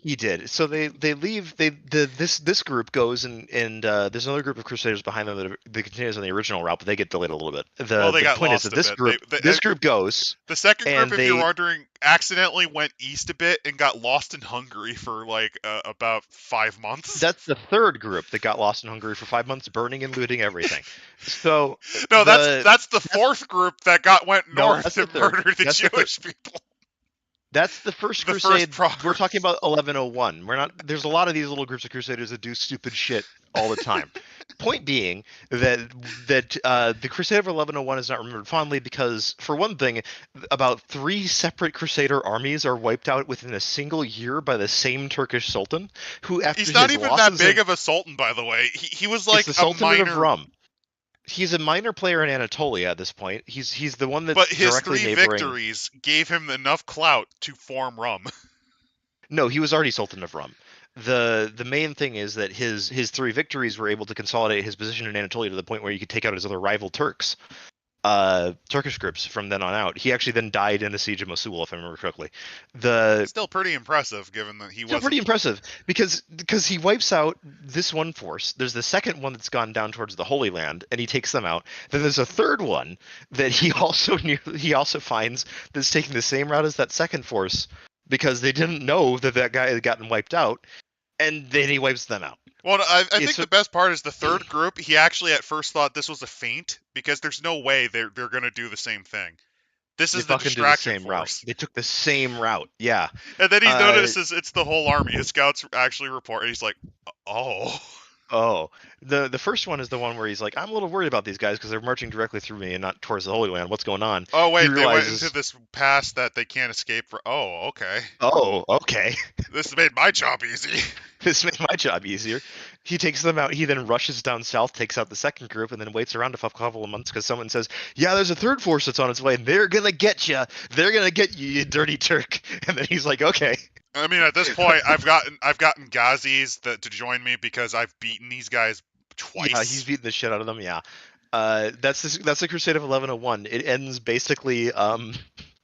He did. So they leave. This group goes and there's another group of Crusaders behind them that continues on the original route, but they get delayed a little bit. Well, the they The got point is lost that a bit. this group goes The second group, and if you're they wondering, accidentally went east a bit and got lost in Hungary for like about 5 months. that's the third group that got lost in Hungary for 5 months, burning and looting everything. So No, the that's the that's fourth group that went no, north that's the to third. murder the That's the third. Jewish people. That's the first The first crusade. We're talking progress. about 1101. We're not. There's a lot of these little groups of crusaders that do stupid shit all the time. Point being that the Crusade of 1101 is not remembered fondly because, for one thing, about three separate Crusader armies are wiped out within a single year by the same Turkish Sultan, who, after He's not his even that losses big in, of a sultan, by the way. He was it's like the a Sultanate of minor, Rum. He's a minor player in Anatolia at this point. He's the one but that's his directly three neighboring. victories gave him enough clout to form Rum. No, he was already Sultan of Rum. The main thing is that his three victories were able to consolidate his position in Anatolia to the point where he could take out his other rival Turkish groups from then on out. He actually then died in the siege of Mosul, if I remember correctly. The Still pretty impressive, given that he Still pretty wasn't. impressive because he wipes out this one force. There's the second one that's gone down towards the Holy Land, and he takes them out. Then there's a third one that he also finds that's taking the same route as that second force because they didn't know that that guy had gotten wiped out, and then he wipes them out. Well, I think It's the best part is the third group. He actually at first thought this was a feint because there's no way they're gonna do the same thing. This They is the fucking do the distraction same route. force. They took the same route. Yeah. And then he Uh, notices it's the whole army. His scouts actually report, and he's like, "Oh, Oh, the first one is the one where he's like, I'm a little worried about these guys because they're marching directly through me and not towards the Holy Land. What's going on? oh He wait, they went into realizes, this pass that they can't escape for. Oh, okay, oh, okay, this made my job easy." this made my job easier. He takes them out. He then rushes down south, takes out the second group, and then waits around a couple of months because someone says, "Yeah, there's a third force that's on its way, and they're gonna get you. They're gonna get you, you dirty Turk." And then he's like, "Okay." I mean, at this point, I've gotten Ghazis to join me because I've beaten these guys Yeah, he's twice. beating the shit out of them. Yeah, that's the Crusade of 1101. It ends basically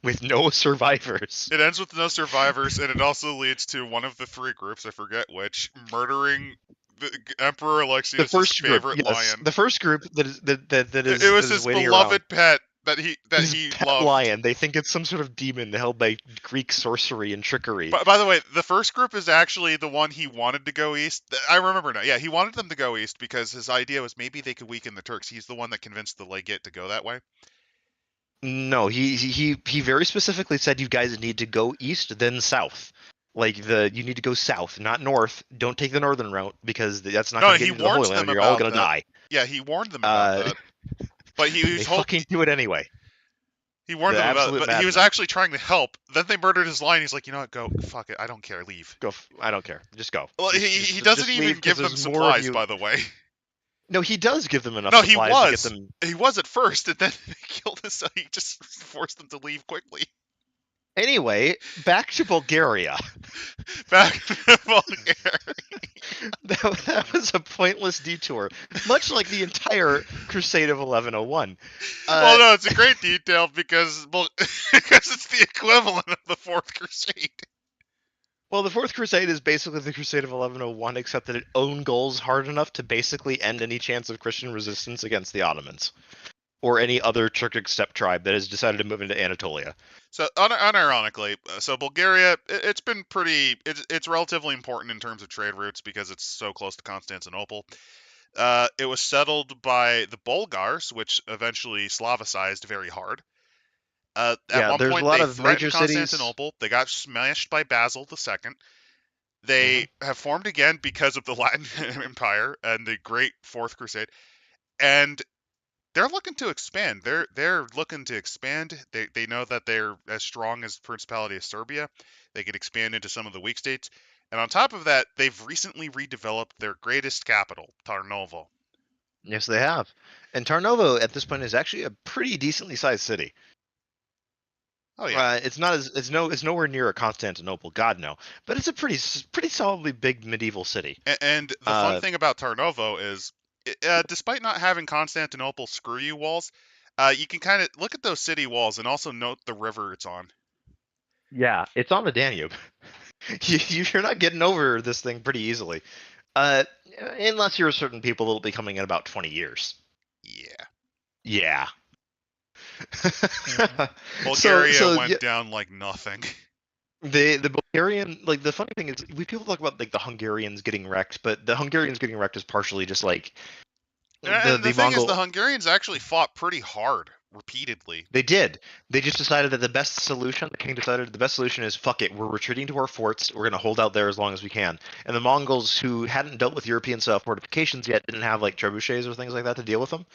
with no survivors. It ends with no survivors, and it also leads to one of the three groups, I forget which, murdering the Emperor The Alexius's first group, favorite yes, lion. the first group It that was is his waiting around. beloved pet that His he pet loved. lion. They think it's some sort of demon held by Greek sorcery and trickery. By the way, the first group is actually the one he wanted to go east. I remember now. Yeah, he wanted them to go east because his idea was maybe they could weaken the Turks. He's the one that convinced the legate to go that way. No, he very specifically said you guys need to go east then south. Like you need to go south, not north. Don't take the northern route because that's not No, going to get he you to the Holy warns Land them and you're all about going to that. die. Yeah, he warned them about Uh, that. But they fucking do it anyway. he warned The them about it. absolute But he was madmen. actually trying to help. Then they murdered his lion. He's like, you know what? Go, fuck it. I don't care. Leave. Go. I don't care. Just go. Well, he doesn't Just leave even because give them there's more of supplies, you. by the way. No, he does give them enough No, he supplies to get was. them. He was at first, and then they killed us. So he just forced them to leave quickly. Anyway, back to Bulgaria. Back to Bulgaria. That was a pointless detour, much like the entire Crusade of 1101. Well, Uh, no, it's a great detail because because it's the equivalent of the Fourth Crusade. well, the Fourth Crusade is basically the Crusade of 1101, except that it own goals hard enough to basically end any chance of Christian resistance against the Ottomans or any other Turkic steppe tribe that has decided to move into Anatolia. So, unironically, so Bulgaria, it's been pretty. It's relatively important in terms of trade routes because it's so close to Constantinople. It was settled by the Bulgars, which eventually Slavicized very hard. At Yeah, one there's a point, lot they of threatened major cities. Constantinople. They got smashed by Basil II. Hmm. They have formed again because of the Latin Empire and the Great Fourth Crusade, and they're looking to expand. They're looking to expand. They know that they're as strong as the Principality of Serbia. They could expand into some of the weak states, and on top of that, they've recently redeveloped their greatest capital, Tarnovo. Yes, they have. And Tarnovo at this point is actually a pretty decently sized city. Oh yeah, It's not as it's nowhere near a Constantinople, God no, but it's a pretty solidly big medieval city. and the fun Uh, thing about Tarnovo is, despite not having Constantinople screw you walls, you can kind of look at those city walls and also note the river it's on. yeah, it's on the Danube. You're not getting over this thing pretty easily, uh, unless you're a certain people that'll be coming in about 20 years. Yeah, Yeah. so Bulgaria so went yeah, down like nothing. the Bulgarian, like, the funny thing is we people talk about like the Hungarians getting wrecked, but the Hungarians getting wrecked is partially just like And the the thing is, the Mongol. Hungarians actually fought pretty hard repeatedly. They did. They just decided that the best solution, the king decided the best solution is fuck it. We're retreating to our forts. We're going to hold out there as long as we can. And the Mongols, who hadn't dealt with European style fortifications yet, didn't have like trebuchets or things like that to deal with them.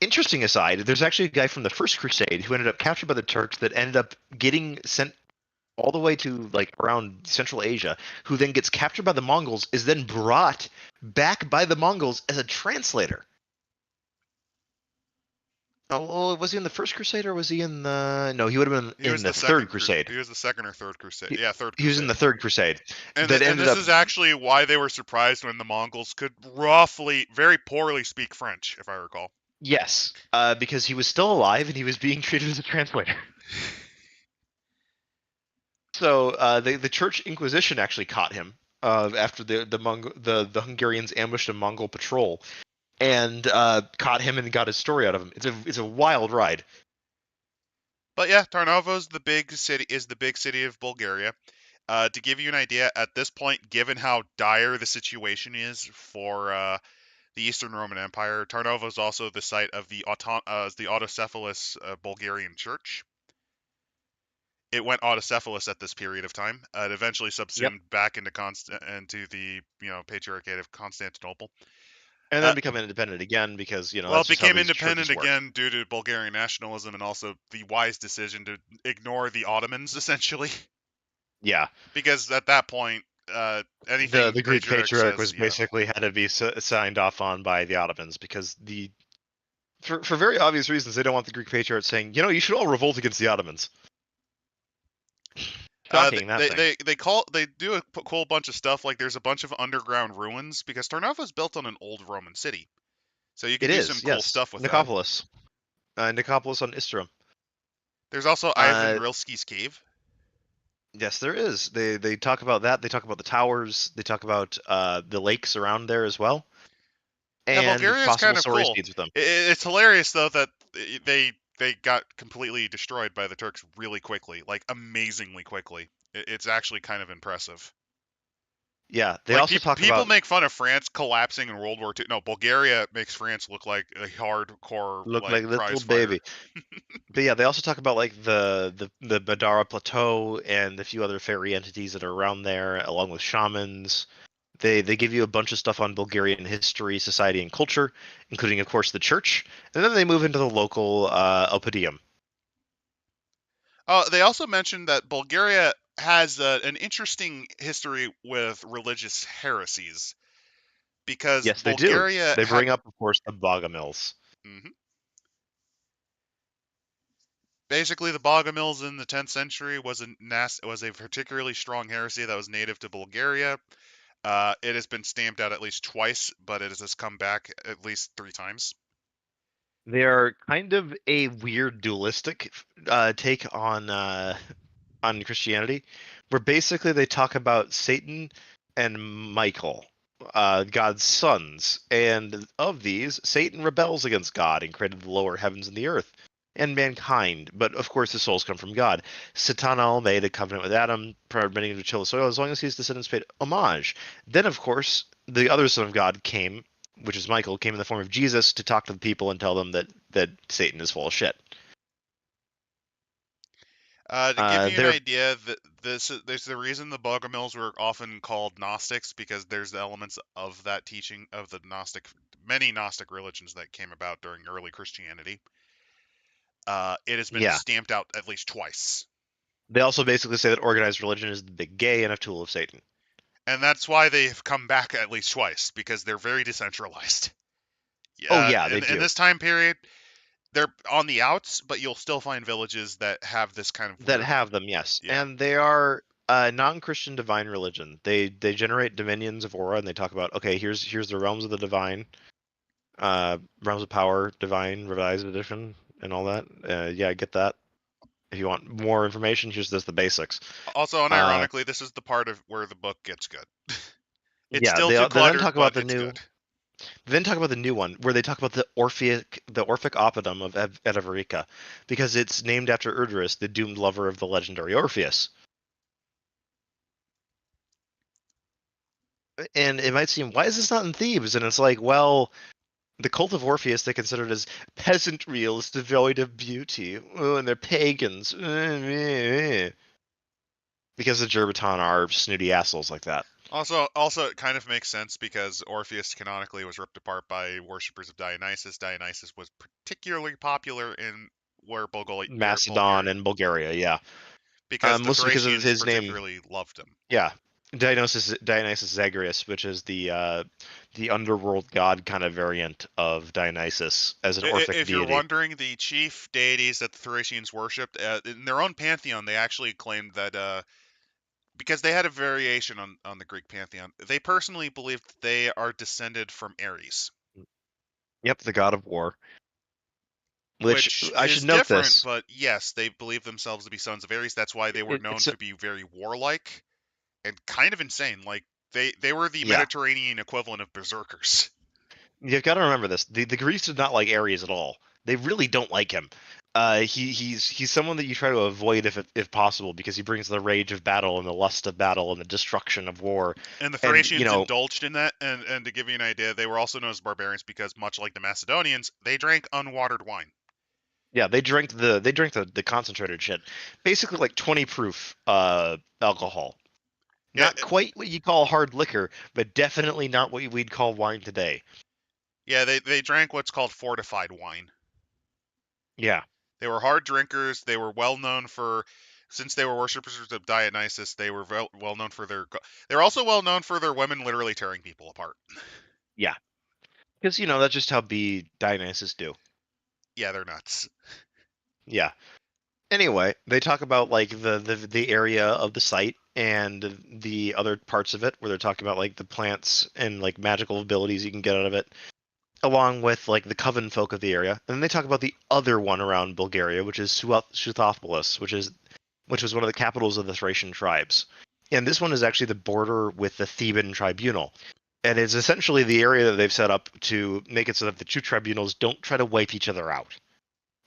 Interesting aside, there's actually a guy from the First Crusade who ended up captured by the Turks that ended up getting sent all the way to like around Central Asia, who then gets captured by the Mongols, is then brought back by the Mongols as a translator. Oh, well, was he in the First Crusade or was he in the? No, he would have He been in was the the Third second. Crusade. He was the second or third crusade. He, Yeah, third he was in crusade. the Third Crusade And that and ended this up. is actually why they were surprised when the Mongols could roughly, very poorly speak French, if I recall. Yes, because he was still alive and he was being treated as a translator. So the Church Inquisition actually caught him after the Hungarians ambushed a Mongol patrol and caught him and got his story out of him. It's a wild ride. But yeah, Tarnovo's the big city is the big city of Bulgaria. To give you an idea, at this point, given how dire the situation is for the Eastern Roman Empire, Tarnovo is also the site of the autocephalous Bulgarian Church. It went autocephalous at this period of time. It eventually Yep. subsumed back into the Patriarchate of Constantinople. And Uh, then become independent again because well, it that's just how became these independent churches work. again due to Bulgarian nationalism and also the wise decision to ignore the Ottomans, essentially, Yeah. because at that point, the anything the Greek patriarch patriarch says, was yeah. basically had to be signed off on by the Ottomans because for very obvious reasons they don't want the Greek patriarch saying, you should all revolt against the Ottomans. Shocking that thing. They do a cool bunch of stuff, like there's a bunch of underground ruins because Tarnovo is built on an old Roman city, so you It can do some is, cool yes. stuff with that. Nicopolis. Nicopolis on Istrum. There's also Ivan Uh, Rilsky's cave. yes, there is. They talk about that. They talk about the towers. They talk about the lakes around there as well, Yeah, and Bulgaria is possible kind of story cool. speeds with them. It's hilarious though that they got completely destroyed by the Turks really quickly, like amazingly quickly. It's actually kind of impressive. Yeah, they Like also people talk people about make fun of France collapsing in World War II. No, Bulgaria makes France look like a hardcore look like like little prize fighter. baby. But yeah, they also talk about like the Badara Plateau and the few other fairy entities that are around there, along with shamans. They give you a bunch of stuff on Bulgarian history, society, and culture, including, of course, the church. And then they move into the local Oppidum. Oh, they also mentioned that Bulgaria has an interesting history with religious heresies because Yes, they do. Bulgaria They had. bring up, of course, the Bogomils. Mhm. Basically, the Bogomils in the 10th century was a particularly strong heresy that was native to Bulgaria. It has been stamped out at least twice, but it has come back at least 3 times. They are kind of a weird dualistic take on Christianity, where basically they talk about Satan and Michael, God's sons, and of these, Satan rebels against God and created the lower heavens and the earth and mankind. But of course, the souls come from God. Satan made a covenant with Adam, permitting him to till the soil as long as his descendants paid homage. Then, of course, the other son of God came, which is Michael, came in the form of Jesus to talk to the people and tell them that Satan is full of shit. To give you an They're idea, there's the reason the Bogomils were often called Gnostics because there's elements of that teaching of the many Gnostic religions that came about during early Christianity. It has been yeah. stamped out at least twice, They also basically say that organized religion is the big gay and a tool of Satan. and that's why they've come back at least twice because they're very decentralized. Oh yeah, they In do. this time period, they're on the outs, but you'll still find villages that have this kind of That weird. have them, yes. Yeah. And they are a non-Christian divine religion. They generate dominions of aura and they talk about, okay, here's the realms of the divine, realms of power, divine, revised edition, and all that. Yeah, I get that. If you want more information, here's just the basics. Also, Uh, unironically, this is the part of where the book gets good. It's yeah, still too they then cluttered, talk about but the it's new good. then talk about the new one where they talk about the Orphic Oppidum of Edivarica because it's named after Urdurus, the doomed lover of the legendary Orpheus. And it might seem, why is this not in Thebes? And it's like, well, the cult of Orpheus they considered as peasant reals devoid of beauty. Oh, and they're pagans. Because the Gerbaton are snooty assholes like that. Also, it kind of makes sense because Orpheus canonically was ripped apart by worshippers of Dionysus. Dionysus was particularly popular in where Macedon Bulgaria, and Bulgaria, yeah. because the Mostly because of Thracians his name. particularly loved him. Yeah. Dionysus Zagreus, which is the underworld god kind of variant of Dionysus as an Orphic If you're deity. wondering, the chief deities that the Thracians worshipped, in their own pantheon, they actually claimed that because they had a variation on the Greek pantheon, they personally believed they are descended from Ares, Yep, the god of war. Which which I should is note different, this. but yes, they believe themselves to be sons of Ares. That's why they were known It's to be very warlike and kind of insane. Like they were the yeah. Mediterranean equivalent of berserkers. You've got to remember this. The Greeks did not like Ares at all. They really don't like him. He's someone that you try to avoid if possible because he brings the rage of battle and the lust of battle and the destruction of war. And the And Thracians indulged in that. And to give you an idea, they were also known as barbarians because, much like the Macedonians, they drank unwatered wine. yeah, they drank the concentrated shit, basically like 20 proof alcohol. Yeah, Not quite what you call hard liquor, but definitely not what we'd call wine today. yeah, they drank what's called fortified wine. Yeah, They were hard drinkers. They were well known for, since they were worshippers of Dionysus, they were well known for their. They're also well known for their women literally tearing people apart. yeah, because that's just how Dionysus do. Yeah, they're nuts. Yeah. Anyway, they talk about like the area of the site and the other parts of it where they're talking about like the plants and like magical abilities you can get out of it, along with like the coven folk of the area. And then they talk about the other one around Bulgaria, which is Suthopolis, which was one of the capitals of the Thracian tribes. And this one is actually the border with the Theban tribunal. And it's essentially the area that they've set up to make it so that the two tribunals don't try to wipe each other out.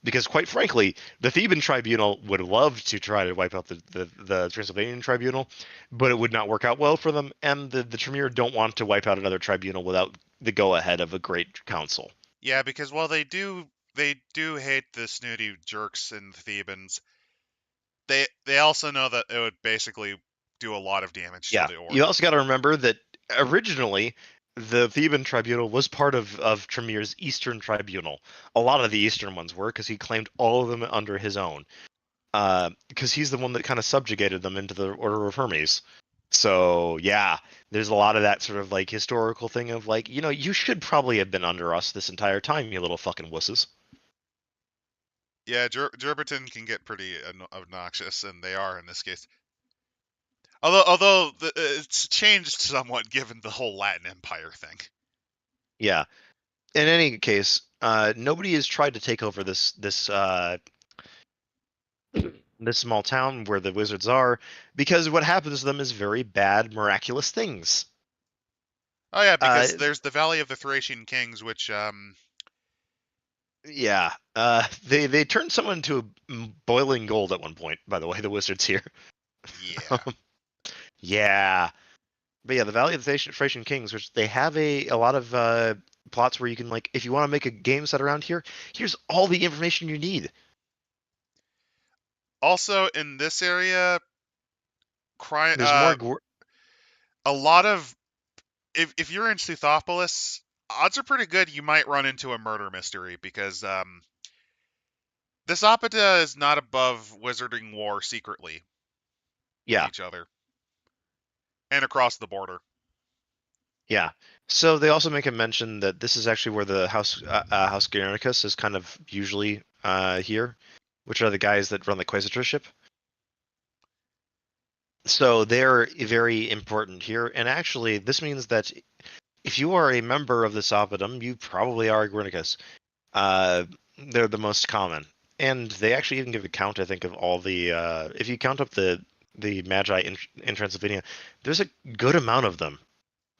Because quite frankly, the Theban tribunal would love to try to wipe out the Transylvanian tribunal, but it would not work out well for them, and the Tremere don't want to wipe out another tribunal without the go-ahead of a great council. Yeah, because while they do hate the snooty jerks and the Thebans, they also know that it would basically do a lot of damage to Yeah. the You order. also got to remember that originally the Theban tribunal was part of Tremere's Eastern tribunal. A lot of the Eastern ones were because he claimed all of them under his own. Because he's the one that kind of subjugated them into the Order of Hermes. So yeah, there's a lot of that sort of like historical thing of like, you should probably have been under us this entire time, you little fucking wusses. Yeah, Jerberton can get pretty obnoxious, and they are in this case. Although it's changed somewhat given the whole Latin Empire thing. Yeah. In any case, nobody has tried to take over this small town where the wizards are, because what happens to them is very bad, miraculous things. Oh yeah, Uh, because there's the Valley of the Thracian Kings, which yeah. They turned someone into boiling gold at one point. By the way, the wizards here. yeah. Yeah. But yeah, the Valley of the Thracian Kings, which they have a lot of plots where you can, like, if you want to make a game set around here, here's all the information you need. Also in this area, cry There's more. a lot of if you're in Suthopolis, odds are pretty good you might run into a murder mystery because this Opida is not above wizarding war secretly with Yeah, each other and across the border. yeah. So they also make a mention that this is actually where the House Guernicus is kind of usually here, which are the guys that run the Quasitorship. So they're very important here, and actually, this means that if you are a member of this oppidum, you probably are a Guernicus. Uh, they're the most common, and they actually even give a count. I think of all the if you count up the Magi in Transylvania, there's a good amount of them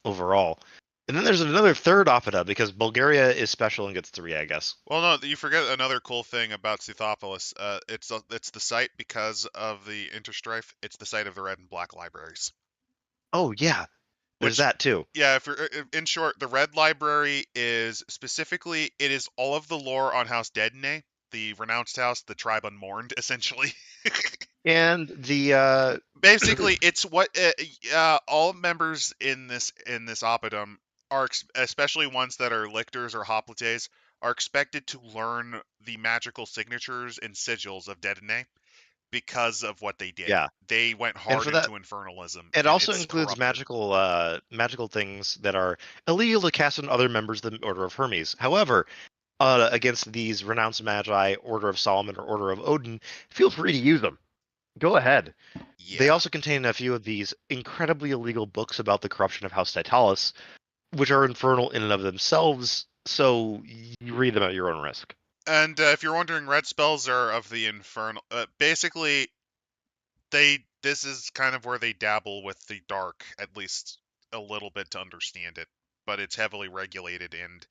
overall. And then there's another third Oppida because Bulgaria is special and gets three, I guess. Well, no, you forget another cool thing about Suthopolis. It's the site because of the interstrife. It's the site of the Red and Black libraries. Oh yeah, there's Which, that too. yeah, if you're, in short, the Red Library is specifically it is all of the lore on House Dedenne, the renounced house, the tribe unmourned, essentially. And the Basically, it's what all members in this oppidum are, especially ones that are lictors or hoplites, are expected to learn the magical signatures and sigils of Dedenne because of what they did. yeah, They went and hard for that, into infernalism, it and also it's includes corrupted. magical things that are illegal to cast on other members of the Order of Hermes. However, against these renounced magi, Order of Solomon or Order of Odin, feel free to use them. Go ahead. They Yeah. also contain a few of these incredibly illegal books about the corruption of House Titalis, which are infernal in and of themselves. So you read them at your own risk. And if you're wondering, red spells are of the infernal. Basically, this is kind of where they dabble with the dark, at least a little bit to understand it. But it's heavily regulated, and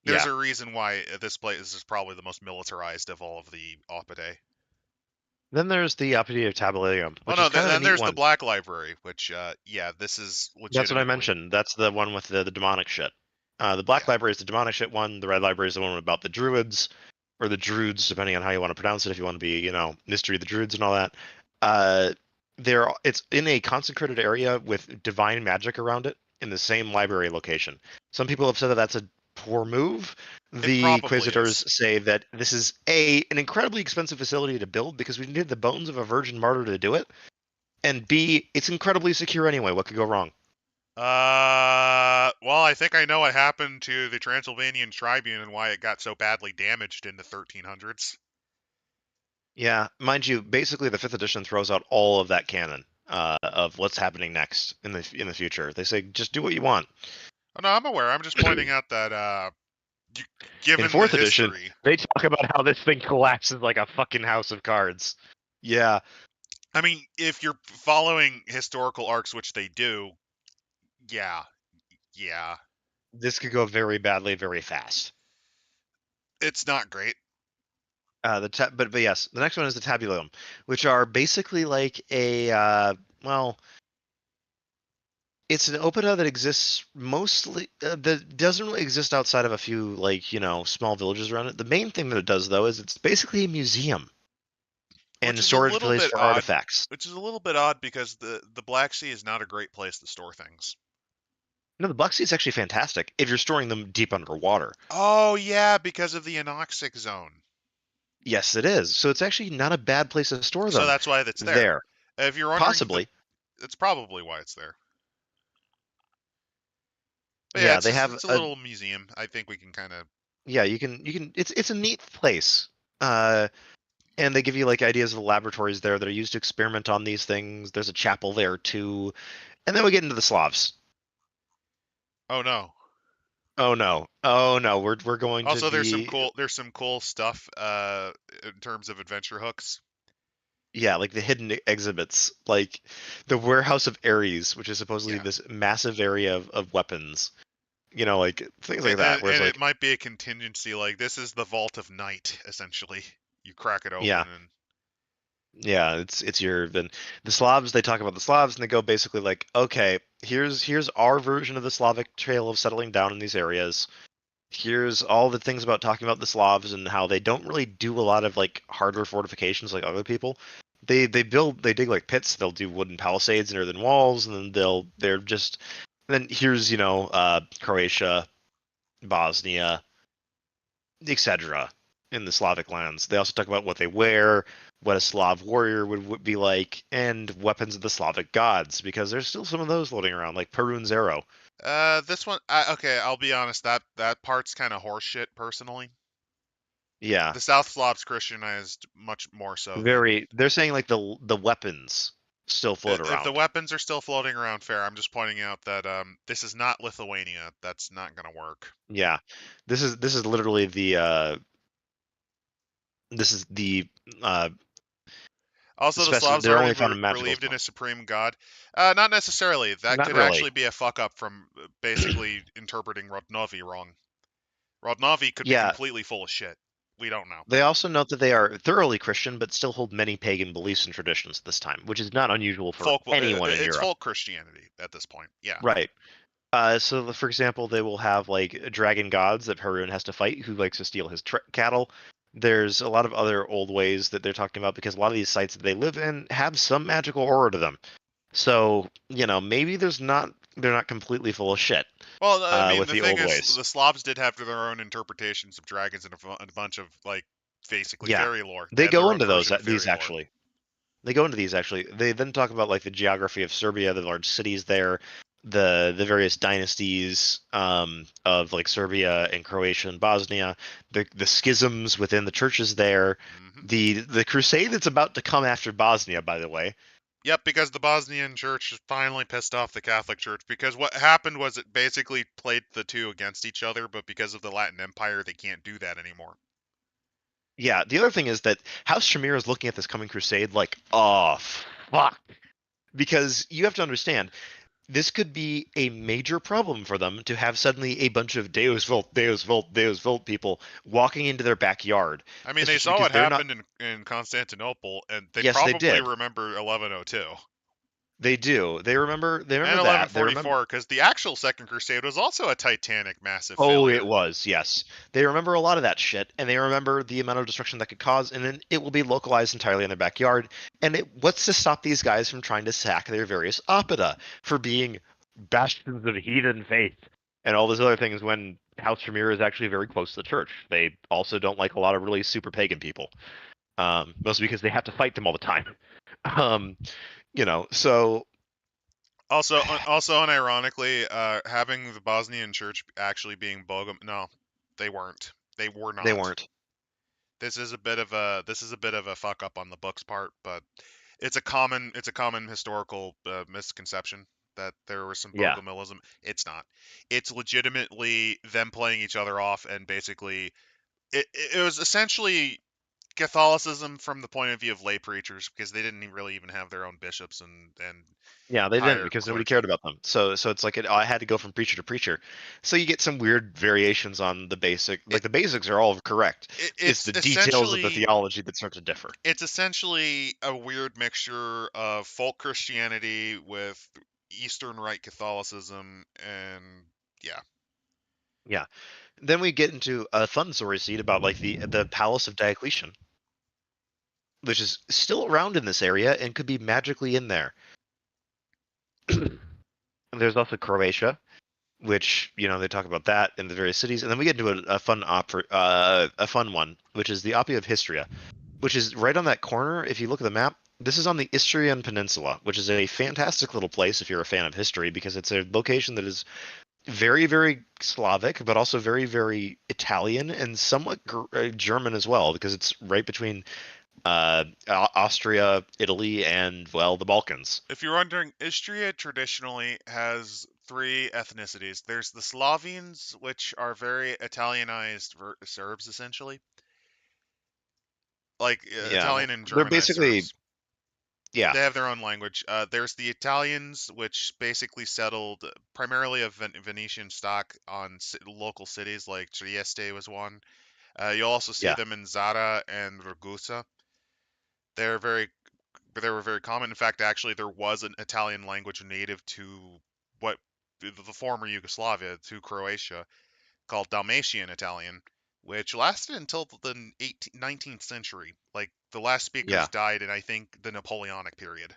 there's Yeah. a reason why this place is probably the most militarized of all of the Oppidae. Then there's the Optida of Tabulatum, Oh which no, is kind of a then neat there's the one. Black Library, which yeah, this is That's what I legitimately mentioned. That's the one with the demonic shit. The Black yeah, Library is the demonic shit one. The Red Library is the one about the Druids, or the Druids, depending on how you want to pronounce it. If you want to be, Mystery of the Druids and all that. Uh, it's in a consecrated area with divine magic around it in the same library location. Some people have said that that's a poor move. it The probably Inquisitors is. say that this is an incredibly expensive facility to build because we needed the bones of a virgin martyr to do it, and B, it's incredibly secure anyway. What could go wrong? Well, I think I know what happened to the Transylvanian Tribune and why it got so badly damaged in the 1300s. Yeah, mind you, basically the fifth edition throws out all of that canon of what's happening next in the future. They say just do what you want. Oh no, I'm aware. I'm just pointing out that you, In given the fourth edition, history, they talk about how this thing collapses like a fucking house of cards. Yeah, I mean, if you're following historical arcs, which they do, yeah, yeah, this could go very badly, very fast. it's not great. But yes, the next one is the tabulum, which are basically like a well, it's an opera that exists mostly that doesn't really exist outside of a few small villages around it. The main thing that it does though is it's basically a museum and Which a is a storage little place bit for odd. artifacts. Which is a little bit odd because the Black Sea is not a great place to store things. No, the Black Sea is actually fantastic if you're storing them deep underwater. Oh yeah, because of the anoxic zone. Yes, it is. So it's actually not a bad place to store So them. that's why it's there. There, If you're wondering, possibly. it's probably why it's there. But yeah, Yeah, they have it's a a little museum. I think we can kind of yeah. You can it's a neat place. And they give you like ideas of the laboratories there that are used to experiment on these things. There's a chapel there too, and then we get into the Slavs. Oh no. Oh no, oh no, we're going to Also, the there's some cool stuff in terms of adventure hooks. yeah, like the hidden exhibits, like the warehouse of Ares, which is supposedly Yeah. this massive area of weapons. Like things like that, where it's And it like, might be a contingency, like this is the Vault of Night, essentially. You crack it yeah, open and yeah, it's your then the Slavs. They talk about the Slavs, and they go basically like, okay, here's our version of the Slavic trail of settling down in these areas. Here's all the things about talking about the Slavs and how they don't really do a lot of like hardware fortifications like other people. They dig like pits. They'll do wooden palisades and earthen walls, and then they're just then here's Croatia, Bosnia, etc. in the Slavic lands. They also talk about what they wear, what a Slav warrior would be like, and weapons of the Slavic gods, because there's still some of those floating around, like Perun's arrow. this one okay, I'll be honest, that part's kind of horseshit personally. Yeah, The South Slavs Christianized much more so than very. They're saying like the weapons still float if the around. weapons are still floating around fair. I'm just pointing out that this is not Lithuania. That's not going to work. Yeah, this is literally the uh Also, the specimen. Slavs They're are only found in magical believed in stuff. a supreme god. Not necessarily. That Not could really. actually be a fuck up from basically interpreting Rodnovi wrong. Rodnovi could be Yeah, completely full of shit. We don't know. they also note that they are thoroughly Christian, but still hold many pagan beliefs and traditions at this time, which is not unusual for anyone in It's Europe. folk Christianity at this point. Yeah. Right. So, for example, they will have like dragon gods that Harun has to fight, who likes to steal his cattle. There's a lot of other old ways that they're talking about because a lot of these sites that they live in have some magical aura to them. So, maybe they're not completely full of shit Well, I mean, with the the thing old is, ways. the Slavs did have their own interpretations of dragons and a bunch of like basically Yeah, fairy lore. They they had their go own into those version of these fairy lore. actually. They go into these actually. They then talk about like the geography of Serbia, the large cities there, the various dynasties of like Serbia and Croatia and Bosnia, the schisms within the churches there, Hmm. the crusade that's about to come after Bosnia, by the way. Yep, because the Bosnian church finally pissed off the Catholic Church. Because what happened was it basically played the two against each other, but because of the Latin Empire, they can't do that anymore. Yeah, the other thing is that House Shamir is looking at this coming crusade like, oh fuck, because you have to understand this could be a major problem for them to have suddenly a bunch of Deus Vult, Deus Vult, Deus Vult people walking into their backyard, I mean, they especially saw because what they're not. happened in Constantinople, and they Yes, they probably did. remember 1102 They do. They remember and that. They remember. 1144, because the actual Second Crusade was also a titanic, massive Oh, it failure. was. Yes, they remember a lot of that shit, and they remember the amount of destruction that could cause, and then it will be localized entirely in their backyard. And what's to stop these guys from trying to sack their various oppida for being bastions of heathen faith and all those other things when House Tremere is actually very close to the church. They also don't like a lot of really super pagan people, mostly because they have to fight them all the time. Um, so Also, unironically, having the Bosnian Church actually being Bogom, no, they weren't. They were they not. weren't. This is a bit of a fuck up on the book's part, but it's a common historical misconception that there was some Yeah, Bogomilism. It's not. It's legitimately them playing each other off, and basically it was essentially Catholicism from the point of view of lay preachers, because they didn't really even have their own bishops and yeah, they didn't higher because nobody cared clergy. about them. So it's like I had to go from preacher to preacher. So you get some weird variations on the basic. Like It, the basics are all correct. It's it's the details of the essentially theology that start to differ. a weird mixture of folk Christianity with Eastern Rite Catholicism, and yeah. Yeah. Then we get into a fun story seed about like the Palace of Diocletian, which is still around in this area and could be magically in there. And there's also Croatia, which they talk about that in the various cities, and then we get into a fun one, which is the Appia of Histria, which is right on that corner. If you look at the map, this is on the Istrian Peninsula, which is a fantastic little place if you're a fan of history, because it's a location that is very, very Slavic, but also very, very Italian and somewhat German as well, because it's right between Austria, Italy, and well, the Balkans. If you're wondering, Istria traditionally has three ethnicities. There's the Slavians, which are very Italianized Serbs, essentially, like Yeah, Italian and they're Germanized basically Serbs. yeah, They have their own language. There's the Italians, which basically settled primarily of Venetian stock on local cities, like Trieste was one. You'll also see yeah, them in Zara and Ragusa. They're very they were very common. In fact, actually, there was an Italian language native to what the former Yugoslavia, to Croatia, called Dalmatian Italian, which lasted until the 19th century. Like the last speakers yeah, died in, I think, the Napoleonic period.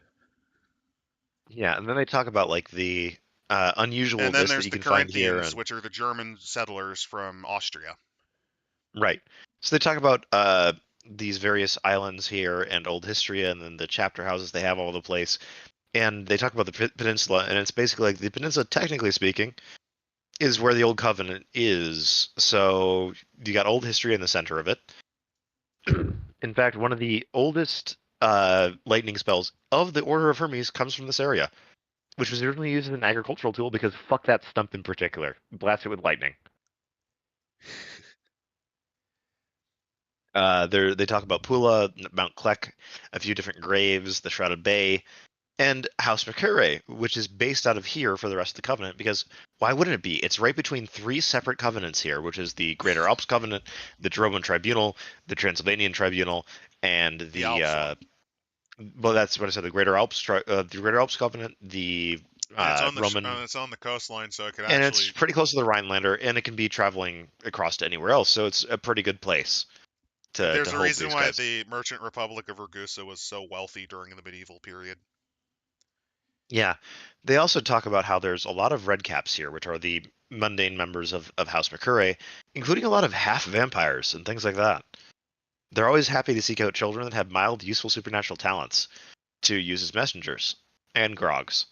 yeah. And then they talk about like the And then unusualness that there's you the can find here, Corinthians, and which are the German settlers from Austria. right. So they talk about these various islands here and old history, and then the chapter houses they have all over the place. And they talk about the peninsula, and it's basically like the peninsula, technically speaking, is where the old covenant is. So you got old history in the center of it. In fact, one of the oldest lightning spells of the Order of Hermes comes from this area, which was originally used as an agricultural tool because fuck that stump in particular. Blast it with lightning. They talk about Pula, Mount Klek, a few different graves, the Shrouded Bay, and House Mercure, which is based out of here for the rest of the Covenant, because why wouldn't it be? It's right between three separate covenants here, which is the Greater Alps Covenant, the Roman Tribunal, the Transylvanian Tribunal, and The the Alps one. well, that's what I said, the Greater Alps Covenant, the And it's on Roman, it's on the coastline, so it could and it's actually. pretty close to the Rhinelander, and it can be traveling across to anywhere else, so it's a pretty good place to There's a hold reason these why guys. the Merchant Republic of Ragusa was so wealthy during the medieval period. Yeah. They also talk about how there's a lot of red caps here, which are the mundane members of House McCurry, including a lot of half vampires and things like that. They're always happy to seek out children that have mild, useful supernatural talents to use as messengers and grogs.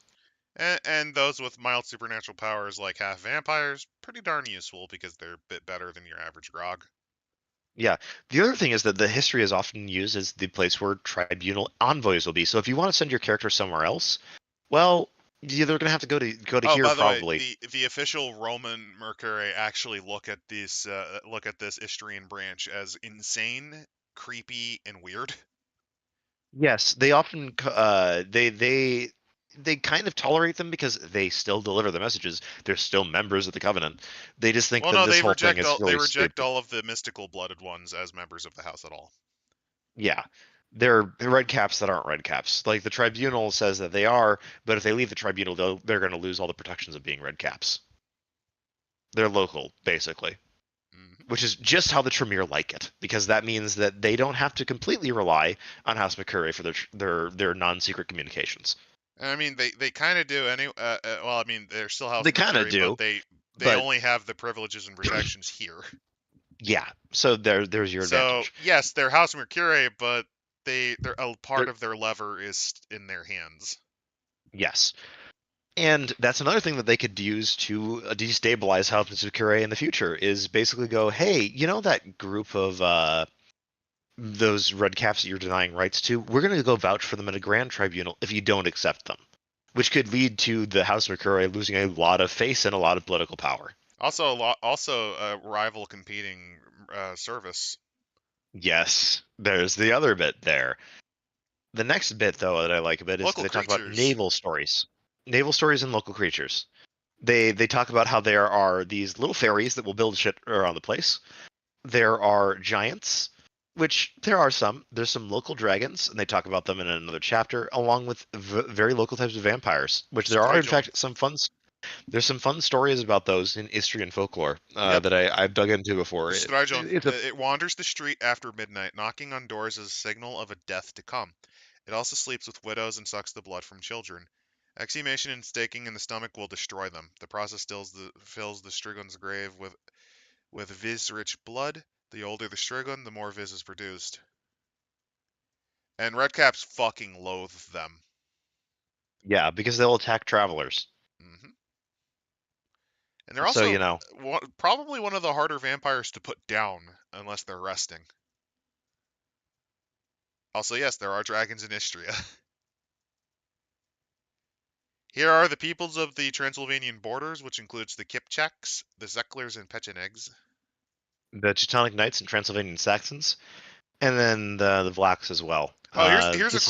And those with mild supernatural powers, like half vampires, pretty darn useful because they're a bit better than your average grog. Yeah. The other thing is that the history is often used as the place where tribunal envoys will be. So if you want to send your character somewhere else, well, they're going to have to go to Oh, here by the way, probably. the official Roman Mercury actually look at this Istrian branch as insane, creepy, and weird. Yes, they often they kind of tolerate them because they still deliver the messages. They're still members of the Covenant. They just think Well, that no, this whole thing is they really reject stupid. all of the mystical blooded ones as members of the house at all. Yeah. They're red caps that aren't red caps. Like the tribunal says that they are, but if they leave the tribunal, they're going to lose all the protections of being red caps. They're local, basically, Hmm. which is just how the Tremere like it, because that means that they don't have to completely rely on House McCurry for their non-secret communications. I mean, they kind of do any. Well, I mean, they're still House They kind of Mercury, but do, they but only have the privileges and protections here. yeah, so there's your So advantage. yes, they're House Mercury, but they're a part There, of their lever is in their hands. yes, and that's another thing that they could use to destabilize House Secure in the future is basically go, hey, you know that group of those red caps that you're denying rights to, we're going to go vouch for them at a grand tribunal if you don't accept them, which could lead to the House Mercury losing a lot of face and a lot of political power. Also a rival competing service. Yes, there's the other bit there. The next bit, though, that I like a bit is Local they talk about creatures. naval stories and local creatures. They talk about how there are these little fairies that will build shit around the place. There are giants, which there are some. There's some local dragons, and they talk about them in another chapter, along with very local types of vampires, which there are in Spherical. fact some fun. There's some fun stories about those in Istrian folklore Yep. that I've dug into before. The Strygon. It's a It wanders the street after midnight, knocking on doors as a signal of a death to come. It also sleeps with widows and sucks the blood from children. Exhumation and staking in the stomach will destroy them. The process fills the Strigon's grave with Viz-rich blood. The older the Strigon, the more Viz is produced. And Redcaps fucking loathe them. yeah, because they'll attack travelers. Hmm. And they're So also you know, probably one of the harder vampires to put down unless they're resting. Also, yes, there are dragons in Istria. Here are the peoples of the Transylvanian borders, which includes the Kipchaks, the Zeklers, and Pechenegs. the Teutonic Knights and Transylvanian Saxons, and then the Vlachs as well. Oh, here's a This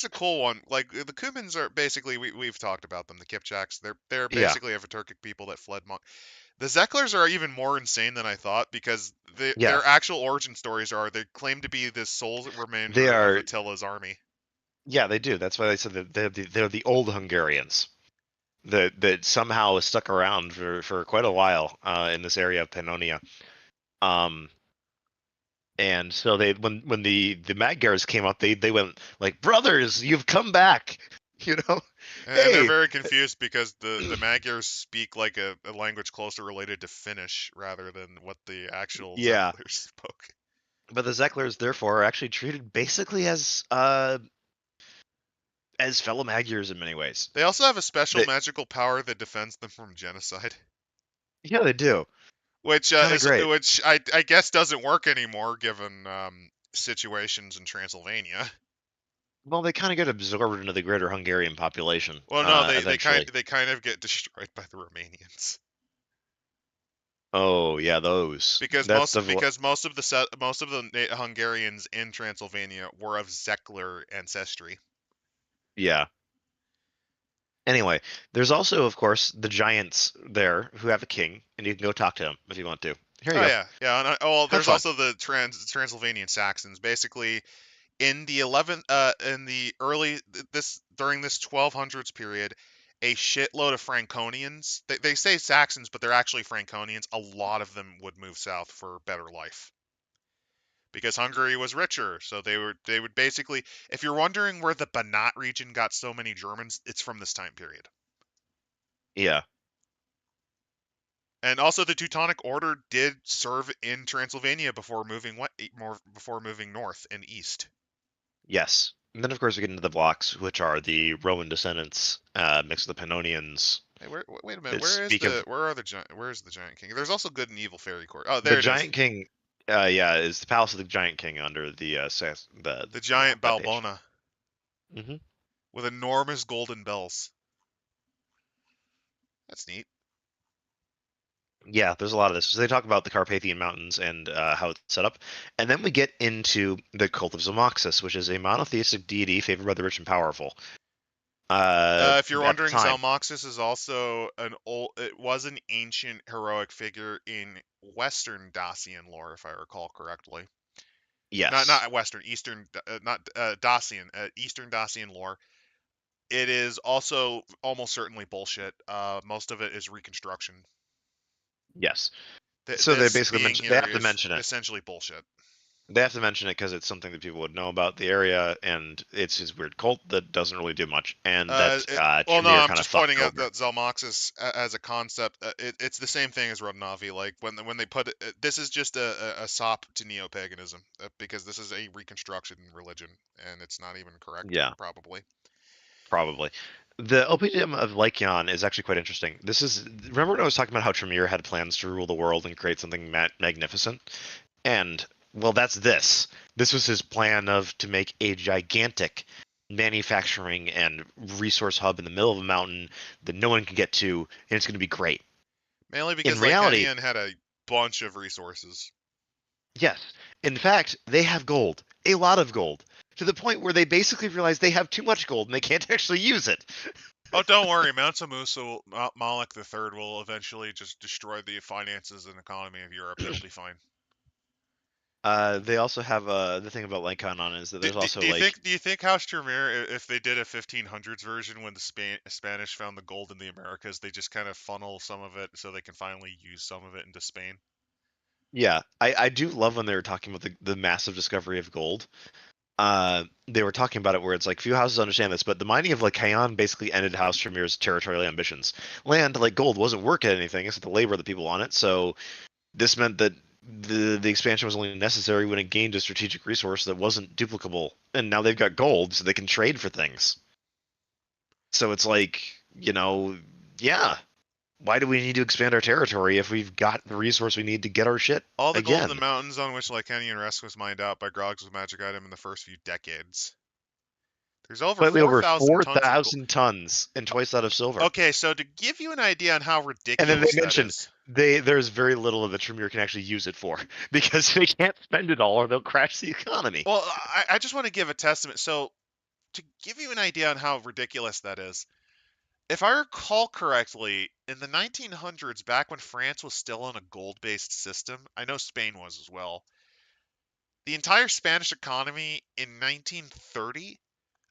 is cool one. Like the Cumans are basically we've talked about them. The Kipchaks, they're yeah, basically a Turkic people that fled. The Zeklers are even more insane than I thought because yeah, their actual origin stories are they claim to be the sole they remainder of are. Attila's army. Yeah, they do. That's why they said that they're the old Hungarians that somehow stuck around for quite a while in this area of Pannonia. Um, and so they when the Magyars came up, they went like, brothers, you've come back. You know, And they're hey, very confused because the Magyars speak like a language closer related to Finnish rather than what the actual yeah. Zeklers spoke. But the Zeklers, therefore, are actually treated basically as fellow Magyars in many ways. They also have a special They, magical power that defends them from genocide, yeah, they do. which Kind of is great. which I guess doesn't work anymore given situations in Transylvania. Well, they kind of get absorbed into the greater Hungarian population Well, no, eventually. they kind of get destroyed by the Romanians Oh yeah, those. That's the because most of the Hungarians in Transylvania were of Zekler ancestry. yeah. Anyway, there's also, of course, the giants there who have a king, and you can go talk to them if you want to. Here you Oh go. yeah, yeah. And, well, Have there's fun. also the Transylvanian Saxons. Basically, in the in the early this during this 1200s period, a shitload of Franconians. They say Saxons, but they're actually Franconians. A lot of them would move south for better life because Hungary was richer. So they would basically. If you're wondering where the Banat region got so many Germans, it's from this time period. Yeah. And also, the Teutonic Order did serve in Transylvania before moving north and east. Yes. And then, of course, we get into the blocks, which are the Roman descendants mixed with the Pannonians Hey, wait a minute. that speak of Where is the Giant King? There's also good and evil fairy court. Oh, the there it is. Giant King. Yeah, is the Palace of the Giant King under the The giant that page. Balbona Hmm. with enormous golden bells. That's neat. Yeah, there's a lot of this. So they talk about the Carpathian Mountains and how it's set up, and then we get into the cult of Zalmoxis, which is a monotheistic deity favored by the rich and powerful. If you're At the wondering, time, Zalmoxis is also it was an ancient heroic figure in Western Dacian lore, if I recall correctly. yes, Not Western, Eastern, not Dacian, Eastern Dacian lore. It is also almost certainly bullshit. Most of it is reconstruction. yes. So they This basically being mention they here have to is mention it. essentially bullshit. They have to mention it because it's something that people would know about the area, and it's his weird cult that doesn't really do much, and that Well, no, Tremere I'm kind of just fucked pointing out over. that Zalmoxis as a concept, it's the same thing as Rodnavi. Like when they put it, this is just a sop to neo-paganism because this is a reconstruction religion and it's not even correct, Yeah, probably. probably. The opium of Lycion is actually quite interesting. This is remember when I was talking about how Tremere had plans to rule the world and create something magnificent? And well, that's this. This was his plan of to make a gigantic manufacturing and resource hub in the middle of a mountain that no one can get to, and it's going to be great. Mainly In because reality, Lycanian had a bunch of resources. yes. In fact, they have gold, a lot of gold, to the point where they basically realize they have too much gold and they can't actually use it. Oh, don't worry, Mansa Musa, Malik III will eventually just destroy the finances and economy of Europe. It'll be fine. They also have the thing about Lycon on is that there's also like, Do you think House Tremere, if they did a 1500s version when the Spanish found the gold in the Americas, they just kind of funnel some of it so they can finally use some of it into Spain? yeah, I do love when they were talking about the massive discovery of gold. They were talking about it where it's like few houses understand this, but the mining of like Kayan basically ended House Tremere's territorial ambitions. Land like gold wasn't worth anything except the labor of the people on it, so this meant that the expansion was only necessary when it gained a strategic resource that wasn't duplicable. And now they've got gold, so they can trade for things. So it's like, you know, yeah. why do we need to expand our territory if we've got the resource we need to get our shit All the gold in the again? mountains on which Lycanian rest was mined out by Grog's magic item in the first few decades. There's over Slightly over 4,000 tons of gold. 4,000 tons and twice that of silver. Okay, so to give you an idea on how And then they ridiculous that mentioned is. there's very little of the Tremere can actually use it for because they can't spend it all or they'll crash the economy. Well, I just want to give a testament. So to give you an idea on how ridiculous that is, if I recall correctly, in the 1900s, back when France was still on a gold-based system, I know Spain was as well. The entire Spanish economy in 1930,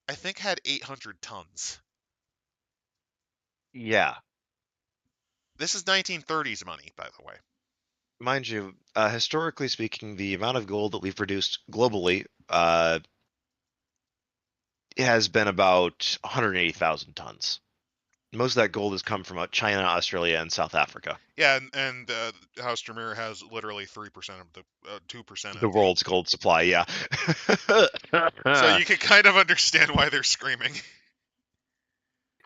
I think, had 800 tons. Yeah. This is 1930s money, by the way. Mind you, historically speaking, the amount of gold that we've produced globally has been about 180,000 tons. Most of that gold has come from China, Australia, and South Africa. Yeah, and House Tremere has literally 3% of the 2% The of the. world's gold supply, yeah. So you can kind of understand why they're screaming.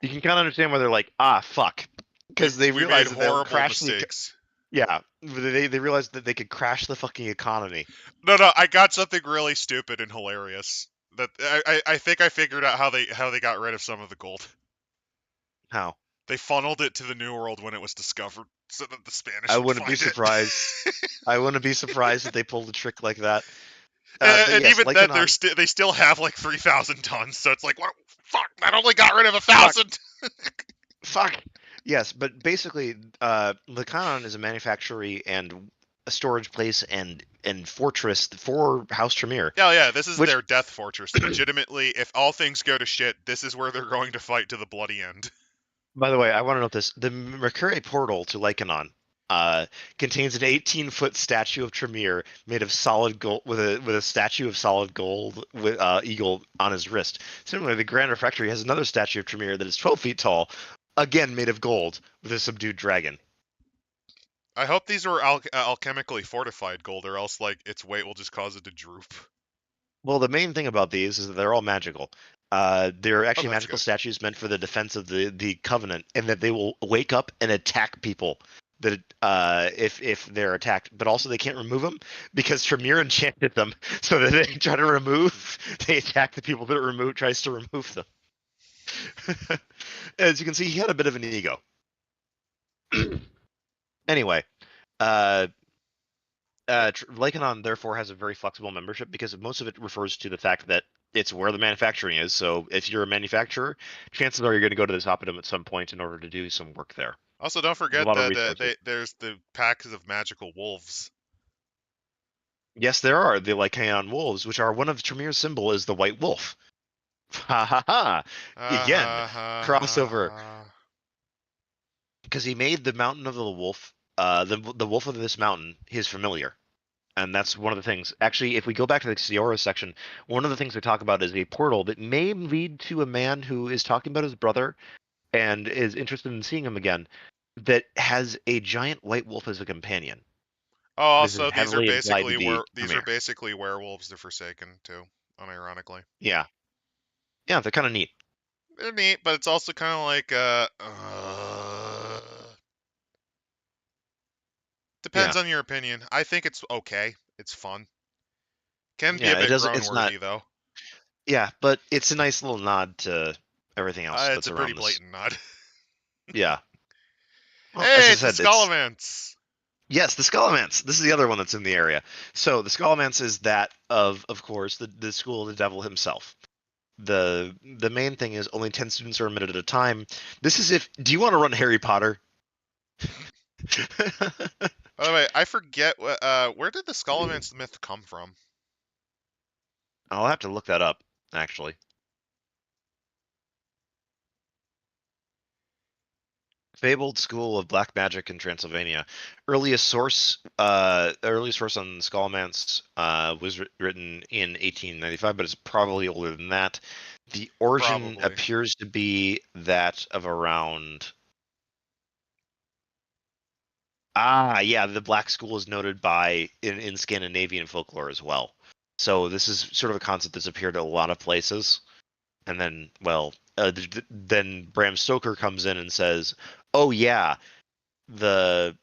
You can kind of understand why they're like, ah, fuck. Because they We made realize that they'll horrible crash mistakes. yeah, they realized that they could crash the fucking economy. No, I got something really stupid and hilarious. That I think I figured out how they got rid of some of the gold. How? They funneled it to the New World when it was discovered, so that the Spanish I would wouldn't be find it. surprised. I wouldn't be surprised if they pulled a trick like that. But And yes, even then, Lycanon, they still have like 3,000 tons. So it's like, what? Fuck! That only got rid of 1,000. fuck. Yes, but basically, Lycanon is a manufactory and a storage place and fortress for House Tremere. Yeah. This is Which, their death fortress. Legitimately, if all things go to shit, this is where they're going to fight to the bloody end. by the way, I want to note this: the Mercury portal to Lycanon contains an 18-foot statue of Tremere made of solid gold, with a statue of solid gold with eagle on his wrist. Similarly, the Grand Refectory has another statue of Tremere that is 12 feet tall, again made of gold with a subdued dragon. I hope these are alchemically fortified gold, or else like its weight will just cause it to droop. Well, the main thing about these is that they're all magical. They're Oh, actually that's magical good. statues meant for the defense of the Covenant, and that they will wake up and attack people that if they're attacked. But also they can't remove them because Tremere enchanted them, so that they try to remove, they attack the people that remove tries to remove them. As you can see, he had a bit of an ego. Anyway, uh, Lycanon therefore has a very flexible membership because most of it refers to the fact that it's where the manufacturing is. So if you're a manufacturer, chances are you're going to go to the top of them at some point in order to do some work there. Also, don't There's a forget lot of that resources. there's the packs of magical wolves. Yes, there are the Lycaon wolves, which are one of Tremere's symbol is the white wolf. Ha ha ha! Ha Again, ha ha crossover ha. because he made the mountain of the wolf, the wolf of this mountain, his familiar. And that's one of the things. Actually, if we go back to the Xiora section, one of the things they talk about is a portal that may lead to a man who is talking about his brother and is interested in seeing him again, that has a giant white wolf as a companion. Oh, This is also heavily implied to be these are Tremere. basically werewolves, the Forsaken too, unironically. Yeah. Yeah, they're kind of neat. They're neat, but it's also kind of like depends Yeah. on your opinion. I think it's okay. It's fun. Can be a Yeah, it bit doesn't, groan it's not, worthy though. yeah, but it's a nice little nod to everything else It's that's a pretty around this. blatant nod. Yeah. Well, as Hey, I it's the said, it's Skullomance. yes, the Scholomance. This is the other one that's in the area. So the Scholomance is that of course, the school of the devil himself. The main thing is only 10 students are admitted at a time. This is if do you want to run Harry Potter? By the way, I forget where did the Skullomance myth come from? I'll have to look that up, actually. Fabled School of Black Magic in Transylvania. Earliest source on Scholomance was written in 1895, but it's probably older than that. The origin Probably. appears to be that of around. Ah, yeah, the Black School is noted by in Scandinavian folklore as well. So this is sort of a concept that's appeared at a lot of places. And then, well, then Bram Stoker comes in and says, "Oh yeah, the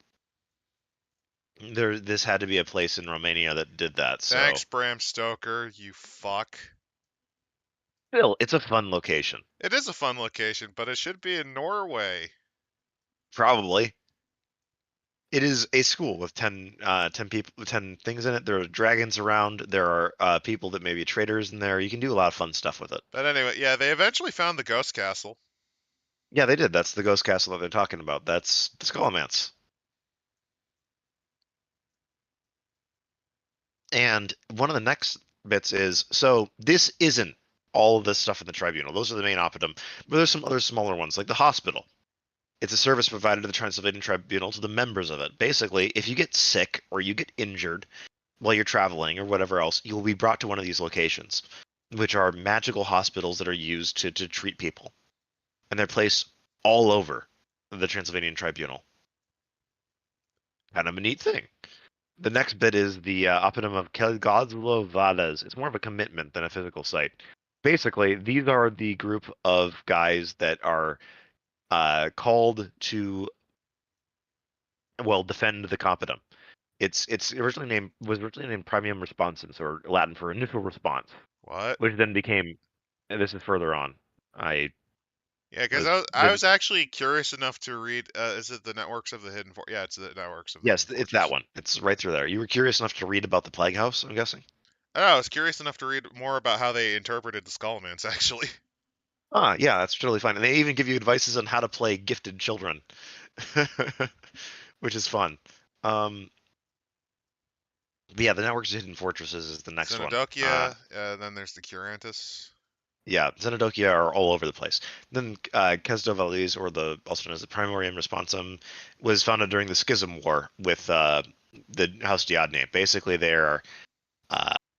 this had to be a place in Romania that did that. So Thanks, Bram Stoker, you fuck. still, it's a fun location. It is a fun location, but it should be in Norway. Probably. It is a school with 10 people, 10 things in it. There are dragons around. There are people that may be traders in there. You can do a lot of fun stuff with it. But anyway, yeah, they eventually found the ghost castle. Yeah, they did. That's the ghost castle that they're talking about. That's the Skullman's. And one of the next bits is so this isn't all of this stuff in the tribunal. Those are the main opidum, but there's some other smaller ones like the hospital. It's a service provided to the Transylvanian tribunal to the members of it. Basically, if you get sick or you get injured while you're traveling or whatever else, you will be brought to one of these locations, which are magical hospitals that are used to treat people. And they're placed all over the Transylvanian tribunal. Kind of a neat thing. The next bit is the opidum of Kelgozlovales. It's more of a commitment than a physical site. Basically, these are the group of guys that are called to, well, defend the Compidum. It's was originally named Premium Responsens, or Latin for initial response, What? which then became, and this is further on. I Yeah, because was I then was actually curious enough to read. Is it the Networks of the Hidden Fortress? Yeah, it's the Networks of the Hidden yes, it's that Fortress. one. It's right through there. You were curious enough to read about the Plague House, I'm guessing. I don't know, I was curious enough to read more about how they interpreted the Skullmans, actually. Ah, yeah, that's totally fine. And they even give you advices on how to play gifted children, which is fun. Um, but yeah, the Networks of Hidden Fortresses is the next one. Xenodokia, then there's the Curantus. Yeah, Xenodokia are all over the place. Then Kesdovalis, or the also known as the Primorium Responsum, was founded during the Schism War with the House Diodne. Basically, they're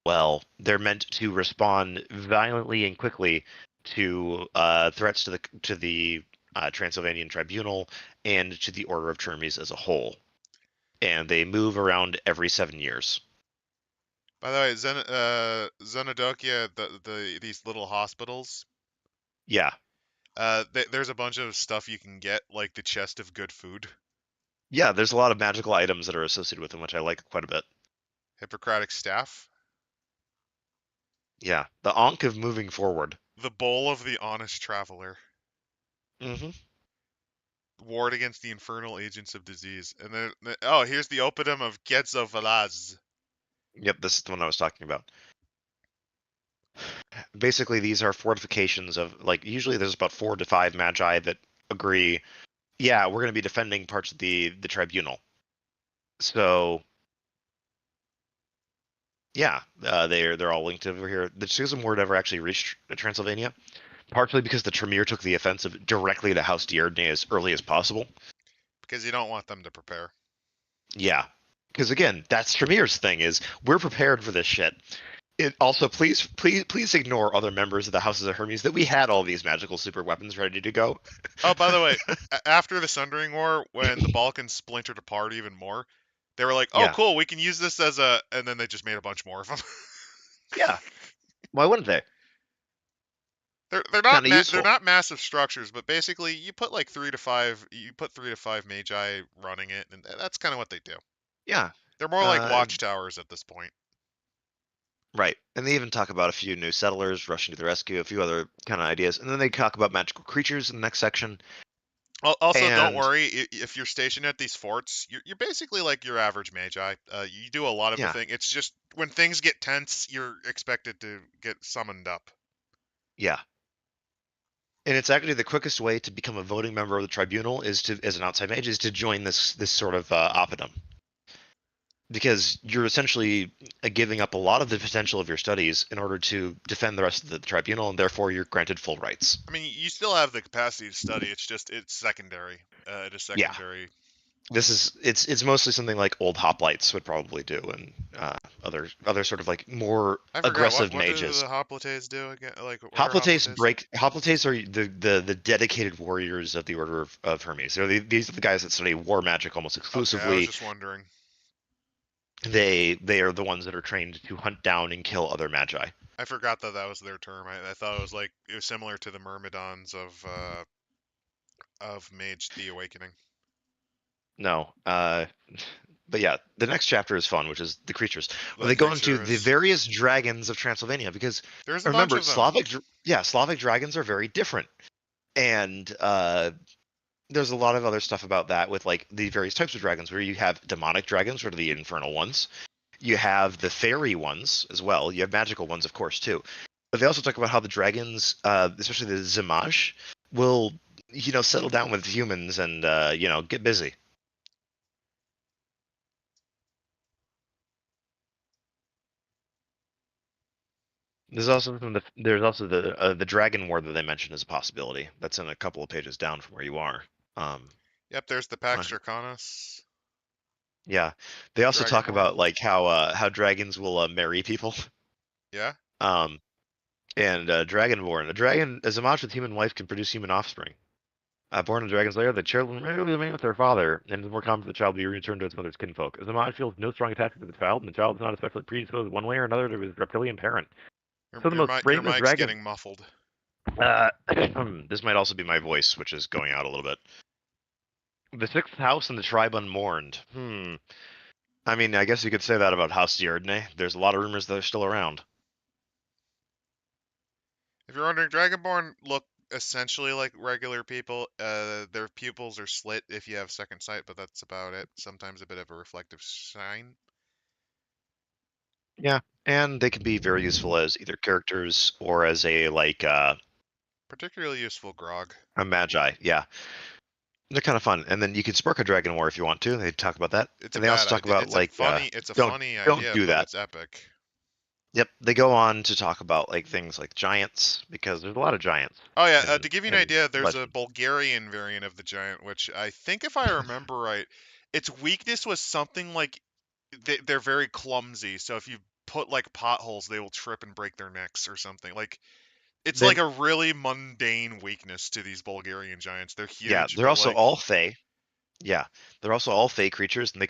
well, they're meant to respond violently and quickly to threats to the Transylvanian Tribunal and to the Order of Termes as a whole. And they move around every 7 years. By the way, Xenodokia, these little hospitals. Yeah, There's a bunch of stuff you can get, like the chest of good food, yeah. There's a lot of magical items that are associated with them, which I like quite a bit. Hippocratic staff, Yeah, the Ankh of moving forward. the bowl of the honest traveler, Hmm. ward against the infernal agents of disease, and then oh, here's the oppidum of Getzovalaz. Yep, this is the one I was talking about. Basically, these are fortifications of, like, usually there's about 4 to 5 magi that agree, yeah, we're going to be defending parts of the tribunal. So yeah, they're all linked over here. The Schism War never actually reached Transylvania, partially because the Tremere took the offensive directly to House Dierdne as early as possible. Because you don't want them to prepare. Yeah, because again, that's Tremere's thing, is we're prepared for this shit. It also, please ignore other members of the Houses of Hermes that we had all these magical super weapons ready to go. Oh, by the way, after the Sundering War, when the Balkans splintered apart even more, they were like, "Oh, Yeah, cool, we can use this as a," and then they just made a bunch more of them. yeah. Why wouldn't they? They're Kind not of they're useful. not massive structures, but basically you put like 3 to 5, you put 3 to 5 magi running it, and that's kind of what they do. Yeah. They're more like Uh, watchtowers at this point. right. And they even talk about a few new settlers rushing to the rescue, a few other kind of ideas, and then they talk about magical creatures in the next section. Also, don't And worry if you're stationed at these forts. You're basically like your average magi. You do a lot of the yeah, thing. It's just when things get tense, you're expected to get summoned up. yeah. And it's actually the quickest way to become a voting member of the tribunal is to, as an outside mage, is to join this sort of oppidum, because you're essentially giving up a lot of the potential of your studies in order to defend the rest of the tribunal, and therefore you're granted full rights. I mean, you still have the capacity to study. It's secondary. It is Yeah, secondary. it's mostly something like old hoplites would probably do, and other sort of like more I forgot aggressive what do mages. the hoplites do again? Like what are Hoplites hoplites? break. Hoplites are the dedicated warriors of the Order of Hermes. These are the guys that study war magic almost Okay, I was exclusively. just wondering. They are the ones that are trained to hunt down and kill other magi. I forgot that was their term. I thought it was like it was similar to the Myrmidons of Mage the Awakening. No. But yeah, the next chapter is fun, which is the creatures, where The they go into the creatures. various dragons of Transylvania. Because There's a bunch remember, of them. Slavic dragons are very different, and there's a lot of other stuff about that with like the various types of dragons, where you have demonic dragons, which are the infernal ones. You have the fairy ones as well. You have magical ones, of course, too. But they also talk about how the dragons, especially the Zamaj, will settle down with humans and get busy. There's also the dragon war that they mentioned as a possibility. That's in a couple of pages down from where you are. Um, Yep, there's the uh, Pax Draconis yeah, they also talk Dragonborn. about like how dragons will marry people. Yeah. Um, and Dragonborn, a dragon as a match with human life can produce human offspring. Born in the dragon's lair, the children regularly remain with their father, and it is more common for the child to be returned to its mother's kinfolk. As the Maj feels no strong attachment to the child, and the child is not especially predisposed one way or another to his reptilian parent. Your So the your most mic your brainless mic's dragon. getting muffled. This might also be my voice, which is going out a little bit. The sixth house and the tribe unmourned. I mean, I guess you could say that about House Diardne. There's a lot of rumors that they're still around. If you're wondering, Dragonborn look essentially like regular people. Their pupils are slit if you have second sight, but that's about it. Sometimes a bit of a reflective shine. Yeah, and they can be very useful as either characters or as a Particularly useful grog. a magi. Yeah, they're kind of fun. And then you can spark a dragon war if you want to. They talk about that, It's a and they also bad talk idea. about It's a like don't funny don't idea, do but that. it's epic. Yep, they go on to talk about like things like giants because there's a lot of giants Oh yeah, in to give you an in idea, there's a legend. Bulgarian variant of the giant, which I think, if I remember right, its weakness was something like they're very clumsy. So if you put like potholes, they will trip and break their necks or something. Like it's They like a really mundane weakness to these Bulgarian giants. They're Yeah, huge, they're but also like, all fey. Yeah, they're also all fey creatures, and they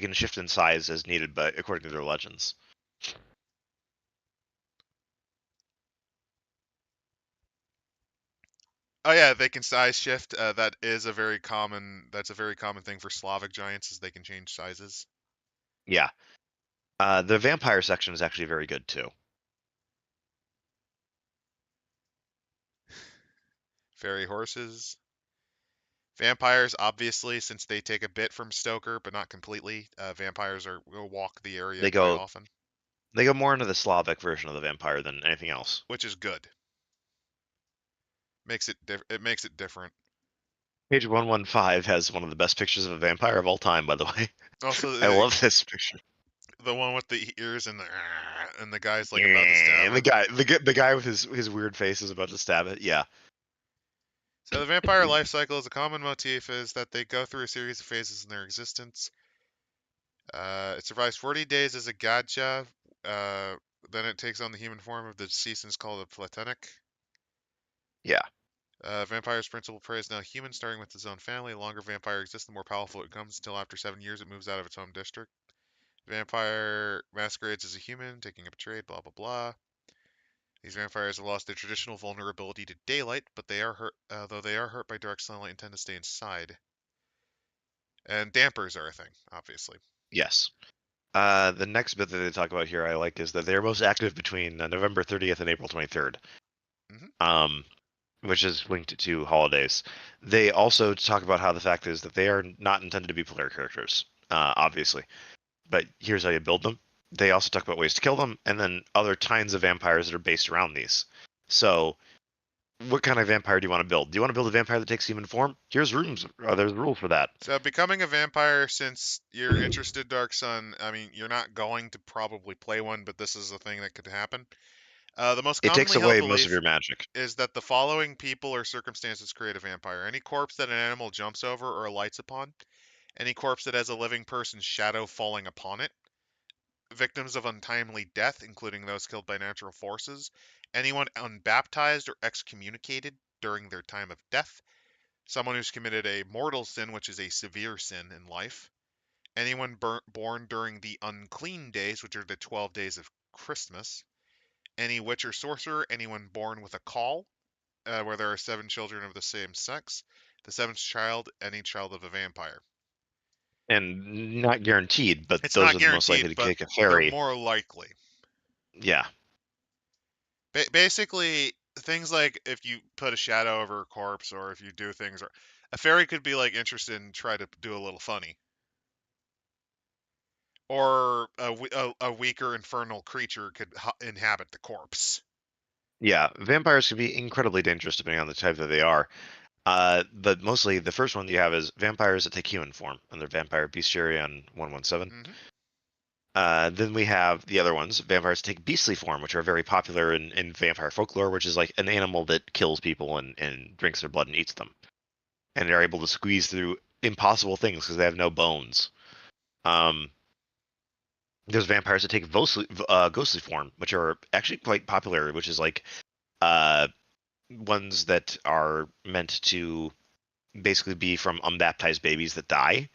can shift in size as needed, but according to their legends. oh yeah, they can size shift. That is a very common. That's a very common thing for Slavic giants, is they can change sizes. Yeah, the vampire section is actually very good too. Fairy horses. Vampires, obviously, since they take a bit from Stoker, but not completely. Vampires will walk the area They quite go often, they go more into the Slavic version of the vampire than anything else. which is good. It makes it different. Page 115 has one of the best pictures of a vampire of all time, by the way. Also, I love this picture. the one with the ears and the guy's like about to stab And her. the guy with his weird face is about to stab it. Yeah, So the vampire life cycle is a common motif is that they go through a series of phases in their existence. It survives 40 days as a gacha. Uh, then it takes on the human form of the deceased and is called a platonic. yeah, Vampire's principal prey is now human, starting with his own family. The longer vampire exists, the more powerful it becomes until after 7 years it moves out of its home district. Vampire masquerades as a human, taking up a trade, blah blah blah. These vampires have lost their traditional vulnerability to daylight, but they are hurt, though they are hurt by direct sunlight and tend to stay inside. And dampers are a thing, obviously. yes. The next bit that they talk about here I like is that they're most active between November 30th and April 23rd. Hmm. Um, which is linked to holidays. They also talk about how the fact is that they are not intended to be player characters, obviously. But here's how you build them. They also talk about ways to kill them, and then other kinds of vampires that are based around these. So, what kind of vampire do you want to build? Do you want to build a vampire that takes human form? Here's rooms. There's rules for that. So becoming a vampire, since you're interested, Dark Sun, I mean, you're not going to probably play one, but this is a thing that could happen. The most It takes commonly held away most of belief your magic. is that the following people or circumstances create a vampire: any corpse that an animal jumps over or alights upon, any corpse that has a living person's shadow falling upon it, victims of untimely death, including those killed by natural forces, anyone unbaptized or excommunicated during their time of death, someone who's committed a mortal sin, which is a severe sin in life, anyone born during the unclean days, which are the 12 days of Christmas, any witch or sorcerer, anyone born with a caul, where there are 7 children of the same sex, the seventh child, any child of a vampire. and not guaranteed, but It's those not are the most likely guaranteed, to but kick a they're fairy. more likely. Yeah, Basically, things like if you put a shadow over a corpse, or if you do things, or a fairy could be like interested and try to do a little funny, or a weaker infernal creature could inhabit the corpse. yeah. Vampires can be incredibly dangerous depending on the type that they are. But mostly the first one you have is vampires that take human form, and they're vampire bestiaria on 117. Hmm. Then we have the other ones, vampires that take beastly form, which are very popular in vampire folklore, which is like an animal that kills people and drinks their blood and eats them, and they're able to squeeze through impossible things because they have no bones. Um, there's vampires that take ghostly form, which are actually quite popular, which is like uh, ones that are meant to basically be from unbaptized babies that die,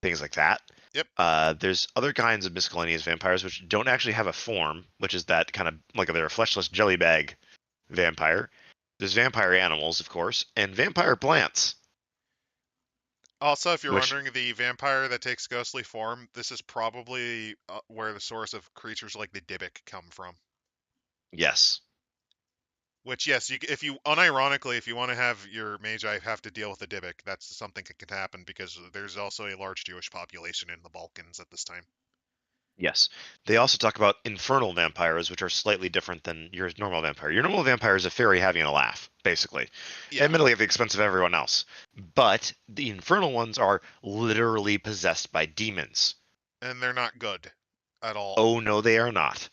things like that. Yep. There's other kinds of miscellaneous vampires which don't actually have a form, which is that kind of like they're a fleshless jelly bag vampire. There's vampire animals, of course, and vampire plants, Also, if you're which, wondering, the vampire that takes ghostly form, this is probably where the source of creatures like the Dybbuk come from. yes, Which, yes, if you unironically, if you want to have your mage eye have to deal with the Dybbuk, that's something that can happen because there's also a large Jewish population in the Balkans at this time. yes. They also talk about infernal vampires, which are slightly different than your normal vampire. Your normal vampire is a fairy having a laugh, basically, Yeah, admittedly at the expense of everyone else. But the infernal ones are literally possessed by demons. and they're not good at all. Oh no, they are not.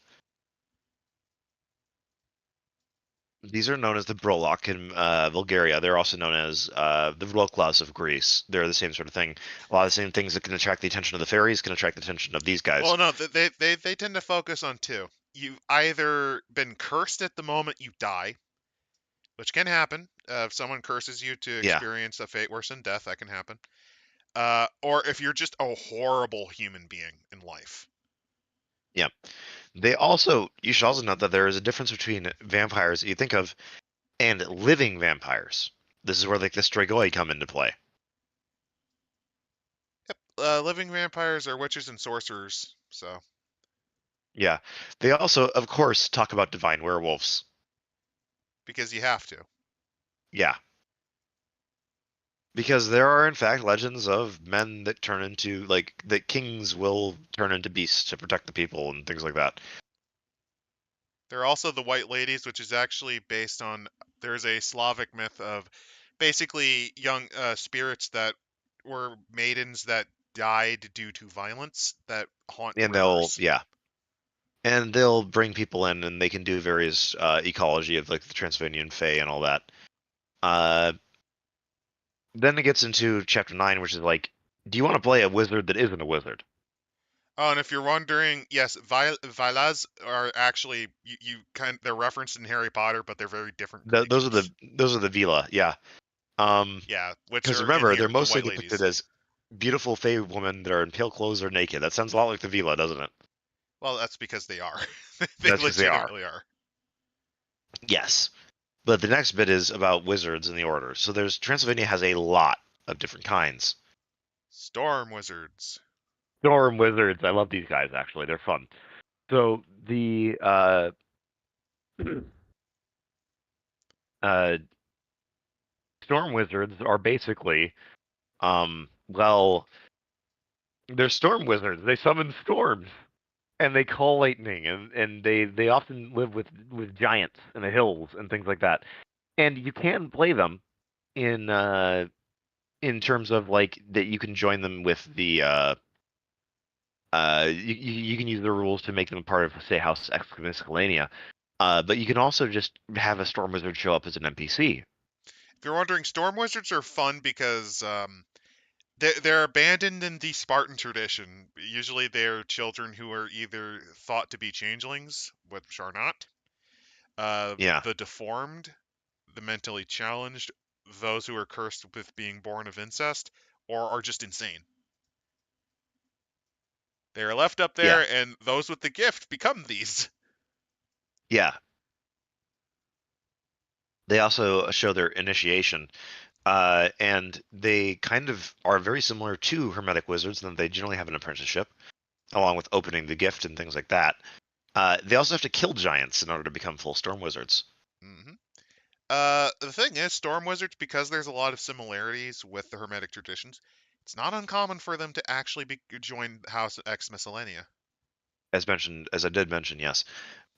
These are known as the Brolok in Bulgaria. They're also known as the Wroclaws of Greece. They're the same sort of thing. A lot of the same things that can attract the attention of the fairies can attract the attention of these guys. Well, no, they tend to focus on two. You've either been cursed at the moment you die, which can happen. If someone curses you to Yeah, experience a fate worse than death, that can happen. Or if you're just a horrible human being in life. yeah. You should also note that there is a difference between vampires that you think of and living vampires. This is where like the Strigoi come into play. Yep. Living vampires are witches and sorcerers, so Yeah. They also, of course, talk about divine werewolves. because you have to. Yeah. Because there are, in fact, legends of men that turn into, like, that kings will turn into beasts to protect the people and things like that. There are also the White Ladies, which is actually based on. There's a Slavic myth of basically young spirits that were maidens that died due to violence that haunt And rivers. yeah. And they'll bring people in and they can do various ecology of, like, the Transylvanian Fae and all that. Uh, then it gets into chapter 9, which is like, do you want to play a wizard that isn't a wizard? Oh, and if you're wondering, yes, Vilas are actually you kind. They're referenced in Harry Potter, but they're very different creatures. Those are the Vila, yeah. Yeah, which Because are in remember, here they're the mostly White depicted Ladies. as beautiful Fey women that are in pale clothes or naked. That sounds a lot like the Vila, doesn't it? Well, that's because they are. They That's because they are. legitimately are. Yes. But the next bit is about wizards and the orders. So there's Transylvania has a lot of different kinds. Storm wizards. Storm wizards. I love these guys actually. They're fun. So the uh, storm wizards are basically well, they're storm wizards. They summon storms and they call lightning and they often live with giants in the hills and things like that. And you can play them in terms of like that you can join them with the you can use the rules to make them a part of, say, House Excalania. But you can also just have a storm wizard show up as an NPC. If you're wondering, storm wizards are fun because they're abandoned in the Spartan tradition. Usually, they're children who are either thought to be changelings, which are not, Yeah, the deformed, the mentally challenged, those who are cursed with being born of incest, or are just insane. They are left up yeah, there, and those with the gift become these. yeah. They also show their initiation. And they kind of are very similar to hermetic wizards in that they generally have an apprenticeship, along with opening the gift and things like that. They also have to kill giants in order to become full storm wizards. Hmm. The thing is, storm wizards, because there's a lot of similarities with the Hermetic traditions, it's not uncommon for them to actually join House X Miscellanea. As I did mention, yes.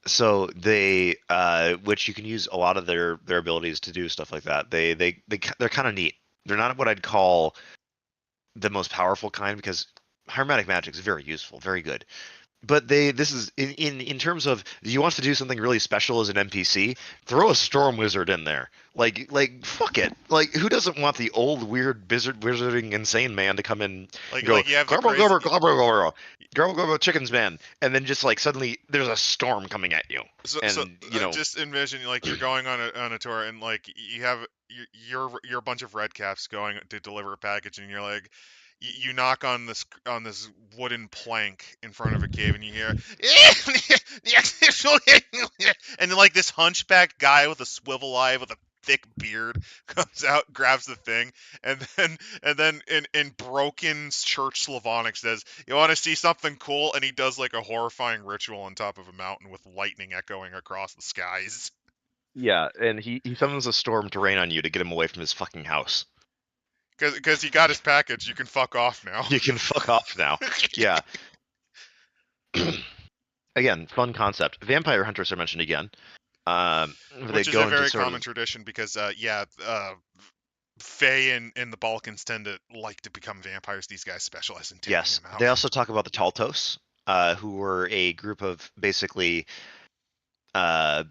So they, which you can use a lot of their abilities to do stuff like that. They're kind of neat. They're not what I'd call the most powerful kind because hermetic magic is very useful, very good. But this is in terms of you want to do something really special as an NPC, throw a storm wizard in there. Like fuck it. Like who doesn't want the old weird wizarding insane man to come in and go Like you have the garble crazy. garble garble garble garble garble chickens man, and then just like suddenly there's a storm coming at you, So and you know just envision like you're going on a tour and like you have you're a bunch of red caps going to deliver a package and you're like you knock on this wooden plank in front of a cave and you hear and then like this hunchback guy with a swivel eye with a thick beard comes out, grabs the thing, and then in broken church Slavonic says, "You want to see something cool?" And he does like a horrifying ritual on top of a mountain with lightning echoing across the skies. yeah, and he summons a storm to rain on you to get him away from his fucking house. Because he got his package, you can fuck off now. You can fuck off now. Yeah. Again, fun concept. Vampire hunters are mentioned again. They Which is a go into very sort common of tradition because, yeah, Fae in the Balkans tend to like to become vampires. These guys specialize in taking yes. them out. They also talk about the Taltos, who were a group of basically uh,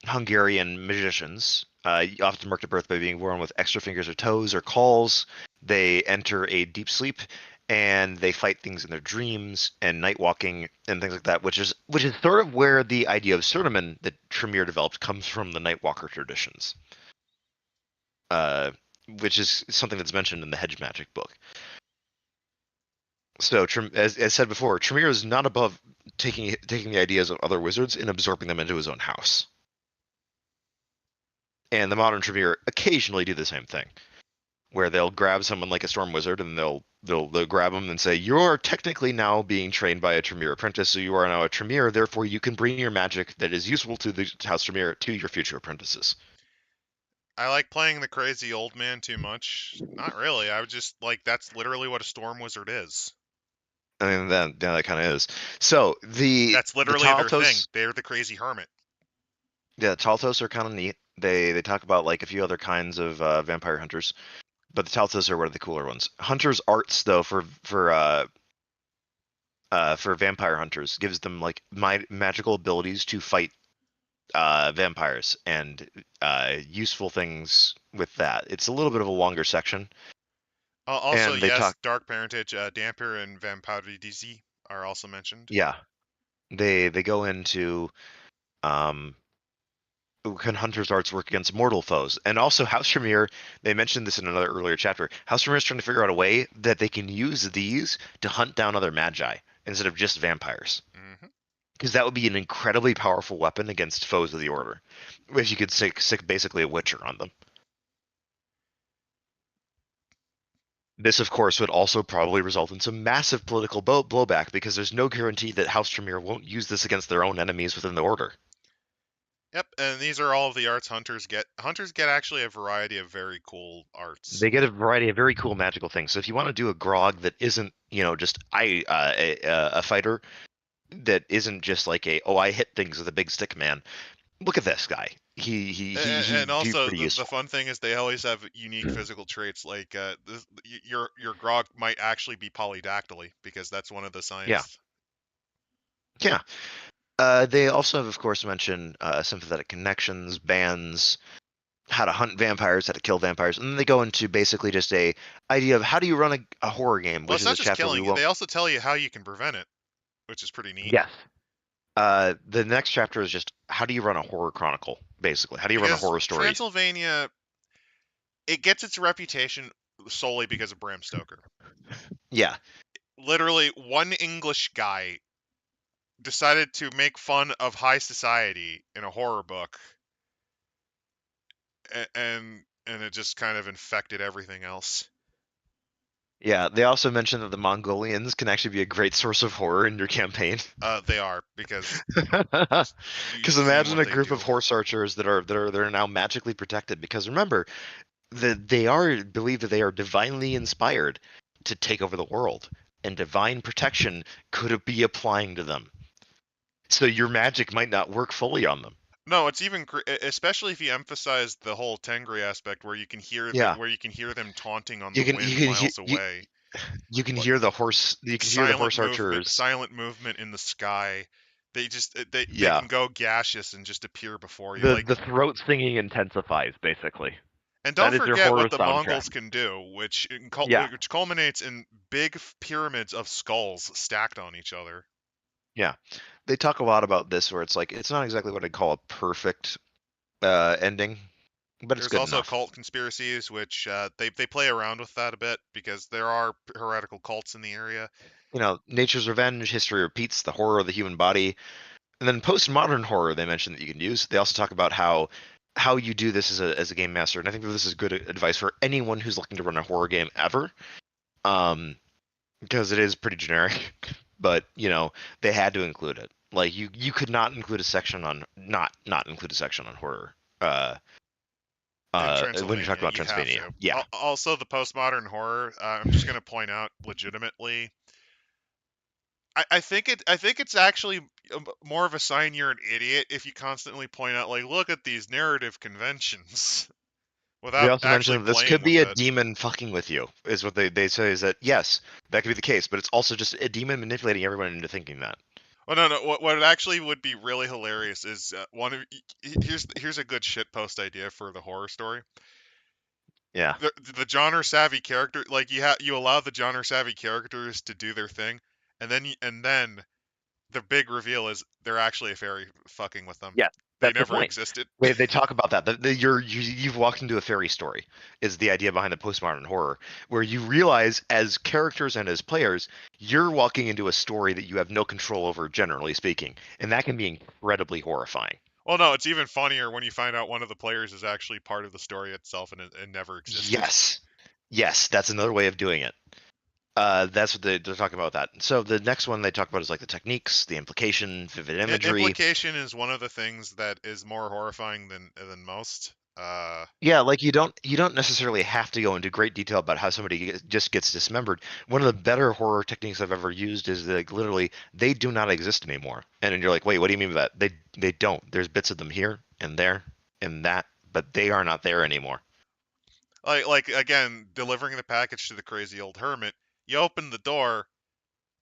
Hungarian magicians, often marked at birth by being born with extra fingers or toes or calls. They enter a deep sleep and they fight things in their dreams and night walking and things like that, which is sort of where the idea of Cernaman that Tremere developed comes from the Nightwalker traditions, uh, which is something that's mentioned in the Hedge Magic book. So, as said before, Tremere is not above taking the ideas of other wizards and absorbing them into his own house. And the modern Tremere occasionally do the same thing, where they'll grab someone like a Storm Wizard and they'll grab them and say, "You're technically now being trained by a Tremere apprentice, so you are now a Tremere. Therefore, you can bring your magic that is useful to the House Tremere to your future apprentices." I like playing the crazy old man too much. Not really. I would just like that's literally what a storm wizard is. I mean, that kind of is. So That's the literally their thing. Taltos, They're the crazy hermit. yeah, Taltos are kind of neat. They talk about like a few other kinds of vampire hunters, but the Taltos are one of the cooler ones. Hunters' arts, though, for vampire hunters, gives them like magical abilities to fight vampires and useful things with that. It's a little bit of a longer section, Also, and they yes, talk. dark parentage, Dampier and Vampiridizi are also mentioned. Yeah, they go into um, can hunters' arts work against mortal foes, and also House Tremere. They mentioned this in another earlier chapter. House Tremere is trying to figure out a way that they can use these to hunt down other magi instead of just vampires. Hmm. Because that would be an incredibly powerful weapon against foes of the order. If you could sick basically a Witcher on them. This, of course, would also probably result in some massive political blowback because there's no guarantee that House Tremere won't use this against their own enemies within the order. Yep, and these are all of the arts hunters get. Hunters get actually a variety of very cool arts. They get a variety of very cool magical things. So if you want to do a grog that isn't, just a fighter that isn't just like I hit things with a big stick man. Look at this guy. And He's also, pretty the useful. fun thing is they always have unique physical traits. Like your grog might actually be polydactyly because that's one of the Yeah, signs. yeah. They also have, of course, mentioned sympathetic connections, bands, how to hunt vampires, how to kill vampires, and then they go into basically just a idea of how do you run a horror game, Well, which it's is not a just chapter we killing. won't. They also tell you how you can prevent it, which is pretty neat. Yes. The next chapter is just how do you run a horror chronicle, basically. How do you run a Because horror story? Transylvania, it gets its reputation solely because of Bram Stoker. Yeah, Literally, one English guy decided to make fun of high society in a horror book, and and it just kind of infected everything else. Yeah, they also mentioned that the Mongolians can actually be a great source of horror in your campaign. They are, because Because you've seen imagine what a they group of do. horse archers that are now magically protected. Because remember that they are believed that they are divinely inspired to take over the world, and divine protection could be applying to them. So your magic might not work fully on them. No, it's even especially if you emphasize the whole Tengri aspect, where Yeah, where you can hear them taunting on the you can wind you can miles away. you can Like, hear the horse archers. silent movement in the sky. They just they Yeah, can go gassious and just appear before you. the Like, throat singing intensifies basically. and don't That is your forget horror what the Mongols soundtrack. can do, Yeah, which culminates in big pyramids of skulls stacked on each other. yeah. They talk a lot about this where it's like it's not exactly what I'd call a perfect ending, but it's There's good also enough. cult conspiracies, which they play around with that a bit because there are heretical cults in the area. Nature's revenge, history repeats, the horror of the human body, and then postmodern horror. They mention that you can use. They also talk about how you do this as a game master, and I think that this is good advice for anyone who's looking to run a horror game ever. Um, because it is pretty generic, but they had to include it. Like you could not include a section on not include a section on horror. In When you're talking Transylvania, about you have Transylvania, to. yeah, Also, the postmodern horror. I'm just going to point out legitimately. I think it's actually more of a sign you're an idiot if you constantly point out, like, look at these narrative conventions they without also mentioned actually that this playing could be with a it. demon fucking with you. Is what they say is that yes, that could be the case, but it's also just a demon manipulating everyone into thinking that. Oh no, no. What actually would be really hilarious is one of here's a good shit post idea for the horror story. Yeah, The genre savvy character, like, you allow the genre savvy characters to do their thing, and then the big reveal is they're actually a fairy fucking with them. yeah, They that's the never point. existed. They talk about that. You've walked into a fairy story is the idea behind the postmodern horror, where you realize as characters and as players, you're walking into a story that you have no control over, generally speaking, and that can be incredibly horrifying. Well, no, it's even funnier when you find out one of the players is actually part of the story itself, and it never existed. Yes, yes, that's another way of doing it. That's what they're talking about with that. So the next one they talk about is like the techniques, the implication, vivid imagery. Implication is one of the things that is more horrifying than most. Yeah, like you don't necessarily have to go into great detail about how somebody just gets dismembered. One of the better horror techniques I've ever used is like literally they do not exist anymore. And then you're like, wait, what do you mean by that? They don't. There's bits of them here and there and that, but they are not there anymore. like again, delivering the package to the crazy old hermit. You open the door,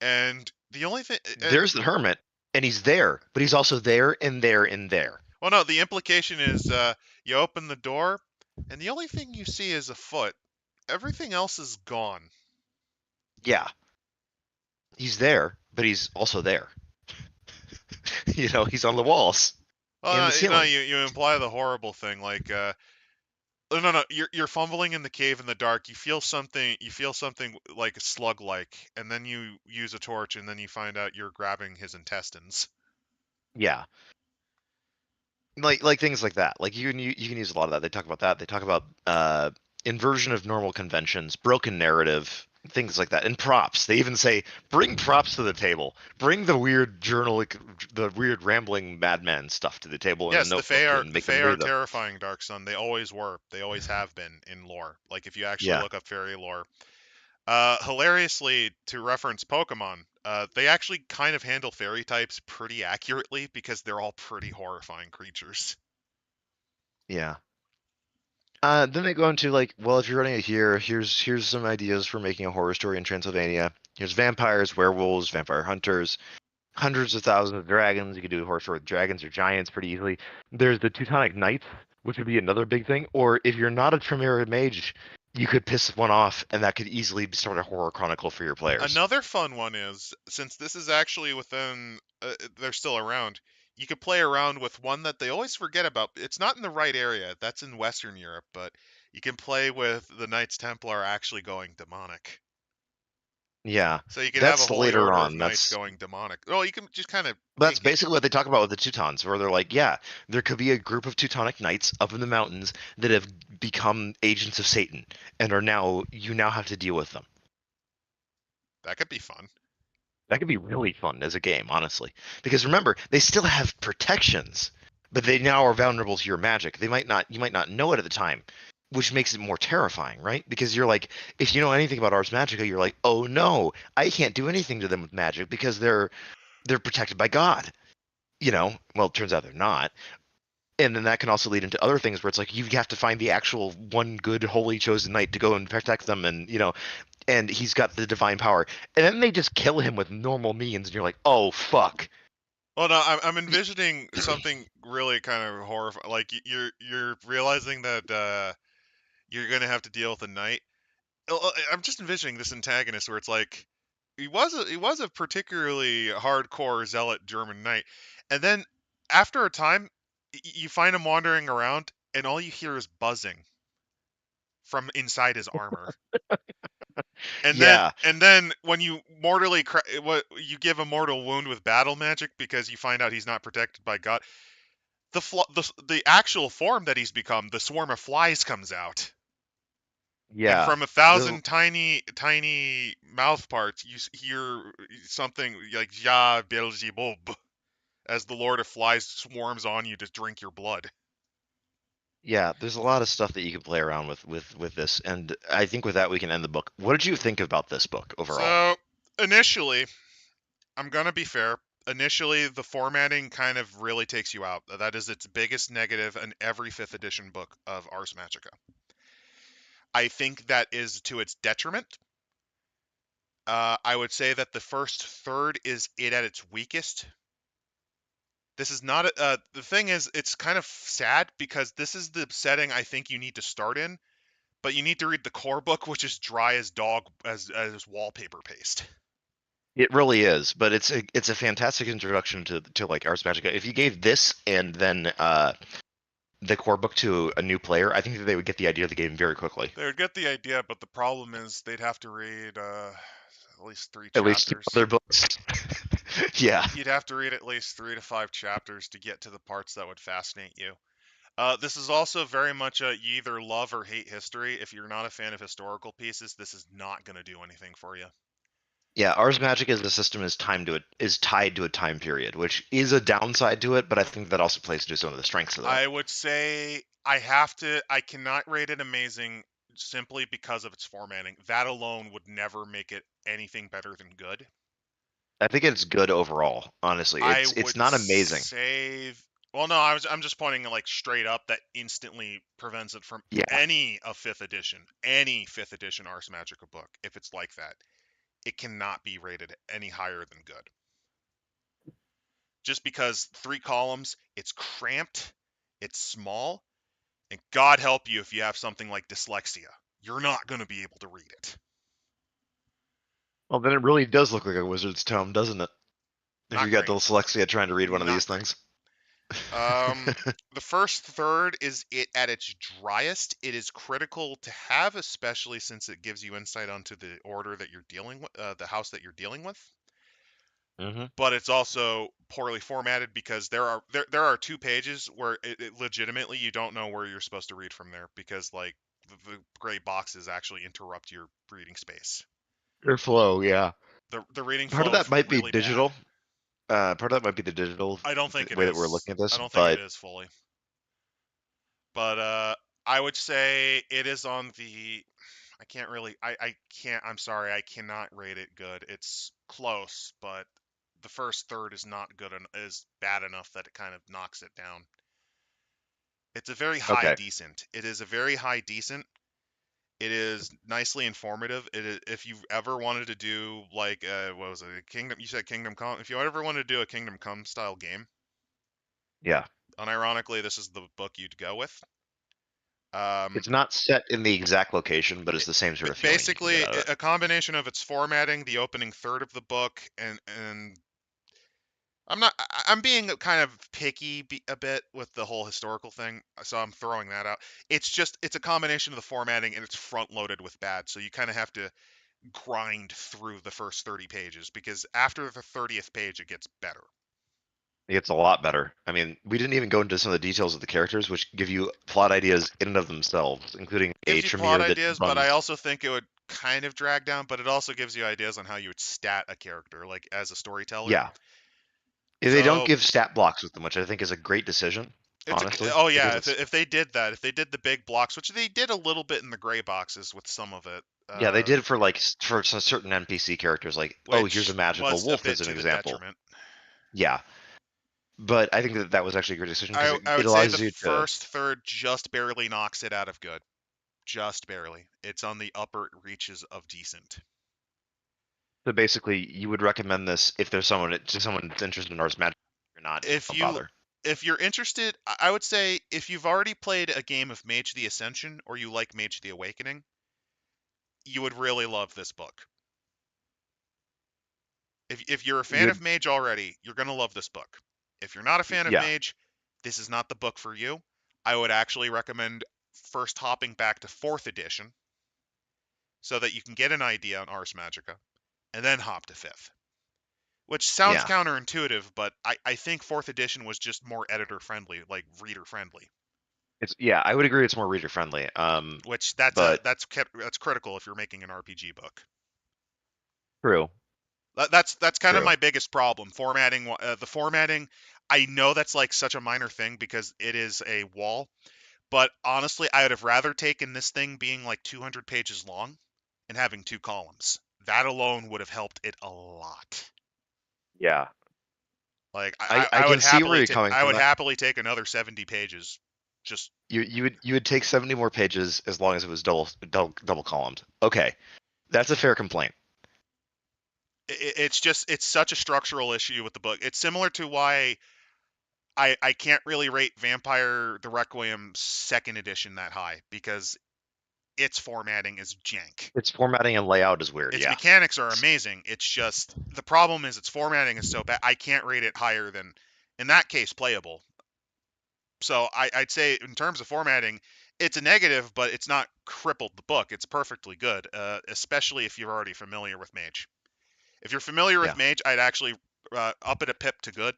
and the only thing, There's the hermit, and he's there, but he's also there and there and there. well, no, the implication is you open the door, and the only thing you see is a foot. Everything else is gone. Yeah, he's there, but he's also there. He's on the walls and the Well, no, ceiling. you imply the horrible thing, like, oh, no, no, you're fumbling in the cave in the dark. You feel something like a slug-like, and then you use a torch, and then you find out you're grabbing his intestines. Yeah, like things like that. Like you can use a lot of that. They talk about that. They talk about inversion of normal conventions, broken narrative, things like that, and props. They even say bring props to the table. Bring the weird rambling madman stuff to the table in a Yes, notebook and The make them Fae are read them. terrifying, Dark Sun. They always were. They always have been in lore. Like, if you actually Yeah, look up fairy lore. Hilariously, to reference Pokemon, they actually kind of handle fairy types pretty accurately because they're all pretty horrifying creatures. yeah. Then they go into like, well, if you're running it here, here's some ideas for making a horror story in Transylvania. Here's vampires, werewolves, vampire hunters, hundreds of thousands of dragons. You could do a horror story with dragons or giants pretty easily. There's the Teutonic Knights, which would be another big thing. Or if you're not a Tremere mage, you could piss one off, and that could easily start a horror chronicle for your players. Another fun one is, since this is actually within, they're still around, you could play around with one that they always forget about. It's not in the right area, that's in Western Europe, but you can play with the Knights Templar actually going demonic. Yeah, So you could have a that's holy later order of on. knights going demonic. Well, you can just kind of That's take it. basically what they talk about with the Teutons, where they're like, yeah, there could be a group of Teutonic knights up in the mountains that have become agents of Satan and are now you now have to deal with them. That could be fun. That could be really fun as a game, honestly. Because remember, they still have protections, but they now are vulnerable to your magic. You might not know it at the time, which makes it more terrifying, right? Because you're like, if you know anything about Ars Magica, you're like, oh no, I can't do anything to them with magic because they're protected by God. Well, it turns out they're not. And then that can also lead into other things where it's like you have to find the actual one good holy chosen knight to go and protect them, and he's got the divine power. And then they just kill him with normal means, and you're like, oh fuck. Well, no, I'm envisioning something really kind of horrifying. Like you're realizing that you're gonna have to deal with a knight. I'm just envisioning this antagonist where it's like he was a particularly hardcore zealot German knight, and then after a time, you find him wandering around, and all you hear is buzzing from inside his armor. And then Yeah, and then when you what you give a mortal wound with battle magic because you find out he's not protected by God, the actual form that he's become, the swarm of flies comes out. And yeah. from a There's thousand tiny mouth parts, you hear something like "Ja Beelzebub" as the Lord of Flies swarms on you to drink your blood. there's a lot of stuff that you can play around with this, and I think with that we can end the book. What did you think about this book overall? So initially, I'm gonna be fair. Initially, the formatting kind of really takes you out. That is its biggest negative in every fifth edition book of Ars Magica. I think that is to its detriment. I would say that the first third is it at its weakest. This is not the thing is it's kind of sad because this is the setting I think you need to start in, but you need to read the core book, which is dry as dog as wallpaper paste. It really is, but it's a fantastic introduction to like Ars Magica. If you gave this and then the core book to a new player, I think that they would get the idea of the game very quickly. They would get the idea, but the problem is they'd have to read at least three At least two chapters. other books. Yeah. You'd have to read at least 3 to 5 chapters to get to the parts that would fascinate you. This is also very much a you either love or hate history. If you're not a fan of historical pieces, this is not going to do anything for you. Yeah, Ars Magic as a system is tied to a time period, which is a downside to it, but I think that also plays into some of the strengths of it. I would say I cannot rate it amazing simply because of its formatting. That alone would never make it anything better than good. I think it's good overall, honestly. I It's would not amazing. say, well, no, I'm just pointing like straight up that instantly prevents it from Yeah. any fifth edition Ars Magica book. If it's like that, it cannot be rated any higher than good. Just because 3 columns, it's cramped, it's small, and God help you if you have something like dyslexia. You're not going to be able to read it. Well, then it really does look like a wizard's tome, doesn't it? If Not you got great. dyslexia trying to read one of these Not great. things. Um, the first third is it at its driest. It is critical to have, especially since it gives you insight onto the order that you're dealing with, the house that you're dealing with. Hmm. But it's also poorly formatted because there are 2 pages where it legitimately you don't know where you're supposed to read from there because like the gray boxes actually interrupt your reading space. Your flow, yeah. The reading Part of flow is that might be really bad. digital. Part of that might be the digital I don't think it way that we're is. looking at I this, don't think it but is fully. But I would say it is on the. I can't really. I can't. I'm sorry. I cannot rate it good. It's close, but the first third is not good and is bad enough that it kind of knocks it down. It's a very high okay. decent. It is a very high decent. It is nicely informative. It is, if you ever wanted to do like what was it, Kingdom? You said Kingdom Come. If you ever wanted to do a Kingdom Come style game, Yeah. unironically, this is the book you'd go with. Um, It's not set in the exact location, but it's the same sort of feeling you can get basically out of it. a combination of its formatting, the opening third of the book, and I'm not I'm being kind of picky a bit with the whole historical thing, so I'm throwing that out. It's a combination of the formatting and it's front loaded with bad, so you kind of have to grind through the first 30 pages because after the 30th page it gets better. It gets a lot better. I mean, we didn't even go into some of the details of the characters, which give you plot ideas in and of themselves, including a Gives you plot Tremere that ideas, but runs. I also think it would kind of drag down, but it also gives you ideas on how you would stat a character, like as a storyteller. Yeah, if they don't So give stat blocks with them, which I think is a great decision, it's a honestly, oh because yeah, it's if they did that, if they did the big blocks, which they did a little bit in the gray boxes with some of it, yeah, they did it for for some certain NPC characters, like, oh, here's a which magical was a wolf bit as an to the example. detriment. Yeah, but I think that that was actually a great decision because I it would say the allows you to. first third just barely knocks it out of good. Just barely. It's on the upper reaches of decent. So basically, you would recommend this if there's someone to someone that's interested in Ars Magic or not, just If don't you bother. if you're interested, I would say if you've already played a game of Mage the Ascension or you like Mage the Awakening, you would really love this book. If you're a You fan of would, Mage already, you're going to love this book. If you're not a fan of yeah, Mage, this is not the book for you. I would actually recommend first hopping back to 4th edition so that you can get an idea on Ars Magica, and then hop to 5th. Which sounds yeah. counterintuitive, but I think 4th edition was just more editor friendly, like reader friendly. It's yeah, I would agree. It's more reader friendly. Which But that's critical if you're making an RPG book. true, That's kind of true. my biggest problem. Formatting the formatting. I know that's like such a minor thing because it is a wall, but honestly, I would have rather taken this thing being like 200 pages long and having 2 columns. That alone would have helped it a lot. Yeah, Like I can see where you're coming I from. would That happily take another 70 pages. Just you would take 70 more pages as long as it was double columned. Okay, that's a fair complaint. it's such a structural issue with the book. It's similar to why I can't really rate Vampire the Requiem 2nd edition that high because its formatting is jank. Its formatting and layout is weird. Its Yeah, mechanics are amazing. It's just the problem is its formatting is so bad. I can't rate it higher than, in that case, playable. So I'd say in terms of formatting, it's a negative, but it's not crippled the book. It's perfectly good, especially if you're already familiar with Mage. If you're familiar with yeah, Mage, I'd actually up it a pip to good.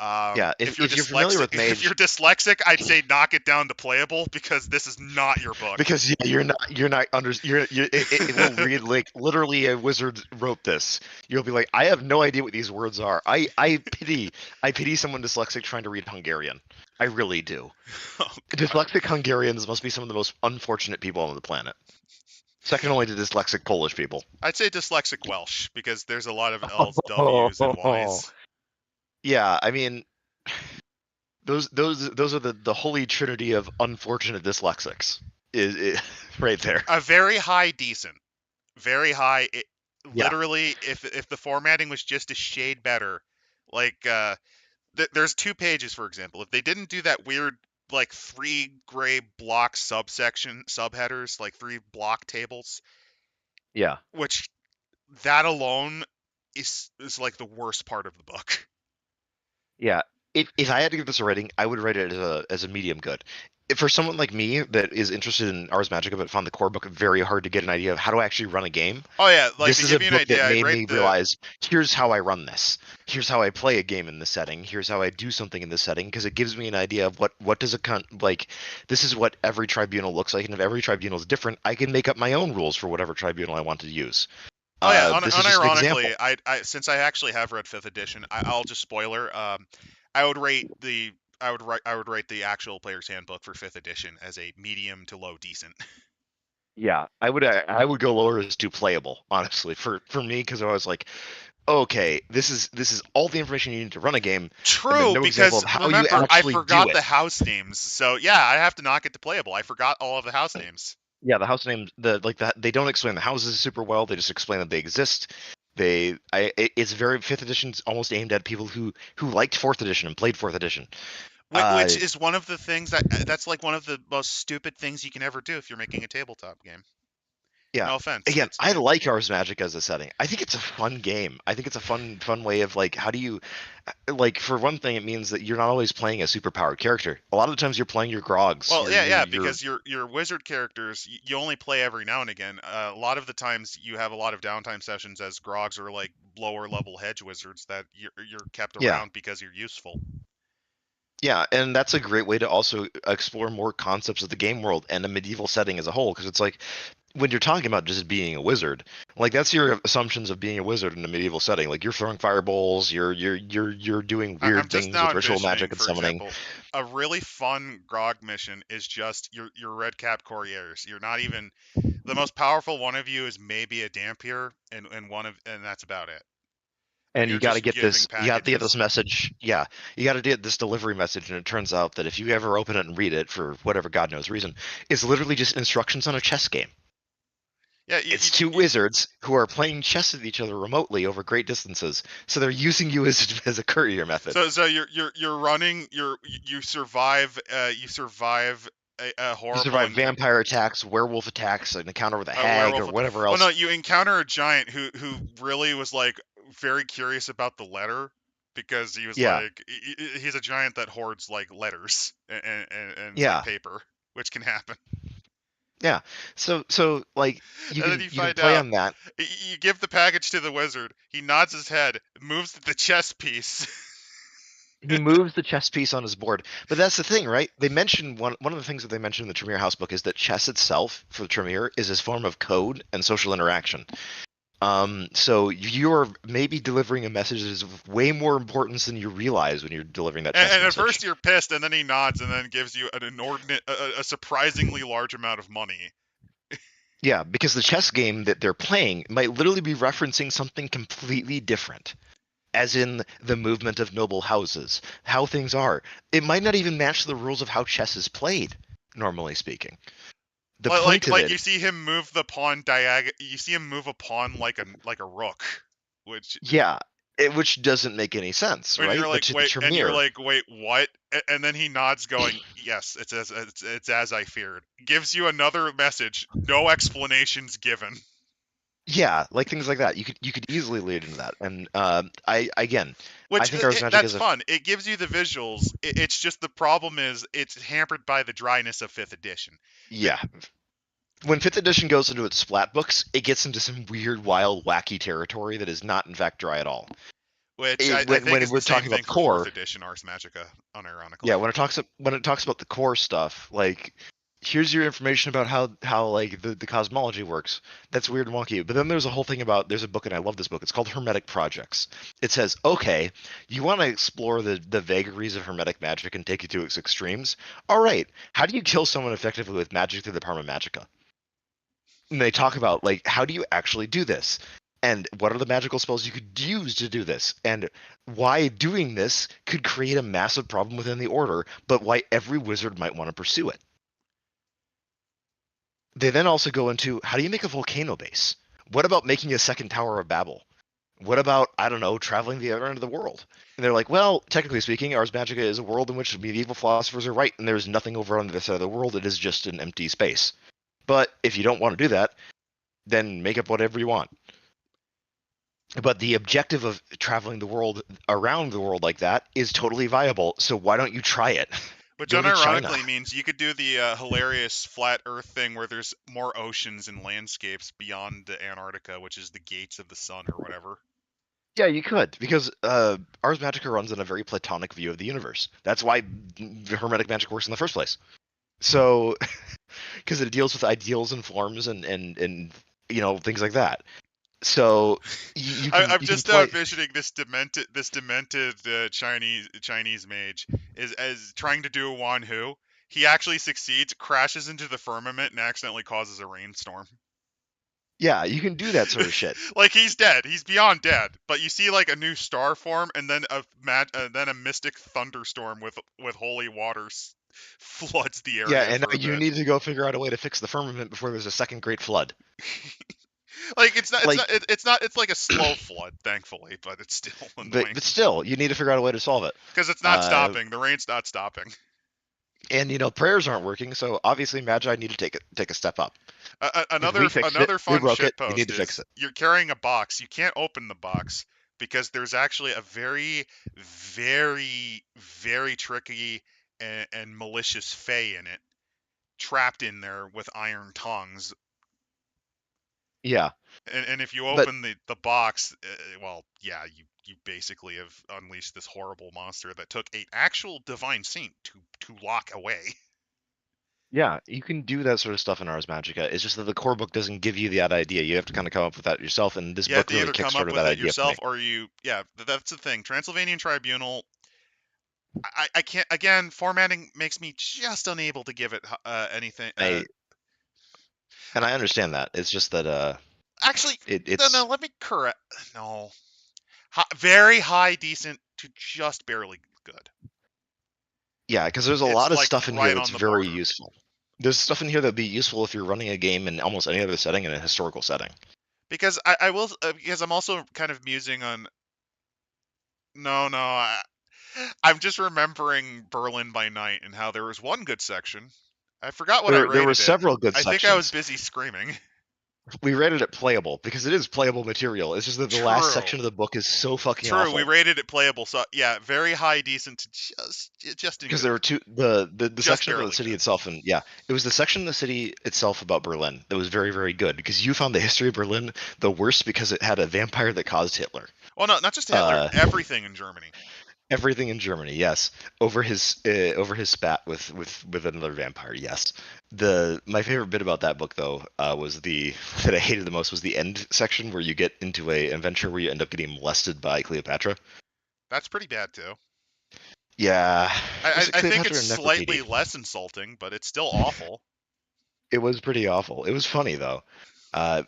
yeah. If you're If you're familiar dyslexic, with if you're Mage, dyslexic, I'd say knock it down to playable because this is not your book. because yeah, you're not under you're it will read like literally a wizard wrote this. You'll be like, I have no idea what these words are. I pity someone dyslexic trying to read Hungarian. I really do. Oh God, Dyslexic Hungarians must be some of the most unfortunate people on the planet. Second only to dyslexic Polish people. I'd say dyslexic Welsh because there's a lot of L's, W's, and Y's. Yeah, I mean, those are the holy trinity of unfortunate dyslexics. Is right there. A very high decent, very high. Yeah, Literally, if the formatting was just a shade better, like there's 2 pages for example. If they didn't do that weird like 3 gray block subsection subheaders, like 3 block tables, yeah, which that alone is like the worst part of the book. yeah. If I had to give this a rating, I would rate it as a medium good. For someone like me that is interested in Ars Magica but found the core book very hard to get an idea of how to actually run a game, Oh yeah, like this to is a give you an book that idea, I'd made rate me the realize here's how I run this. Here's how I play a game in this setting. Here's how I do something in this setting because it gives me an idea of what does a like. This is what every tribunal looks like, and if every tribunal is different, I can make up my own rules for whatever tribunal I want to use. oh yeah, This is just an unironically, example. I since I actually have read 5th edition, I'll just spoiler. I would rate the I would rate the actual player's handbook for 5th edition as a medium to low decent. Yeah, I would go lower as to playable, honestly, for me because I was like, okay, this is all the information you need to run a game, and then True, no example because of how you remember I actually do forgot it. the house names, so yeah, I have to knock it to playable. I forgot all of the house names. Yeah, the house names, they don't explain the houses super well. They just explain that they exist. It's very fifth edition's almost aimed at people who liked fourth edition and played fourth edition. Which Uh, is one of the things that's like one of the most stupid things you can ever do if you're making a tabletop game. Yeah. No offense. Again, It's I like Ars Magica as a setting. I think it's a fun game. I think it's a fun way of like, how do you, like, for one thing, it means that you're not always playing a superpowered character. A lot of the times you're playing your Grogs. well, yeah, yeah, Your because your wizard characters you only play every now and again. A lot of the times you have a lot of downtime sessions as Grogs or like lower level hedge wizards that you're kept yeah. around because you're useful. Yeah, and that's a great way to also explore more concepts of the game world and the medieval setting as a whole, because it's like when you're talking about just being a wizard, like that's your assumptions of being a wizard in a medieval setting. Like you're throwing fireballs, you're doing I'm weird just things now with ritual envisioning, magic and for summoning. example, a really fun Grog mission is just your red cap couriers. You're not even the most powerful one of you is maybe a Dampier, and that's about it. And And you're just giving you got to get this packages. message. Yeah, you got to get this delivery message, and it turns out that if you ever open it and read it for whatever God knows reason, it's literally just instructions on a chess game. Yeah, It's two wizards who are playing chess with each other remotely over great distances, so they're using you as a courier method. so you're running. You survive. You survive a You horrible survive vampire attacks, werewolf attacks, an encounter with a a hag, or werewolf. whatever Well, no, else. you encounter a giant who really was like very curious about the letter because he was Yeah, like he's a giant that hoards like letters and like yeah, paper, which can happen. yeah. So like And then you you can find play out on that. you give the package to the wizard. He nods his head, moves the chess piece. He moves the chess piece on his board. But that's the thing, right? They mention one of the things that they mention in the Tremere House book is that chess itself for the Tremere is his form of code and social interaction. So you're maybe delivering a message that is of way more importance than you realize when you're delivering that chess And at message. first you're pissed, and then he nods, and then gives you an inordinate, a surprisingly large amount of money. Yeah, because the chess game that they're playing might literally be referencing something completely different, as in the movement of noble houses, how things are. It might not even match the rules of how chess is played, normally speaking. The point of Like it, you see him move the pawn diag. You see him move a pawn like a rook, which yeah, which doesn't make any sense, when right? you're But like to the wait, and you're Tremere, like wait what? And then he nods, going yes, it's as I feared. Gives you another message, no explanations given. yeah, like things like that. You could easily lead into that. And I Which think Ars Magic that's is a fun. It gives you the visuals. It's just the problem is it's hampered by the dryness of fifth edition. The, yeah. When fifth edition goes into its splat books, it gets into some weird, wild, wacky territory that is not, in fact, dry at all. which I think When is the we're same talking about thing the for fourth core, edition Ars Magica, yeah, unironically. when it talks about the core stuff, like here's your information about how like the cosmology works. That's weird and wonky. But then there's a whole thing about there's a book and I love this book. It's called Hermetic Projects. It says, okay, you want to explore the vagaries of hermetic magic and take it to its extremes. All right, how do you kill someone effectively with magic through the Parma Magica? And they talk about like how do you actually do this? And what are the magical spells you could use to do this? And why doing this could create a massive problem within the order, but why every wizard might want to pursue it. They then also go into how do you make a volcano base? What about making a second Tower of Babel? What about, I don't know, traveling the other end of the world? And they're like, well, technically speaking, Ars Magica is a world in which medieval philosophers are right, and there's nothing over on this side of the world. It is just an empty space. But if you don't want to do that, then make up whatever you want. But the objective of traveling the world around the world like that is totally viable. So why don't you try it? Which Go to China. unironically means you could do the hilarious flat Earth thing where there's more oceans and landscapes beyond the Antarctica, which is the gates of the sun or whatever. Yeah, you could, because Ars Magica runs on a very platonic view of the universe. That's why Hermetic magic works in the first place. So, because it deals with ideals and forms and things like that. So I'm you can just now play. envisioning this demented Chinese mage is as trying to do a Wan Hu. He actually succeeds, crashes into the firmament, and accidentally causes a rainstorm. Yeah, you can do that sort of shit. Like he's dead, he's beyond dead, but you see like a new star form, and then a mystic thunderstorm with holy waters floods the Yeah, area and for now a you bit. need to go figure out a way to fix the firmament before there's a second great flood. Like Like, it's like a slow flood, thankfully, but it's still annoying but still, you need to figure out a way to solve it. because it's not Uh, stopping. The rain's not stopping. And prayers aren't working, so obviously Magi need to take a step up. Because Another we fixed it, another we fun broke it, shit you need post to fix is it. you're carrying a box. You can't open the box because there's actually a very, very, very tricky and malicious Fey in it, trapped in there with iron tongs. Yeah, And if you but open the box, well, yeah, you basically have unleashed this horrible monster that took a actual divine saint to lock away. yeah, you can do that sort of stuff in Ars Magica. It's just that the core book doesn't give you that idea. You have to kind of come up with that yourself, and this You have book to really either come up kickstarted with that it idea for yourself me. or yeah, that's the thing. Transylvanian Tribunal, I can't, again, formatting makes me just unable to give it anything. I and I understand that. It's just that Actually, no, it's let me correct. No, very high, decent to just barely good. yeah, because there's a It's lot of like stuff in here right that's on the very border. useful. There's stuff in here that'd be useful if you're running a game in almost any other setting in a historical setting. Because I will, because I'm also kind of musing on. No, no, I'm just remembering Berlin by Night and how there was one good section. I forgot what I There were rated it. several good I think I was sections. busy screaming. We rated it playable because it is playable material. It's just that the last True. section of the book is so fucking True, we awful. rated it playable, so yeah, very high, decent to just in Because good, there were two the just section about the barely city good. itself, and yeah, it was the section of the city itself about Berlin that was very, very good because you found the history of Berlin the worst because it had a vampire that caused Hitler. Well, no, not just Hitler, Uh, everything in Germany. Everything in Germany, yes. Over his spat with another vampire, yes. The My favorite bit about that book though was the that I hated the most was the end section where you get into an adventure where you end up getting molested by Cleopatra. That's pretty bad too. Yeah, I, was I it I think Cleopatra it's or slightly Nefertiti? less insulting, but it's still awful. It was pretty awful. It was funny though.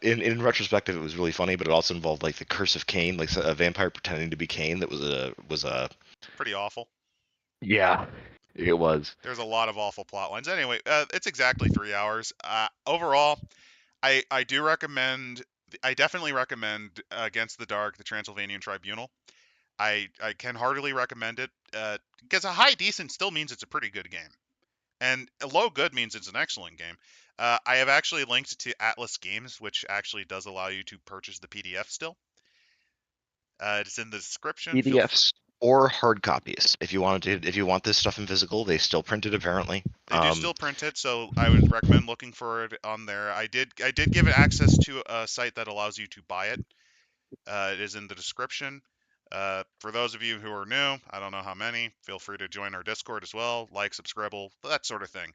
In retrospective, it was really funny, but it also involved like the curse of Cain, like a vampire pretending to be Cain. That was a Pretty awful. Yeah, it was. There's a lot of awful plot lines. Anyway, it's exactly 3 hours. Overall, I do recommend. I definitely recommend Against the Dark, the Transylvanian Tribunal. I can heartily recommend it because a high decent still means it's a pretty good game, and a low good means it's an excellent game. I have actually linked to Atlas Games, which actually does allow you to purchase the PDF still. It's in the description. PDFs or hard copies. If you want this stuff in physical, they still print it apparently. They do still print it, so I would recommend looking for it on there. I did give it access to a site that allows you to buy it. It is in the description. For those of you who are new, I don't know how many. Feel free to join our Discord as well, like, subscribe, that sort of thing.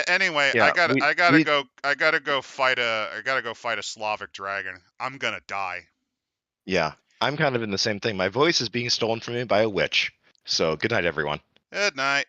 Anyway, Yeah, we I gotta go fight a Slavic dragon. I'm gonna die. yeah. I'm kind of in the same thing. My voice is being stolen from me by a witch. So good night, everyone. Good night.